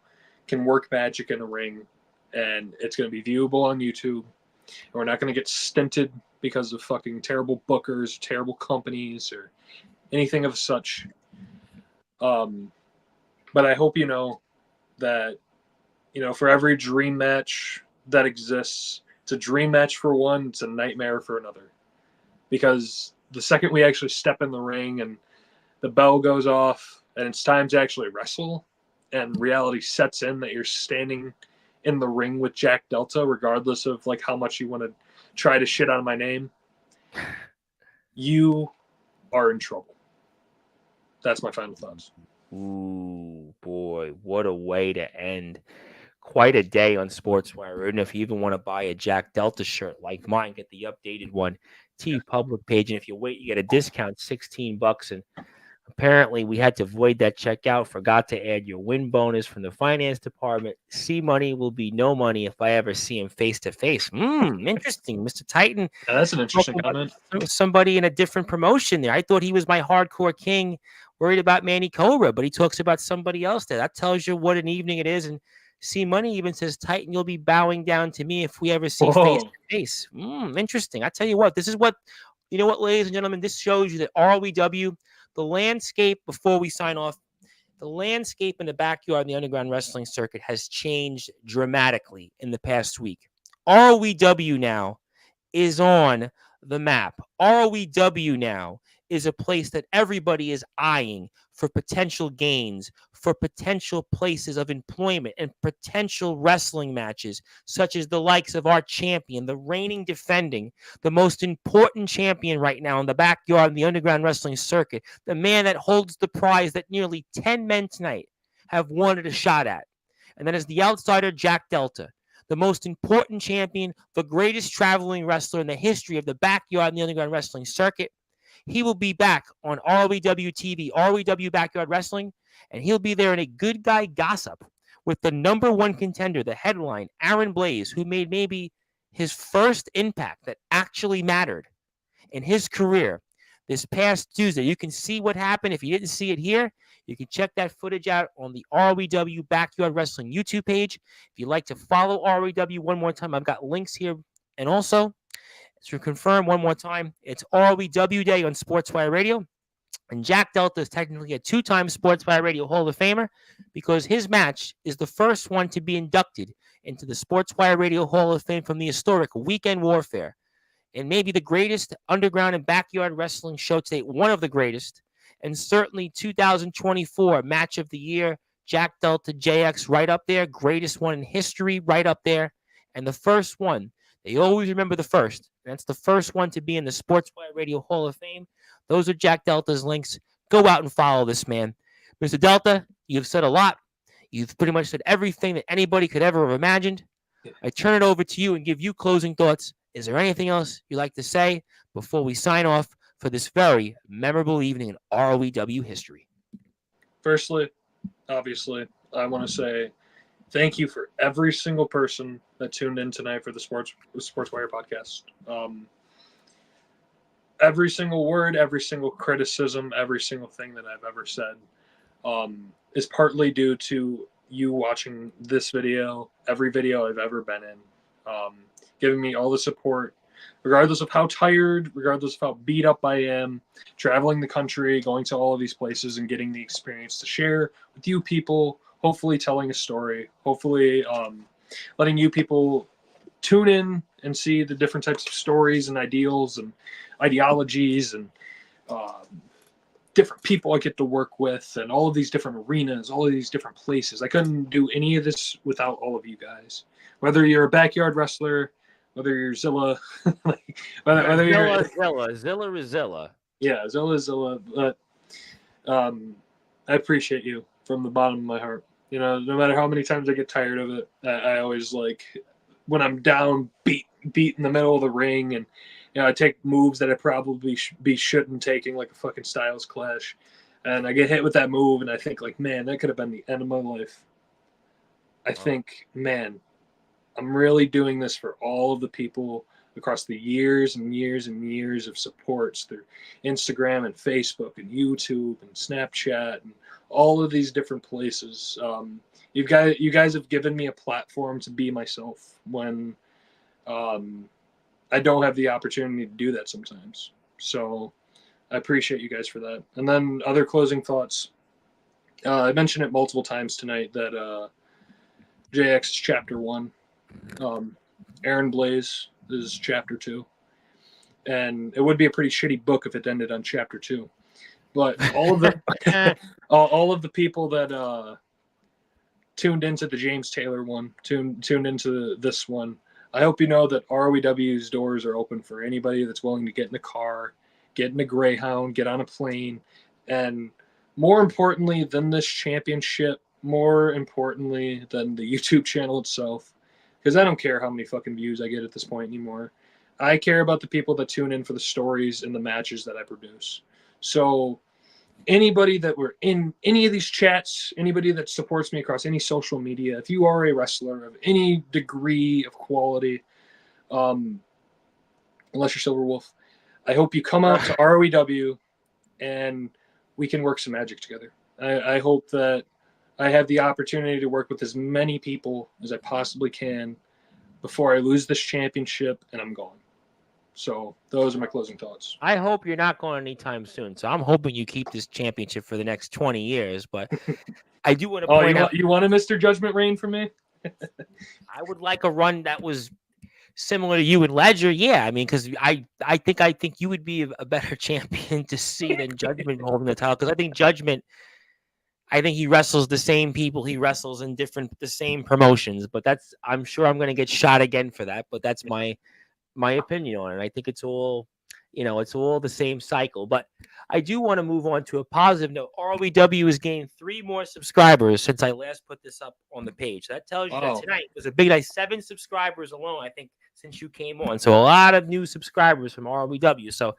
can work magic in a ring, and it's going to be viewable on YouTube. And we're not going to get stinted because of fucking terrible bookers, terrible companies, or anything of such. But I hope you know that, for every dream match that exists, it's a dream match for one, it's a nightmare for another. Because the second we actually step in the ring and the bell goes off and it's time to actually wrestle and reality sets in that you're standing in the ring with Jack Delta, regardless of like how much you want to try to shit on my name, you are in trouble. That's my final thoughts. Ooh, boy, what a way to end quite a day on Sportswire. And if you even want to buy a Jack Delta shirt like mine, get the updated one, T Public page. And if you wait, you get a discount, $16. And apparently we had to void that checkout. Forgot to add your win bonus from the finance department. C Money will be no money if I ever see him face to face. Interesting, Mr. Titan. Now, that's an interesting comment. Somebody in a different promotion there. I thought he was my hardcore king, worried about Manny Cobra, but he talks about somebody else there. That tells you what an evening it is. And C Money even says, Titan, you'll be bowing down to me if we ever see face to face. Interesting. I tell you what, this is what, ladies and gentlemen, this shows you that ROEW, the landscape, before we sign off, the landscape in the backyard in the underground wrestling circuit has changed dramatically in the past week. ROEW now is on the map. ROEW now is a place that everybody is eyeing for potential gains, for potential places of employment and potential wrestling matches, such as the likes of our champion, the reigning defending, the most important champion right now in the backyard in the underground wrestling circuit, the man that holds the prize that nearly 10 men tonight have wanted a shot at. And that is the outsider, Jack Delta, the most important champion, the greatest traveling wrestler in the history of the backyard in the underground wrestling circuit. He will be back on ROEW TV, ROEW Backyard Wrestling, and he'll be there in a good guy gossip with the number one contender, the headline, Aaron Blaze, who made maybe his first impact that actually mattered in his career this past Tuesday. You can see what happened. If you didn't see it here, you can check that footage out on the ROEW Backyard Wrestling YouTube page. If you'd like to follow ROEW one more time, I've got links here. And also, to confirm one more time, it's ROEW Day on Sportswire Radio. And Jack Delta is technically a two-time Sportswire Radio Hall of Famer because his match is the first one to be inducted into the Sportswire Radio Hall of Fame from the historic Weekend Warfare. And maybe the greatest underground and backyard wrestling show today, one of the greatest, and certainly 2024 match of the year, Jack Delta JX right up there, greatest one in history right up there, and the first one. They always remember the first. That's the first one to be in the Sportswire Radio Hall of Fame. Those are Jack Delta's links. Go out and follow this man. Mr. Delta, you've said a lot. You've pretty much said everything that anybody could ever have imagined. I turn it over to you and give you closing thoughts. Is there anything else you'd like to say before we sign off for this very memorable evening in ROEW history? Firstly, obviously, I want to say thank you for every single person that tuned in tonight for the Sportswire podcast. Every single word, every single criticism, every single thing that I've ever said is partly due to you watching this video, every video I've ever been in, giving me all the support, regardless of how tired, regardless of how beat up I am, traveling the country, going to all of these places and getting the experience to share with you people, hopefully telling a story, hopefully letting you people tune in and see the different types of stories and ideals and ideologies and different people I get to work with and all of these different arenas, all of these different places. I couldn't do any of this without all of you guys. Whether you're a backyard wrestler, whether you're Zilla, whether you're Zilla. Yeah, Zilla. But I appreciate you from the bottom of my heart. You know, no matter how many times I get tired of it, I always like when I'm down, beat in the middle of the ring, and you know, I take moves that I probably shouldn't taking, like a fucking Styles Clash, and I get hit with that move, and I think like, man, that could have been the end of my life. I think, man, I'm really doing this for all of the people across the years and years and years of supports through Instagram and Facebook and YouTube and Snapchat and all of these different places. You guys have given me a platform to be myself when I don't have the opportunity to do that sometimes. So I appreciate you guys for that. And then other closing thoughts. I mentioned it multiple times tonight that JX is chapter 1. Aaron Blaze is chapter 2. And it would be a pretty shitty book if it ended on chapter 2. But all of the all of the people that tuned into the James Taylor one, tuned into this one, I hope you know that ROEW's doors are open for anybody that's willing to get in a car, get in a Greyhound, get on a plane, and more importantly than this championship, more importantly than the YouTube channel itself, because I don't care how many fucking views I get at this point anymore. I care about the people that tune in for the stories and the matches that I produce. So anybody that were in any of these chats, anybody that supports me across any social media, if you are a wrestler of any degree of quality, unless you're Silver Wolf, I hope you come out to ROEW and we can work some magic together. I hope that I have the opportunity to work with as many people as I possibly can before I lose this championship and I'm gone. So those are my closing thoughts. I hope you're not going anytime soon. So I'm hoping you keep this championship for the next 20 years. But I do want to point out. You want a Mr. Judgment reign from me? I would like a run that was similar to you and Ledger. Yeah, I mean, because I think you would be a better champion to see than Judgment holding the title. Because I think Judgment, I think he wrestles the same people he wrestles in the same promotions. But I'm sure I'm going to get shot again for that. But that's my opinion on it. I think it's all It's all the same cycle. But I do want to move on to a positive note. ROEW has gained 3 more subscribers since I last put this up on the page. That tells you that tonight was a big night. 7 subscribers alone, I think, since you came on. So a lot of new subscribers from ROEW. So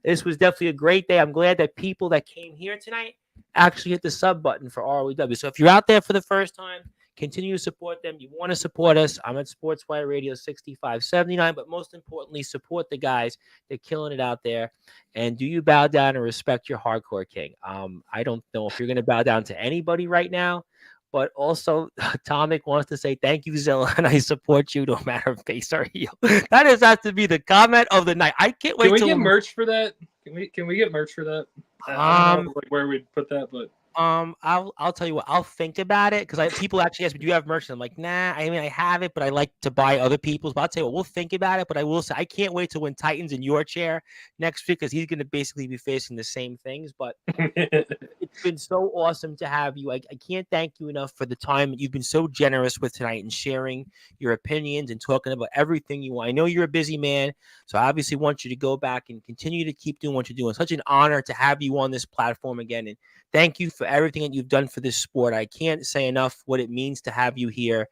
this was definitely a great day. I'm glad that people that came here tonight actually hit the sub button for ROEW. So if you're out there for the first time, continue to support them. You want to support us. I'm at Sportswire Radio 6579, but most importantly, support the guys. They're killing it out there. And do you bow down and respect your hardcore king? I don't know if you're going to bow down to anybody right now, but also Tomic wants to say thank you, Zilla, and I support you no matter face or heel. That has to be the comment of the night. I can't wait. Can we get merch for that? Can we get merch for that? I don't know where we'd put that, but I'll tell you what, I'll think about it because people actually ask me, do you have merch? And I'm like, nah, I mean, I have it, but I like to buy other people's. But I'll tell you what, we'll think about it. But I will say, I can't wait to win Titans in your chair next week because he's going to basically be facing the same things. But it's been so awesome to have you. I can't thank you enough for the time you've been so generous with tonight and sharing your opinions and talking about everything you want. I know you're a busy man, so I obviously want you to go back and continue to keep doing what you're doing. Such an honor to have you on this platform again. And thank you for everything that you've done for this sport. I can't say enough what it means to have you here.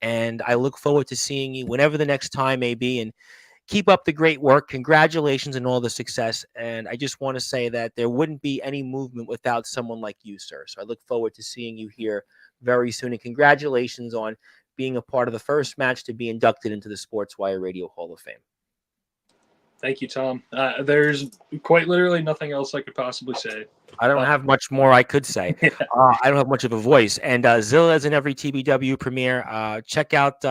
And I look forward to seeing you whenever the next time may be. And keep up the great work. Congratulations on all the success. And I just want to say that there wouldn't be any movement without someone like you, sir. So I look forward to seeing you here very soon. And congratulations on being a part of the first match to be inducted into the Sportswire Radio Hall of Fame. Thank you, Tom. There's quite literally nothing else I could possibly say. I don't have much more I could say. I don't have much of a voice. And Zilla's in every TBW premiere. Check out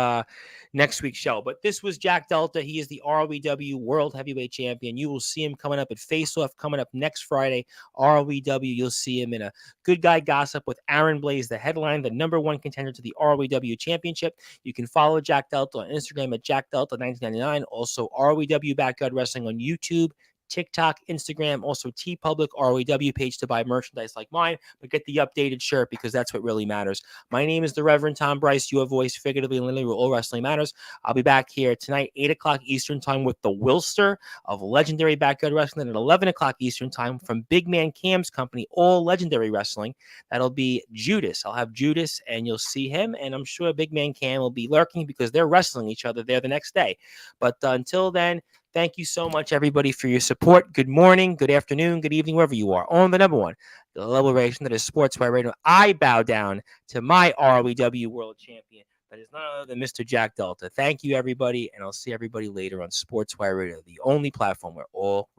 next week's show. But this was Jack Delta. He is the ROEW World Heavyweight Champion. You will see him coming up at Face Off coming up next Friday. ROEW, you'll see him in a Good Guy Gossip with Aaron Blaze, the headline, the #1 contender to the ROEW Championship. You can follow Jack Delta on Instagram at Jack Delta 1999. Also, ROEW Backyard Wrestling on YouTube, TikTok, Instagram, also TeePublic, ROEW page to buy merchandise like mine, but get the updated shirt because that's what really matters. My name is the Reverend Tom Bryce, your voice, figuratively and literally, where all wrestling matters. I'll be back here tonight, 8 o'clock Eastern time with the Wilster of Legendary Backyard Wrestling, and at 11 o'clock Eastern time from Big Man Cam's company, All Legendary Wrestling. That'll be Judas. I'll have Judas, and you'll see him, and I'm sure Big Man Cam will be lurking because they're wrestling each other there the next day. But until then, thank you so much, everybody, for your support. Good morning, good afternoon, good evening, wherever you are. On the #1, the Liberation that is Sportswire Radio. I bow down to my ROEW World Champion. That is none other than Mr. Jack Delta. Thank you, everybody, and I'll see everybody later on Sportswire Radio, the only platform where all